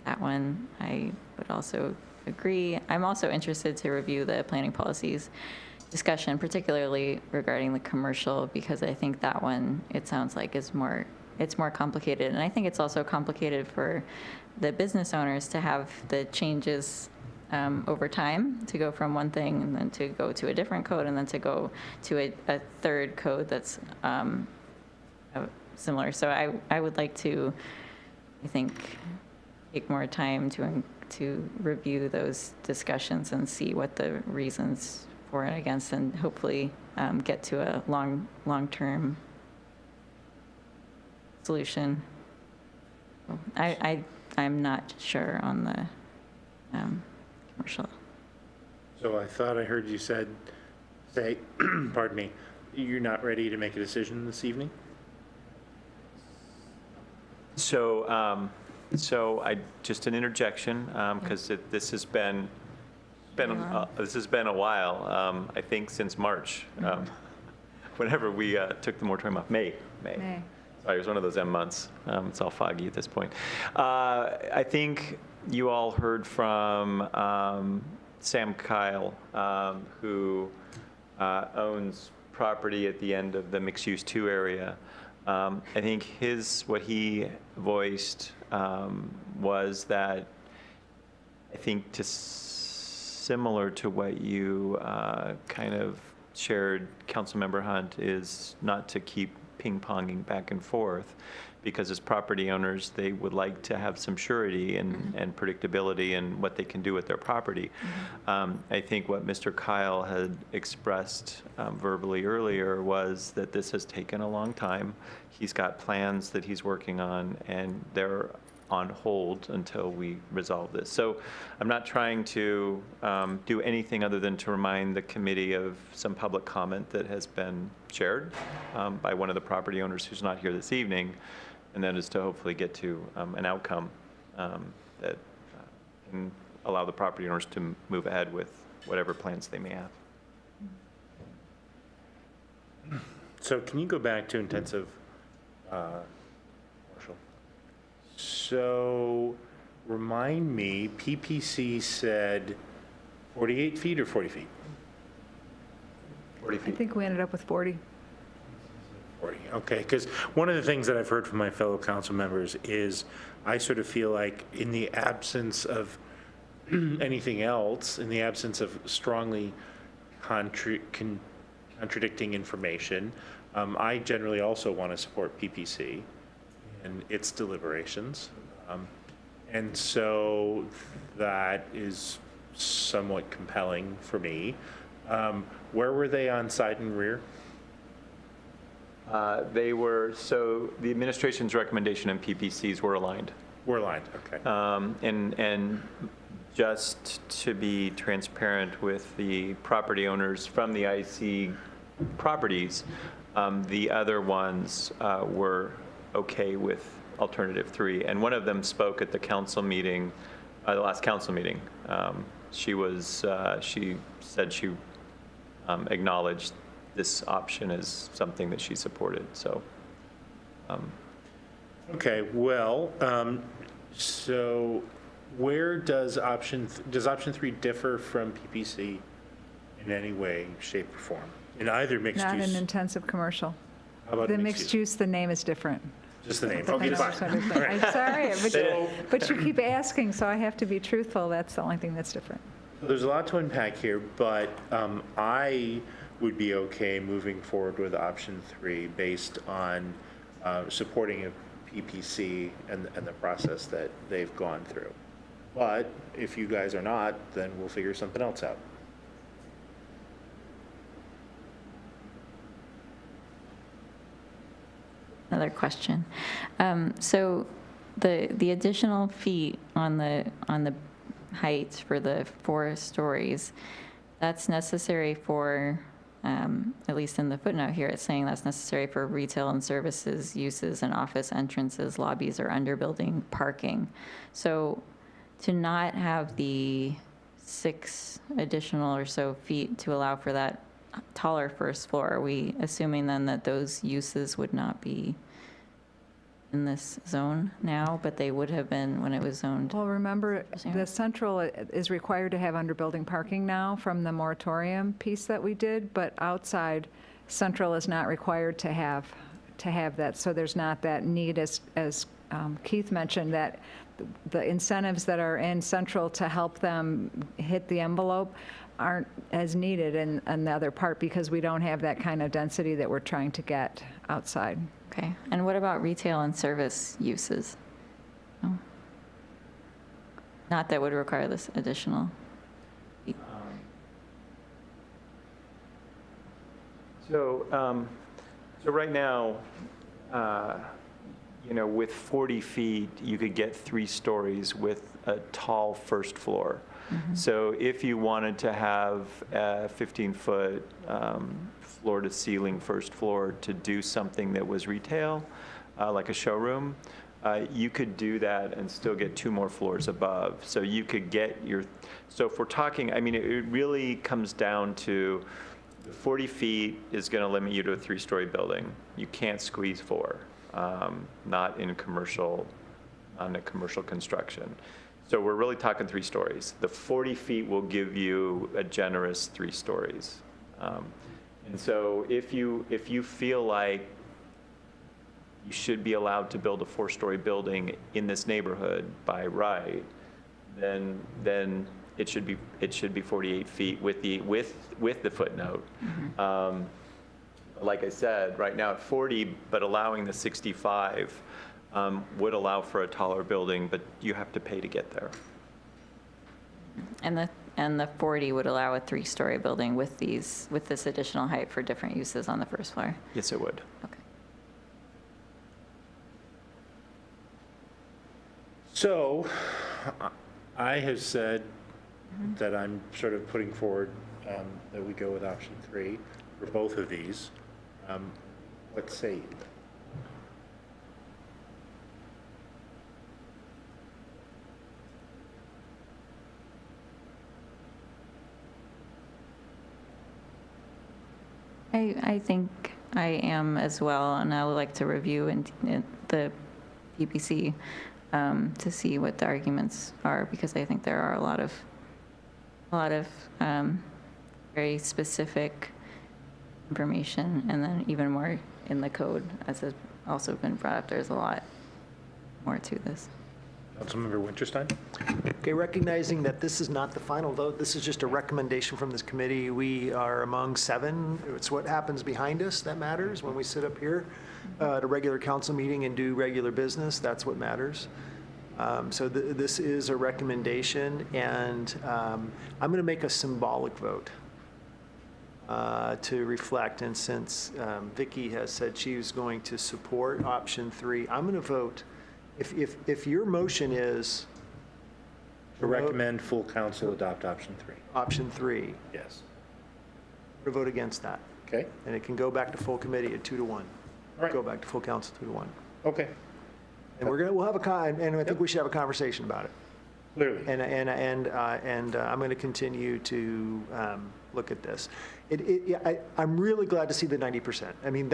[SPEAKER 5] that one, I would also agree. I'm also interested to review the planning policies discussion, particularly regarding the commercial, because I think that one, it sounds like it's more complicated. And I think it's also complicated for the business owners to have the changes over time, to go from one thing and then to go to a different code and then to go to a third code that's similar. So I would like to, I think, take more time to review those discussions and see what the reasons for and against, and hopefully get to a long-term solution. I'm not sure on the commercial.
[SPEAKER 1] So I thought I heard you say, pardon me, you're not ready to make a decision this evening?
[SPEAKER 3] So, just an interjection, because this has been a while, I think since March, whenever we took the moratorium off, May. Sorry, it was one of those M months. It's all foggy at this point. I think you all heard from Sam Kyle, who owns property at the end of the mixed-use 2 area. I think what he voiced was that, I think similar to what you kind of shared, Councilmember Hunt, is not to keep ping-ponging back and forth, because as property owners, they would like to have some surety and predictability in what they can do with their property. I think what Mr. Kyle had expressed verbally earlier was that this has taken a long time. He's got plans that he's working on, and they're on hold until we resolve this. So I'm not trying to do anything other than to remind the committee of some public comment that has been shared by one of the property owners who's not here this evening, and that is to hopefully get to an outcome that can allow the property owners to move ahead with whatever plans they may have.
[SPEAKER 1] So can you go back to intensive commercial? So remind me, PPC said 48 feet or 40 feet? 40
[SPEAKER 7] I
[SPEAKER 1] feet.
[SPEAKER 7] think we ended up with 40.
[SPEAKER 1] 40, okay, because one of the things that I've heard from my fellow council members is I sort of feel like in the absence of anything else, in the absence of strongly contradicting information, I generally also want to support PPC and its deliberations. And so that is somewhat compelling for me. Where were they on side and rear?
[SPEAKER 3] They were, so the administration's recommendation and PPCs were aligned.
[SPEAKER 1] We're aligned, okay.
[SPEAKER 3] And just to be transparent with the property owners from the IC properties, the other ones were okay with alternative 3. And one of them spoke at the council meeting, the last council meeting. She said she acknowledged this option is something that she supported, so.
[SPEAKER 1] Okay, well, so where does option 3 differ from PPC in any way, shape, or form? In either mixed
[SPEAKER 7] Not
[SPEAKER 1] use?
[SPEAKER 7] an intensive commercial.
[SPEAKER 1] How about
[SPEAKER 7] The
[SPEAKER 1] mixed
[SPEAKER 7] mixed use, the name is different.
[SPEAKER 1] Just the name,
[SPEAKER 7] I
[SPEAKER 1] okay,
[SPEAKER 7] know,
[SPEAKER 1] fine.
[SPEAKER 7] that's what I'm
[SPEAKER 1] All
[SPEAKER 7] saying.
[SPEAKER 1] right.
[SPEAKER 7] I'm sorry,
[SPEAKER 1] So-
[SPEAKER 7] but you keep asking, so I have to be truthful. That's the only thing that's different.
[SPEAKER 1] There's a lot to unpack here, but I would be okay moving forward with option 3 based on supporting a PPC and the process that they've gone through. But if you guys are not, then we'll figure something else out.
[SPEAKER 5] Another question. So the additional feet on the height for the 4 stories, that's necessary for, at least in the footnote here, it's saying that's necessary for retail and services uses and office entrances, lobbies, or underbuilding parking. So to not have the 6 additional or so feet to allow for that taller first floor, are we assuming then that those uses would not be in this zone now, but they would have been when it was zoned?
[SPEAKER 7] Well, remember, the central is required to have underbuilding parking now from the moratorium piece that we did, but outside, central is not required to have that. So there's not that need, as Keith mentioned, that the incentives that are in central to help them hit the envelope aren't as needed in the other part, because we don't have that kind of density that we're trying to get outside.
[SPEAKER 5] Okay, and what about retail and service uses? Oh. Not that would require this additional.
[SPEAKER 3] So right now, with 40 feet, you could get 3 stories with a tall first floor. So if you wanted to have a 15-foot floor-to-ceiling first floor to do something that was retail, like a showroom, you could do that and still get 2 more floors above. So you could get so if we're talking, I mean, it really comes down to 40 feet is going to limit you to a 3-story building. You can't squeeze 4, not in commercial, on a commercial construction. So we're really talking 3 stories. The 40 feet will give you a generous 3 stories. And so if you feel like you should be allowed to build a 4-story building in this neighborhood by right, then it should be 48 feet with the footnote. Like I said, right now at 40, but allowing the 65 would allow for a taller building, but you have to pay to get there.
[SPEAKER 5] And the 40 would allow a 3-story building with this additional height for different uses on the first floor?
[SPEAKER 3] Yes, it would.
[SPEAKER 5] Okay.
[SPEAKER 1] So I have said that I'm sort of putting forward that we go with option 3 for both of these. What say you?
[SPEAKER 5] I think I am as well, and I would like to review in the PPC to see what the arguments are, because I think there are a lot of very specific information, and then even more in the code, as has also been brought up. There's a lot more to this.
[SPEAKER 1] Councilmember Winterstein?
[SPEAKER 4] Okay, recognizing that this is not the final vote, this is just a recommendation from this committee. We are among 7. It's what happens behind us that matters when we sit up here at a regular council meeting and do regular business. That's what matters. So this is a recommendation, and I'm going to make a symbolic vote to reflect. And since Vicki has said she was going to support option 3, I'm going to vote. If your motion is
[SPEAKER 1] To recommend full council adopt option 3.
[SPEAKER 4] option 3,
[SPEAKER 1] Yes.
[SPEAKER 4] to vote against that.
[SPEAKER 1] Okay.
[SPEAKER 4] And it can go back to full committee at 2 to 1.
[SPEAKER 1] All right.
[SPEAKER 4] Go back to full council 2 to 1.
[SPEAKER 1] Okay.
[SPEAKER 4] And we'll have and I think we should have a conversation about it.
[SPEAKER 1] Clearly.
[SPEAKER 4] And I'm going to continue to look at this. I'm really glad to see the 90%. I mean,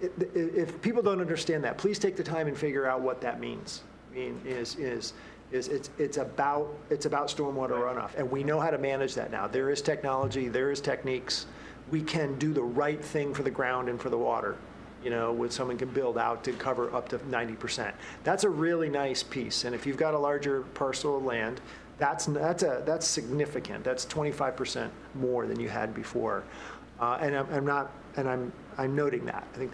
[SPEAKER 4] if people don't understand that, please take the time and figure out what that means. I mean, it's about stormwater runoff, and we know how to manage that now. There is technology, there is techniques. We can do the right thing for the ground and for the water, when someone can build out to cover up to 90%. That's a really nice piece, and if you've got a larger parcel of land, that's significant. That's 25% more than you had before, and I'm noting that. I think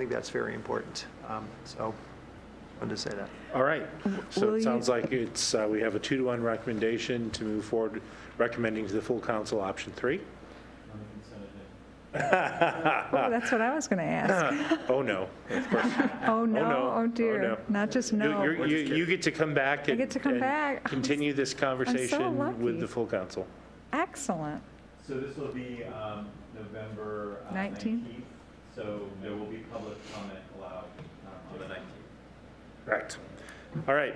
[SPEAKER 4] that's very important. So I wanted to say that.
[SPEAKER 1] All right. So
[SPEAKER 7] Will
[SPEAKER 1] it
[SPEAKER 7] you-
[SPEAKER 1] sounds like it's, we have a 2 to 1 recommendation to move forward, recommending to the full council option 3.
[SPEAKER 7] Oh, that's what I was going to ask.
[SPEAKER 1] Oh, no. Of course.
[SPEAKER 7] Oh, no,
[SPEAKER 1] no.
[SPEAKER 7] oh
[SPEAKER 1] Oh,
[SPEAKER 7] dear.
[SPEAKER 1] no.
[SPEAKER 7] Not just no.
[SPEAKER 1] You get to come back and
[SPEAKER 7] get to come
[SPEAKER 1] and
[SPEAKER 7] back.
[SPEAKER 1] continue this conversation with
[SPEAKER 7] lucky.
[SPEAKER 1] the full council.
[SPEAKER 7] Excellent.
[SPEAKER 3] So this will be November
[SPEAKER 7] 19th?
[SPEAKER 3] So there will be public comment allowed on the 19th.
[SPEAKER 1] Correct. All right.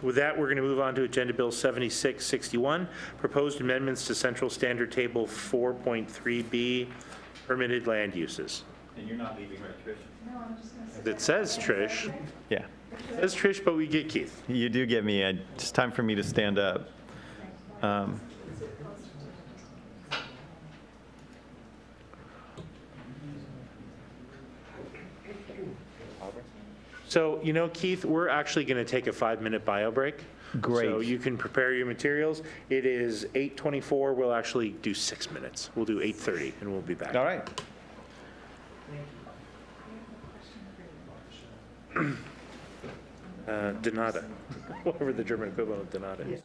[SPEAKER 1] With that, we're going to move on to Agenda Bill 7661, proposed amendments to Central Standard Table 4.3B, permitted land uses.
[SPEAKER 3] And you're not leaving, right, Trish?
[SPEAKER 1] It says Trish.
[SPEAKER 3] Yeah.
[SPEAKER 1] It says Trish, but we get Keith.
[SPEAKER 3] You do get me. It's time for me to stand up.
[SPEAKER 1] So, Keith, we're actually going to take a 5-minute bio break.
[SPEAKER 3] Great.
[SPEAKER 1] So you can prepare your materials. It is 8:24. We'll actually do 6 minutes. We'll do 8:30, and we'll be back.
[SPEAKER 3] All right.
[SPEAKER 1] Donata, whatever the German equivalent of Donata is.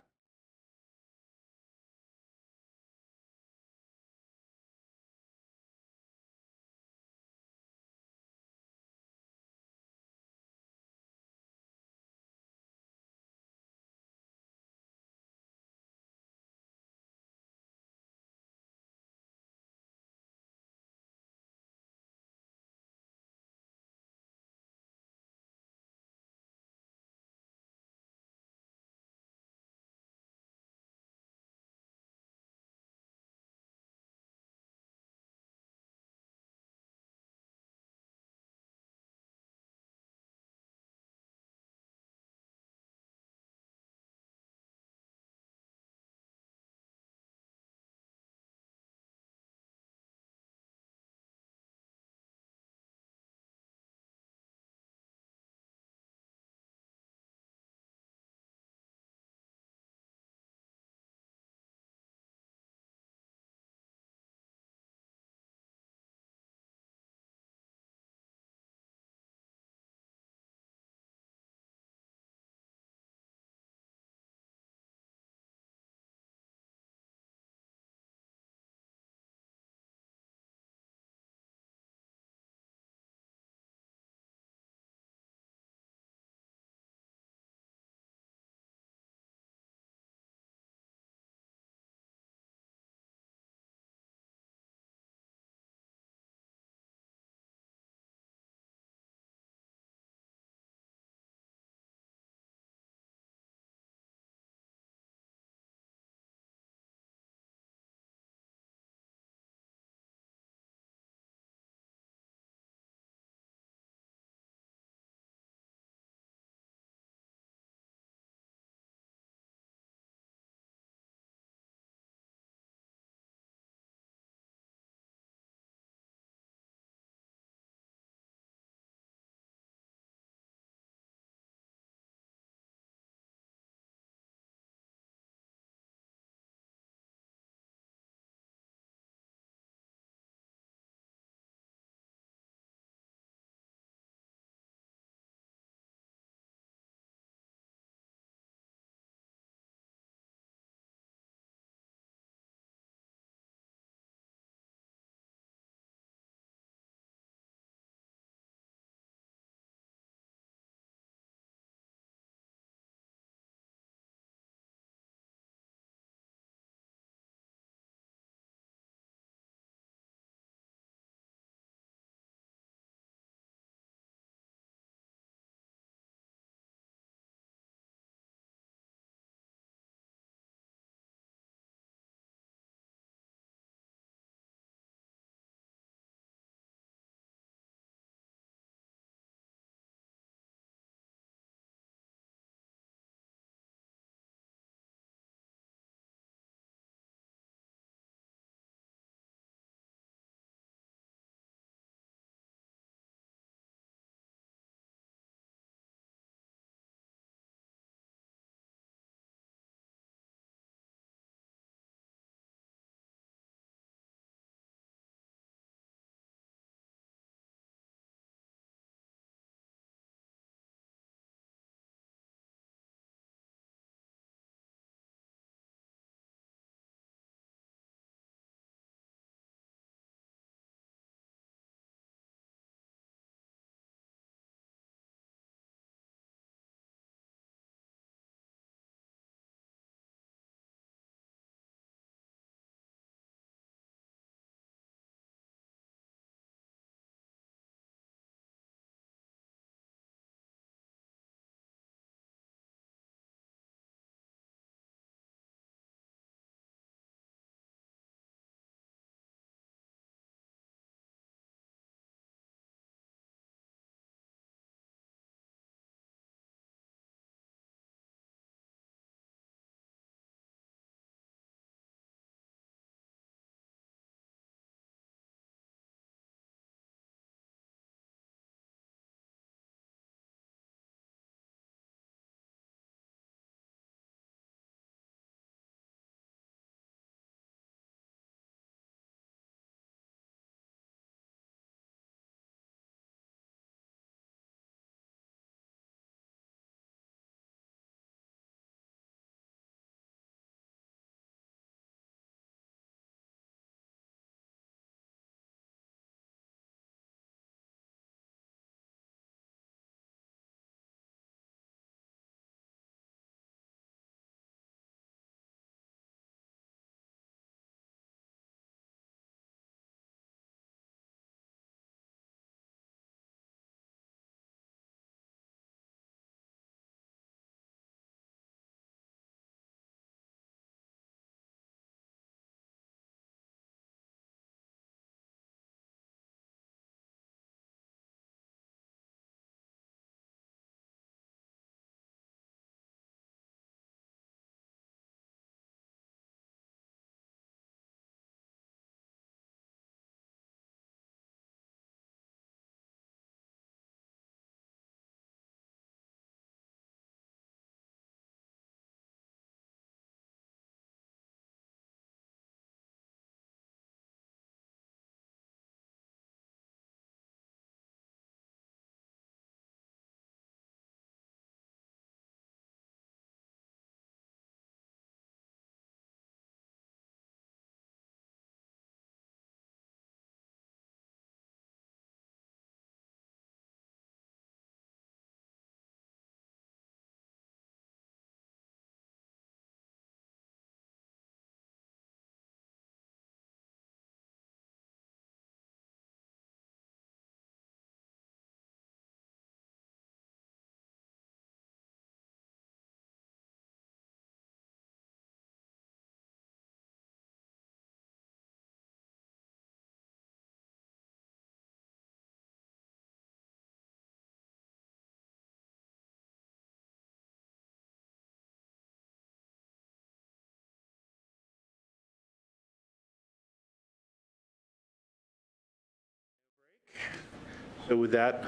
[SPEAKER 1] So with that,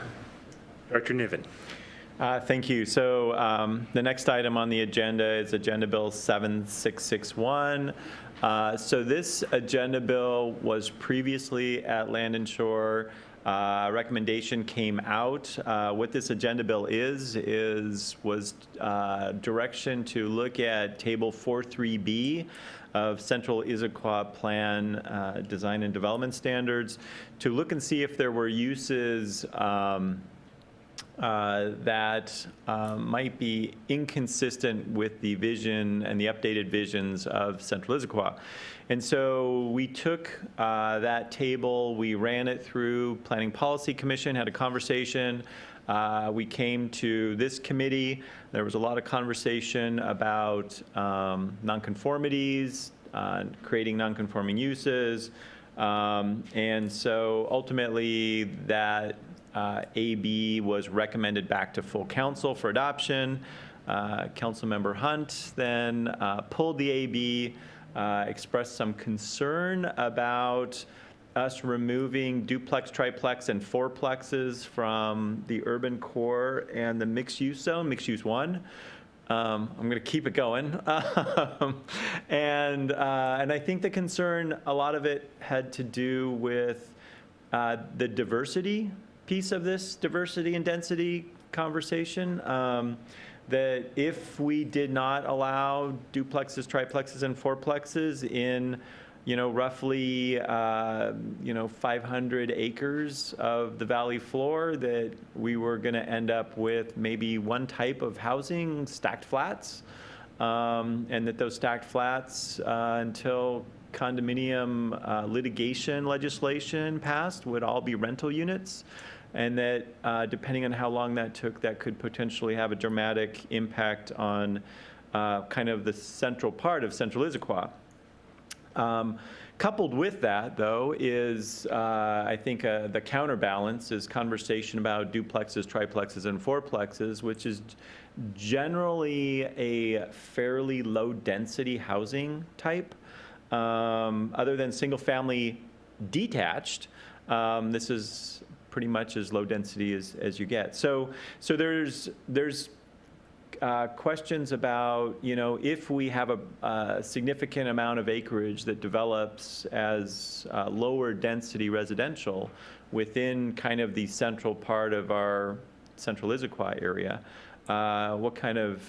[SPEAKER 1] Director Niven.
[SPEAKER 3] Thank you. So the next item on the agenda is Agenda Bill 7661. So this agenda bill was previously at Land and Shore. A recommendation came out. What this agenda bill was direction to look at Table 43B of Central Issaquah Plan Design and Development Standards to look and see if there were uses that might be inconsistent with the vision and the updated visions of Central Issaquah. And so we took that table, we ran it through Planning Policy Commission, had a conversation. We came to this committee. There was a lot of conversation about nonconformities, creating nonconforming uses. And so ultimately that AB was recommended back to full council for adoption. Councilmember Hunt then pulled the AB, expressed some concern about us removing duplex, triplex, and fourplexes from the urban core and the mixed use zone, mixed use 1. I'm going to keep it going. And I think the concern, a lot of it had to do with the diversity piece of this diversity and density conversation. That if we did not allow duplexes, triplexes, and fourplexes in, roughly, 500 acres of the valley floor, that we were going to end up with maybe one type of housing, stacked flats, and that those stacked flats, until condominium litigation legislation passed, would all be rental units. And that depending on how long that took, that could potentially have a dramatic impact on kind of the central part of Central Issaquah. Coupled with that, though, is I think the counterbalance is conversation about duplexes, triplexes, and fourplexes, which is generally a fairly low-density housing type. Other than single-family detached, this is pretty much as low density as you get. So there's questions about, if we have a significant amount of acreage that develops as lower density residential within kind of the central part of our Central Issaquah area, what kind of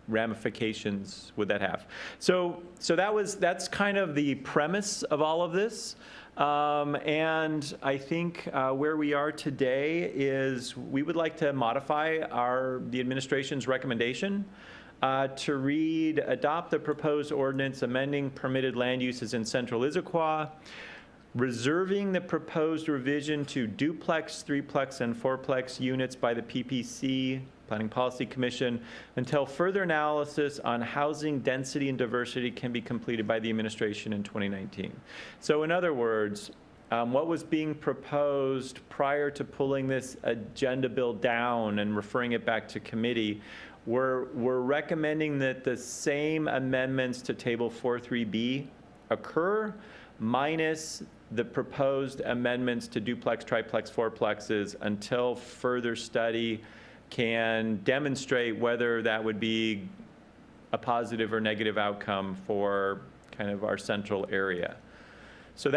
[SPEAKER 3] ramifications would that have? So that's kind of the premise of all of this. And I think where we are today is we would like to modify the administration's recommendation to adopt the proposed ordinance amending permitted land uses in Central Issaquah, reserving the proposed revision to duplex, threeplex, and fourplex units by the PPC, Planning Policy Commission, until further analysis on housing density and diversity can be completed by the administration in 2019. So in other words, what was being proposed prior to pulling this agenda bill down and referring it back to committee, we're recommending that the same amendments to Table 43B occur, minus the proposed amendments to duplex, triplex, fourplexes, until further study can demonstrate whether that would be a positive or negative outcome for kind of our central area. So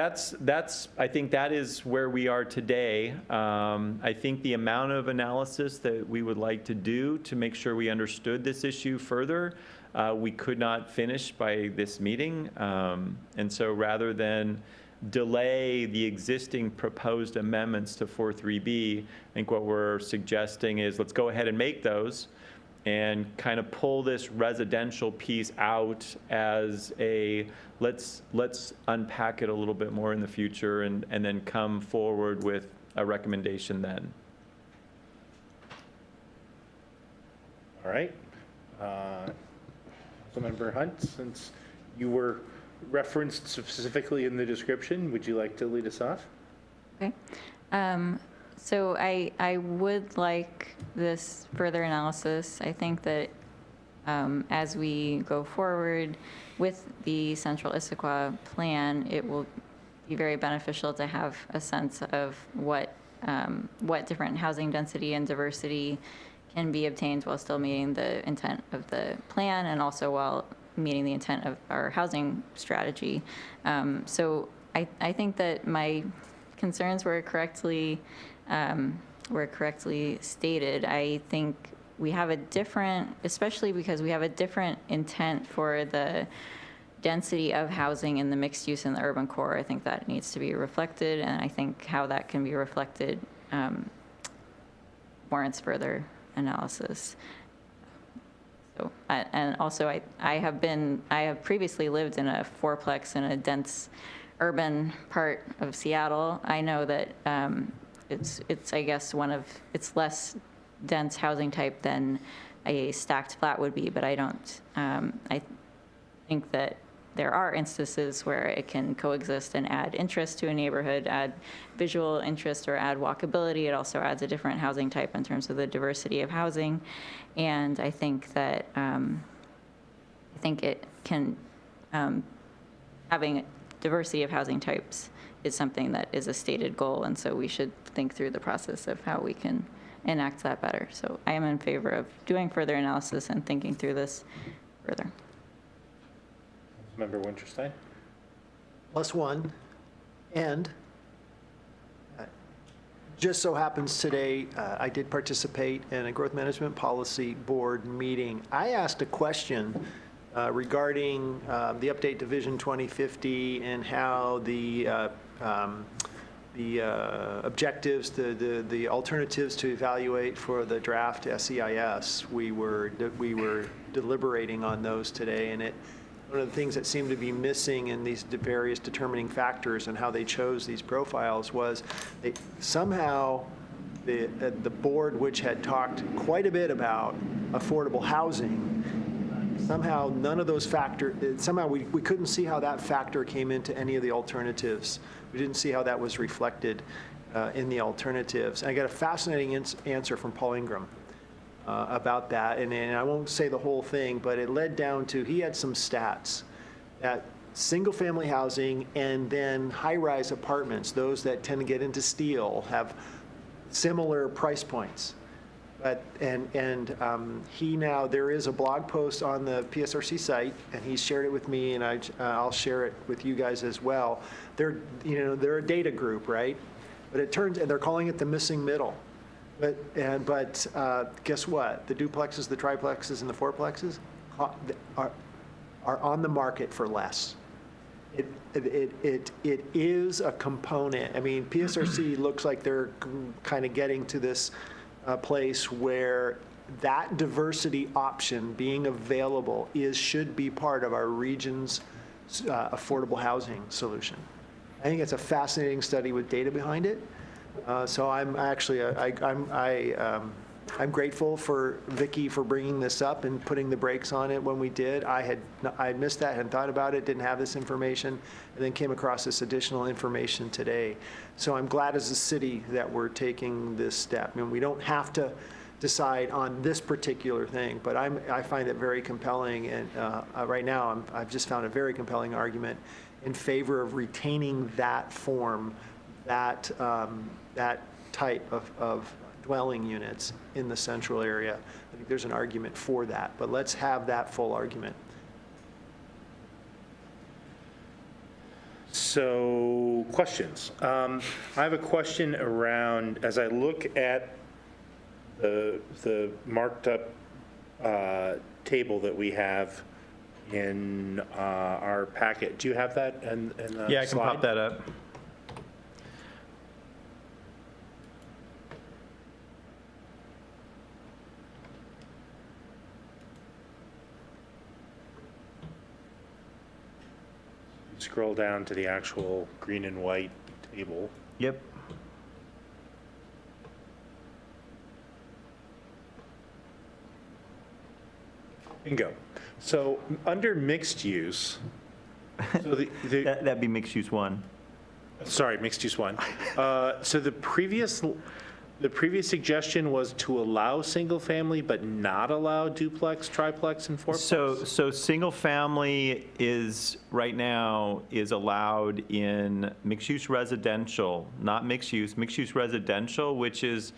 [SPEAKER 3] I think that is where we are today. I think the amount of analysis that we would like to do to make sure we understood this issue further, we could not finish by this meeting. And so rather than delay the existing proposed amendments to 43B, I think what we're suggesting is let's go ahead and make those and kind of pull this residential piece out as let's unpack it a little bit more in the future and then come forward with a recommendation then.
[SPEAKER 1] All right. Councilmember Hunt, since you were referenced specifically in the description, would you like to lead us off?
[SPEAKER 5] Okay. So I would like this further analysis. I think that as we go forward with the Central Issaquah plan, it will be very beneficial to have a sense of what what different housing density and diversity can be obtained while still meeting the intent of the plan and also while meeting the intent of our housing strategy. So I think that my concerns were correctly stated. I think we have a different, especially because we have a different intent for the density of housing in the mixed use in the urban core. I think that needs to be reflected, and I think how that can be reflected warrants further analysis. So, and also I have previously lived in a fourplex in a dense urban part of Seattle. I know that it's I guess it's less dense housing type than a stacked flat would be, but I don't, I think that there are instances where it can coexist and add interest to a neighborhood, add visual interest or add walkability. It also adds a different housing type in terms of the diversity of housing. And I think that, it can, having diversity of housing types is something that is a stated goal. And so we should think through the process of how we can enact that better. So I am in favor of doing further analysis and thinking through this further.
[SPEAKER 1] Member Winterstein?
[SPEAKER 4] +1, and just so happens today, I did participate in a growth management policy board meeting. I asked a question regarding the update to Vision 2050 and how the objectives, the alternatives to evaluate for the draft SEIS. We were deliberating on those today, and one of the things that seemed to be missing in these various determining factors and how they chose these profiles was somehow the board, which had talked quite a bit about affordable housing, somehow none of those factors, somehow we couldn't see how that factor came into any of the alternatives. We didn't see how that was reflected in the alternatives. And I got a fascinating answer from Paul Ingram about that, and I won't say the whole thing, but it led down to, he had some stats that single-family housing and then high-rise apartments, those that tend to get into steel, have similar price points. But, he now, there is a blog post on the PSRC site, and he shared it with me, and I'll share it with you guys as well. They're a data group, right? But it turns, and they're calling it the missing middle. But guess what? The duplexes, the triplexes, and the fourplexes are on the market for less. It is a component. I mean, PSRC looks like they're kind of getting to this place where that diversity option being available should be part of our region's affordable housing solution. I think it's a fascinating study with data behind it. So I'm actually, I'm grateful for Vicki for bringing this up and putting the brakes on it when we did. I had missed that, hadn't thought about it, didn't have this information, and then came across this additional information today. So I'm glad as a city that we're taking this step. I mean, we don't have to decide on this particular thing, but I find it very compelling, and right now I've just found a very compelling argument in favor of retaining that form, that type of dwelling units in the central area. I think there's an argument for that, but let's have that full argument.
[SPEAKER 1] So, questions. I have a question around, as I look at the marked up table that we have in our packet. Do you have that in the
[SPEAKER 3] Yeah, I can pop
[SPEAKER 1] slide?
[SPEAKER 3] that up.
[SPEAKER 1] Scroll down to the actual green and white table.
[SPEAKER 3] Yep.
[SPEAKER 1] Bingo. So under mixed use, so
[SPEAKER 3] That'd be mixed use one.
[SPEAKER 1] sorry, mixed use one. So the previous The previous suggestion was to allow single-family, but not allow duplex, triplex, and fourplex?
[SPEAKER 3] So single family is, right now, is allowed in mixed-use residential, not mixed-use residential, which is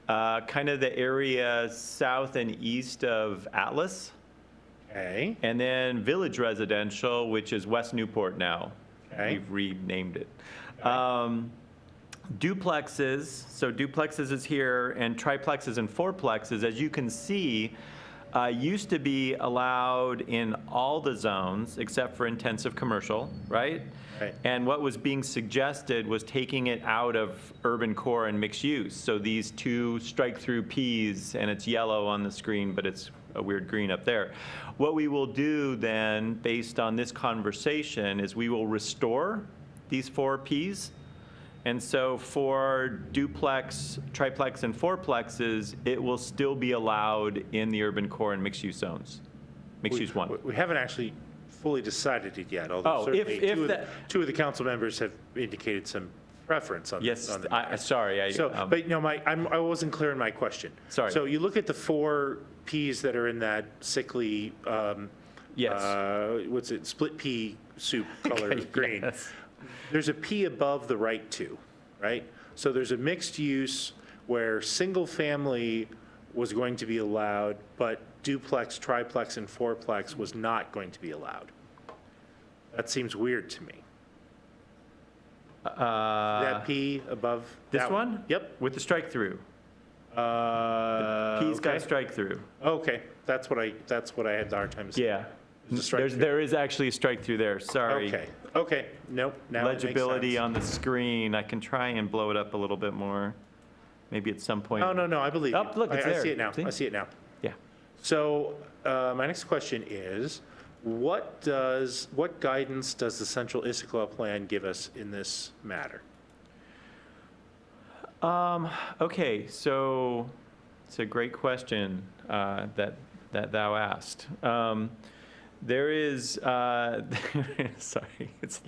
[SPEAKER 3] kind of the area south and east of Atlas.
[SPEAKER 1] Okay,
[SPEAKER 3] And then village residential, which is West Newport now.
[SPEAKER 1] Okay.
[SPEAKER 3] We've renamed it. Duplexes, so duplexes is here, and triplexes and fourplexes, as you can see, used to be allowed in all the zones except for intensive commercial, right?
[SPEAKER 1] Right.
[SPEAKER 3] And what was being suggested was taking it out of urban core and mixed use. So these two strike-through Ps, and it's yellow on the screen, but it's a weird green up there. What we will do then, based on this conversation, is we will restore these 4 Ps. And so for duplex, triplex, and fourplexes, it will still be allowed in the urban core and mixed-use zones. Mixed-use 1.
[SPEAKER 1] we haven't actually fully decided it yet, although
[SPEAKER 3] Oh, if
[SPEAKER 1] certainly
[SPEAKER 3] that-
[SPEAKER 1] two of the council members have indicated some preference on
[SPEAKER 3] Yes,
[SPEAKER 1] on the
[SPEAKER 3] sorry.
[SPEAKER 1] So, but no, I wasn't clear in my question.
[SPEAKER 3] Sorry.
[SPEAKER 1] So you look at the 4 Ps that are in that sickly,
[SPEAKER 3] Yes.
[SPEAKER 1] what's it, split pea soup color green.
[SPEAKER 3] Yes.
[SPEAKER 1] There's a P above the right 2, right? So there's a mixed use where single family was going to be allowed, but duplex, triplex, and fourplex was not going to be allowed. That seems weird to me. That P above?
[SPEAKER 3] This
[SPEAKER 1] that
[SPEAKER 3] one?
[SPEAKER 1] Yep.
[SPEAKER 3] With the strike-through. P's got
[SPEAKER 1] okay.
[SPEAKER 3] a strike-through.
[SPEAKER 1] Okay, that's what I had the hard time seeing.
[SPEAKER 3] Yeah.
[SPEAKER 1] There's a strike-through.
[SPEAKER 3] There is actually a strike-through there, sorry.
[SPEAKER 1] Okay, nope, now it makes
[SPEAKER 3] Legibility
[SPEAKER 1] sense.
[SPEAKER 3] on the screen, I can try and blow it up a little bit more, maybe at some point.
[SPEAKER 1] No, I believe you.
[SPEAKER 3] Oh, look, it's
[SPEAKER 1] I
[SPEAKER 3] there.
[SPEAKER 1] see it now,
[SPEAKER 3] See?
[SPEAKER 1] I see it now.
[SPEAKER 3] Yeah.
[SPEAKER 1] So my next question is, what guidance does the Central Issaquah Plan give us in this matter?
[SPEAKER 3] Okay, so it's a great question that thou asked. There is, sorry, it's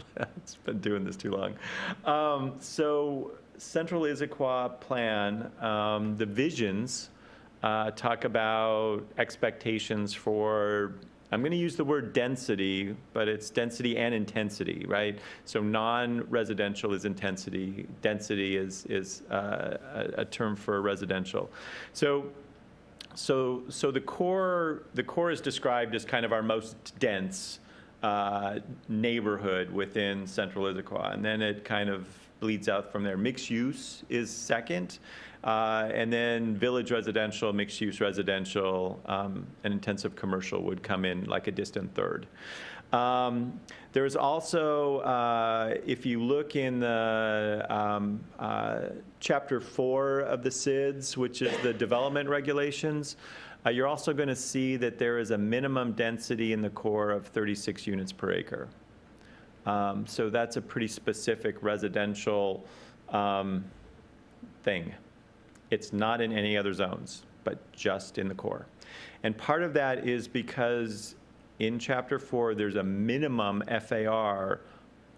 [SPEAKER 3] been doing this too long. So Central Issaquah Plan, the visions talk about expectations for, I'm going to use the word density, but it's density and intensity, right? So non-residential is intensity. Density is a term for residential. So the core is described as kind of our most dense neighborhood within Central Issaquah, and then it kind of bleeds out from there. Mixed use is second, and then village residential, mixed use residential, and intensive commercial would come in like a distant third. There's also, if you look in the Chapter 4 of the SIDS, which is the development regulations, you're also going to see that there is a minimum density in the core of 36 units per acre. So that's a pretty specific residential thing. It's not in any other zones, but just in the core. And part of that is because in Chapter 4, there's a minimum FAR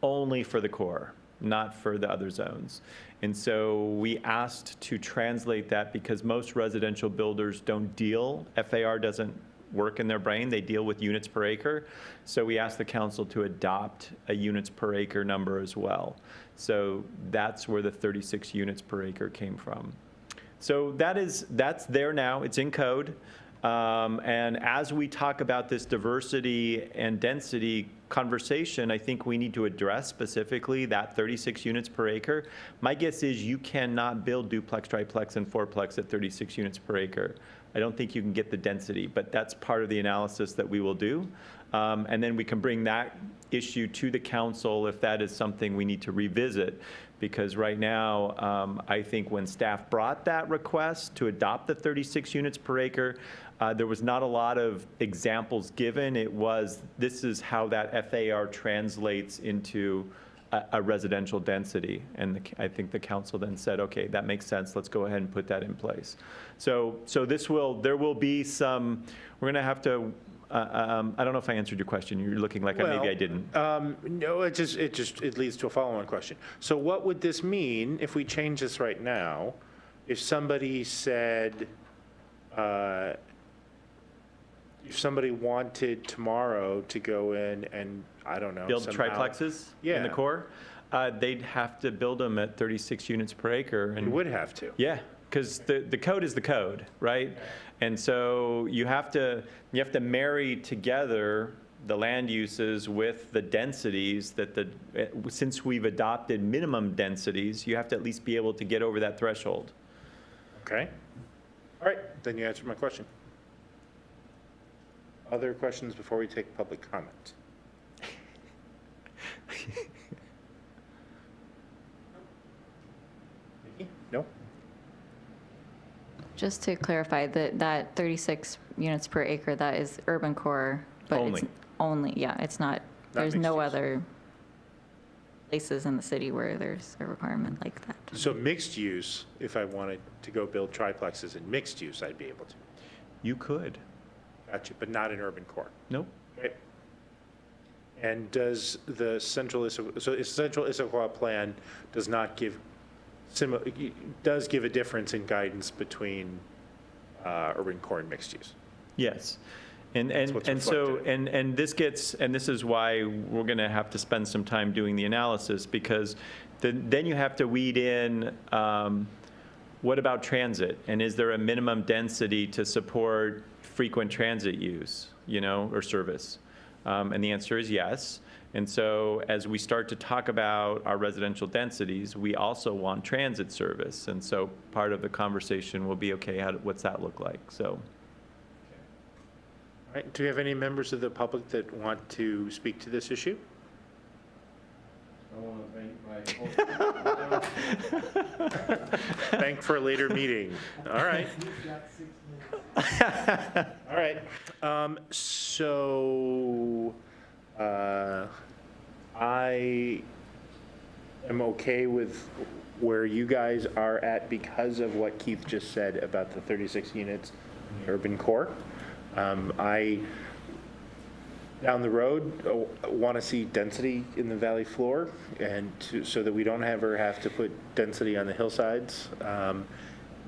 [SPEAKER 3] only for the core, not for the other zones. And so we asked to translate that because most residential builders don't deal, FAR doesn't work in their brain, they deal with units per acre. So we asked the council to adopt a units per acre number as well. So that's where the 36 units per acre came from. So that's there now, it's in code. And as we talk about this diversity and density conversation, I think we need to address specifically that 36 units per acre. My guess is you cannot build duplex, triplex, and fourplex at 36 units per acre. I don't think you can get the density, but that's part of the analysis that we will do. And then we can bring that issue to the council if that is something we need to revisit. Because right now, I think when staff brought that request to adopt the 36 units per acre, there was not a lot of examples given. It was, this is how that FAR translates into a residential density. And I think the council then said, okay, that makes sense. Let's go ahead and put that in place. So there will be some, we're going to have to, I don't know if I answered your question. You're looking like maybe I didn't.
[SPEAKER 1] No, it leads to a follow-on question. So what would this mean if we change this right now if somebody said, if somebody wanted tomorrow to go in and, I don't know.
[SPEAKER 3] Build
[SPEAKER 1] somehow-
[SPEAKER 3] triplexes in the
[SPEAKER 1] Yeah.
[SPEAKER 3] core, they'd have to build them at 36 units per acre.
[SPEAKER 1] You
[SPEAKER 3] And
[SPEAKER 1] would have to.
[SPEAKER 3] yeah, because the code is the code, right? And so you have to marry together the land uses with the densities that since we've adopted minimum densities, you have to at least be able to get over that threshold.
[SPEAKER 1] Okay. All right, then you answered my question. Other questions before we take public comment? Nikki? No?
[SPEAKER 5] Just to clarify, that 36 units per acre, that is urban core, but it's
[SPEAKER 3] Only.
[SPEAKER 5] only, yeah, it's not, there's
[SPEAKER 1] mixed
[SPEAKER 5] no
[SPEAKER 1] use.
[SPEAKER 5] other places in the city where there's a requirement like that.
[SPEAKER 1] So mixed use, if I wanted to go build triplexes in mixed use, I'd be able to.
[SPEAKER 3] You could.
[SPEAKER 1] Gotcha, but not in urban core.
[SPEAKER 3] Nope.
[SPEAKER 1] Okay. And does the central Issaquah plan does not give, does give a difference in guidance between urban core and mixed use?
[SPEAKER 3] Yes. And
[SPEAKER 1] what's
[SPEAKER 3] so,
[SPEAKER 1] reflected.
[SPEAKER 3] and this gets, and this is why we're going to have to spend some time doing the analysis, because then you have to weed in, what about transit? And is there a minimum density to support frequent transit use, or service? And the answer is yes. And so as we start to talk about our residential densities, we also want transit service. And so part of the conversation will be, okay, what's that look like? So.
[SPEAKER 1] All right, do we have any members of the public that want to speak to this issue?
[SPEAKER 9] I want to thank my
[SPEAKER 1] Thank for a later meeting. All right. All right. So I am okay with where you guys are at because of what Keith just said about the 36 units in the urban core. I, down the road, want to see density in the valley floor, and so that we don't ever have to put density on the hillsides. But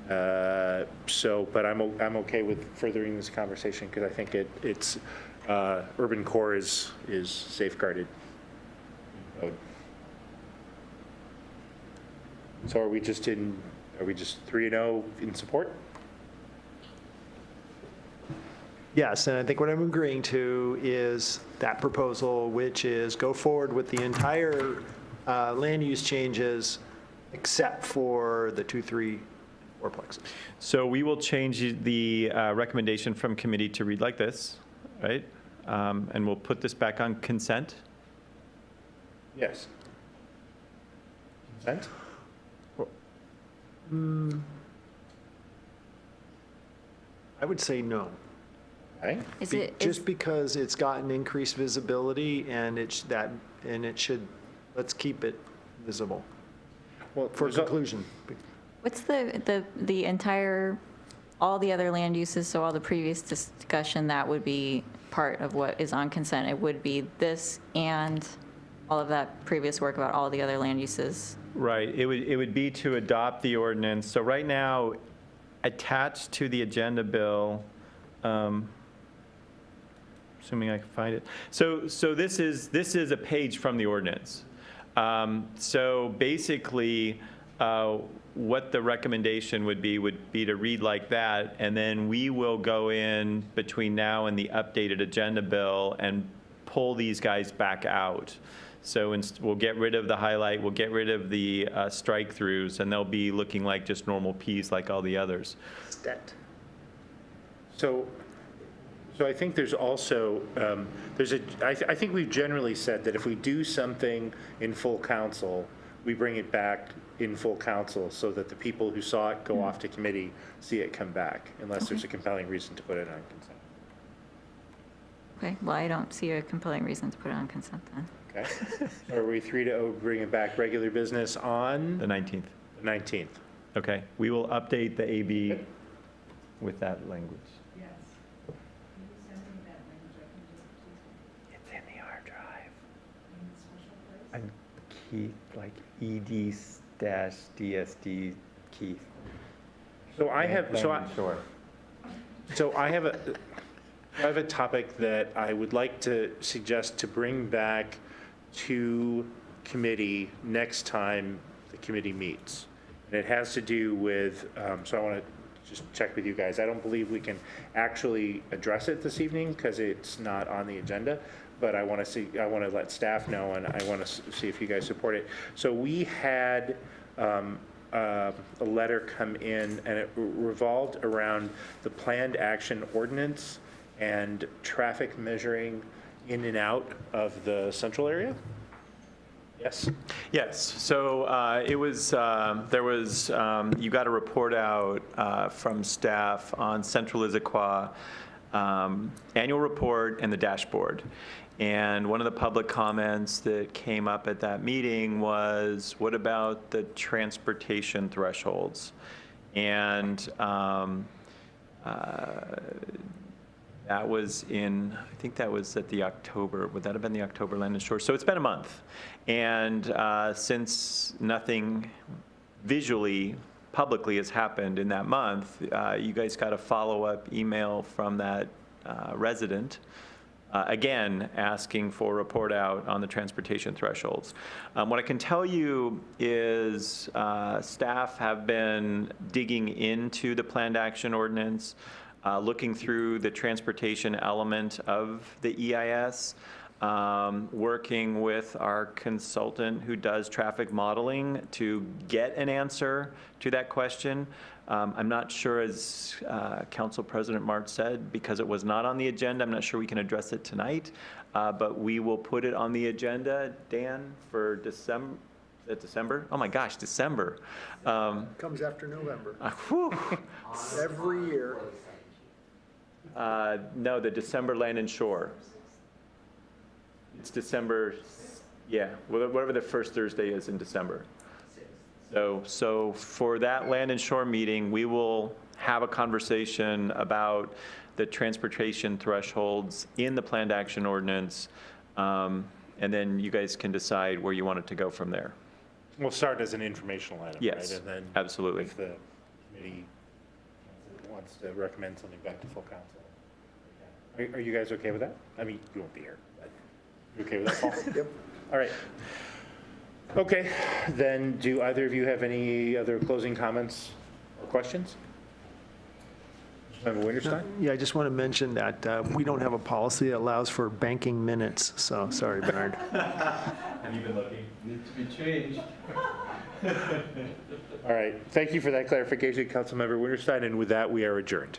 [SPEAKER 1] I'm okay with furthering this conversation because I think it's urban core is safeguarded. So are we just 3-0 in support?
[SPEAKER 4] Yes, and I think what I'm agreeing to is that proposal, which is go forward with the entire land use changes except for the 2, 3, 4plexes.
[SPEAKER 3] So we will change the recommendation from committee to read like this, right? And we'll put this back on consent.
[SPEAKER 1] Yes. Consent?
[SPEAKER 4] I would say no.
[SPEAKER 1] Okay.
[SPEAKER 5] Is it,
[SPEAKER 4] Just because it's gotten increased visibility and let's keep it visible
[SPEAKER 1] Well,
[SPEAKER 4] for conclusion.
[SPEAKER 5] what's the entire, all the other land uses, so all the previous discussion, that would be part of what is on consent? It would be this and all of that previous work about all the other land uses?
[SPEAKER 3] Right, it would be to adopt the ordinance. So right now, attached to the agenda bill, assuming I can find it. So this is a page from the ordinance. So basically, what the recommendation would be to read like that, and then we will go in between now and the updated agenda bill and pull these guys back out. So we'll get rid of the highlight, we'll get rid of the strike-throughs, and they'll be looking like just normal Ps like all the others.
[SPEAKER 1] So I think there's also, I think we've generally said that if we do something in full council, we bring it back in full council so that the people who saw it go off to committee see it come back, unless there's a compelling reason to put it on consent.
[SPEAKER 5] Okay, well, I don't see a compelling reason to put it on consent then.
[SPEAKER 1] Okay? So are we 3-0, bring it back regular business on
[SPEAKER 3] The 19th.
[SPEAKER 1] the 19th?
[SPEAKER 3] Okay, we will update the AB with that language.
[SPEAKER 7] Yes.
[SPEAKER 3] It's in the hard drive. And Keith, like ED-DSD Keith.
[SPEAKER 1] So I have,
[SPEAKER 3] Sure.
[SPEAKER 1] so I have a topic that I would like to suggest to bring back to committee next time the committee meets. And it has to do with, so I want to just check with you guys. I don't believe we can actually address it this evening because it's not on the agenda, but I want to let staff know, and I want to see if you guys support it. So we had a letter come in, and it revolved around the planned action ordinance and traffic measuring in and out of the central area. Yes.
[SPEAKER 3] Yes, so it was, there was, you got a report out from staff on Central Issaquah annual report and the dashboard. And one of the public comments that came up at that meeting was, what about the transportation thresholds? And that was in, I think that was at the October, would that have been the October Land and Shore? So it's been a month. And since nothing visually, publicly has happened in that month, you guys got a follow-up email from that resident, again, asking for a report out on the transportation thresholds. What I can tell you is staff have been digging into the planned action ordinance, looking through the transportation element of the EIS, working with our consultant who does traffic modeling to get an answer to that question. I'm not sure, as Council President Martz said, because it was not on the agenda, I'm not sure we can address it tonight, but we will put it on the agenda, Dan, for December. Is it December? Oh my gosh, December.
[SPEAKER 4] Comes after November, every year.
[SPEAKER 3] No, the December Land and Shore. It's December, yeah, whatever the first Thursday is in December. So for that Land and Shore meeting, we will have a conversation about the transportation thresholds in the planned action ordinance, and then you guys can decide where you want it to go from there.
[SPEAKER 1] We'll start as an informational item, right?
[SPEAKER 3] Yes,
[SPEAKER 1] And then
[SPEAKER 3] absolutely.
[SPEAKER 1] if the committee wants to recommend something back to full council. Are you guys okay with that? I mean, you won't be here, but you okay with that, Paul?
[SPEAKER 4] Yep.
[SPEAKER 1] All right. Okay, then do either of you have any other closing comments or questions? Member Winterstein?
[SPEAKER 4] Yeah, I just want to mention that we don't have a policy that allows for banking minutes, so sorry, Bernard.
[SPEAKER 3] Have you been looking?
[SPEAKER 9] Needs to be changed.
[SPEAKER 1] All right, thank you for that clarification, Councilmember Winterstein, and with that, we are adjourned.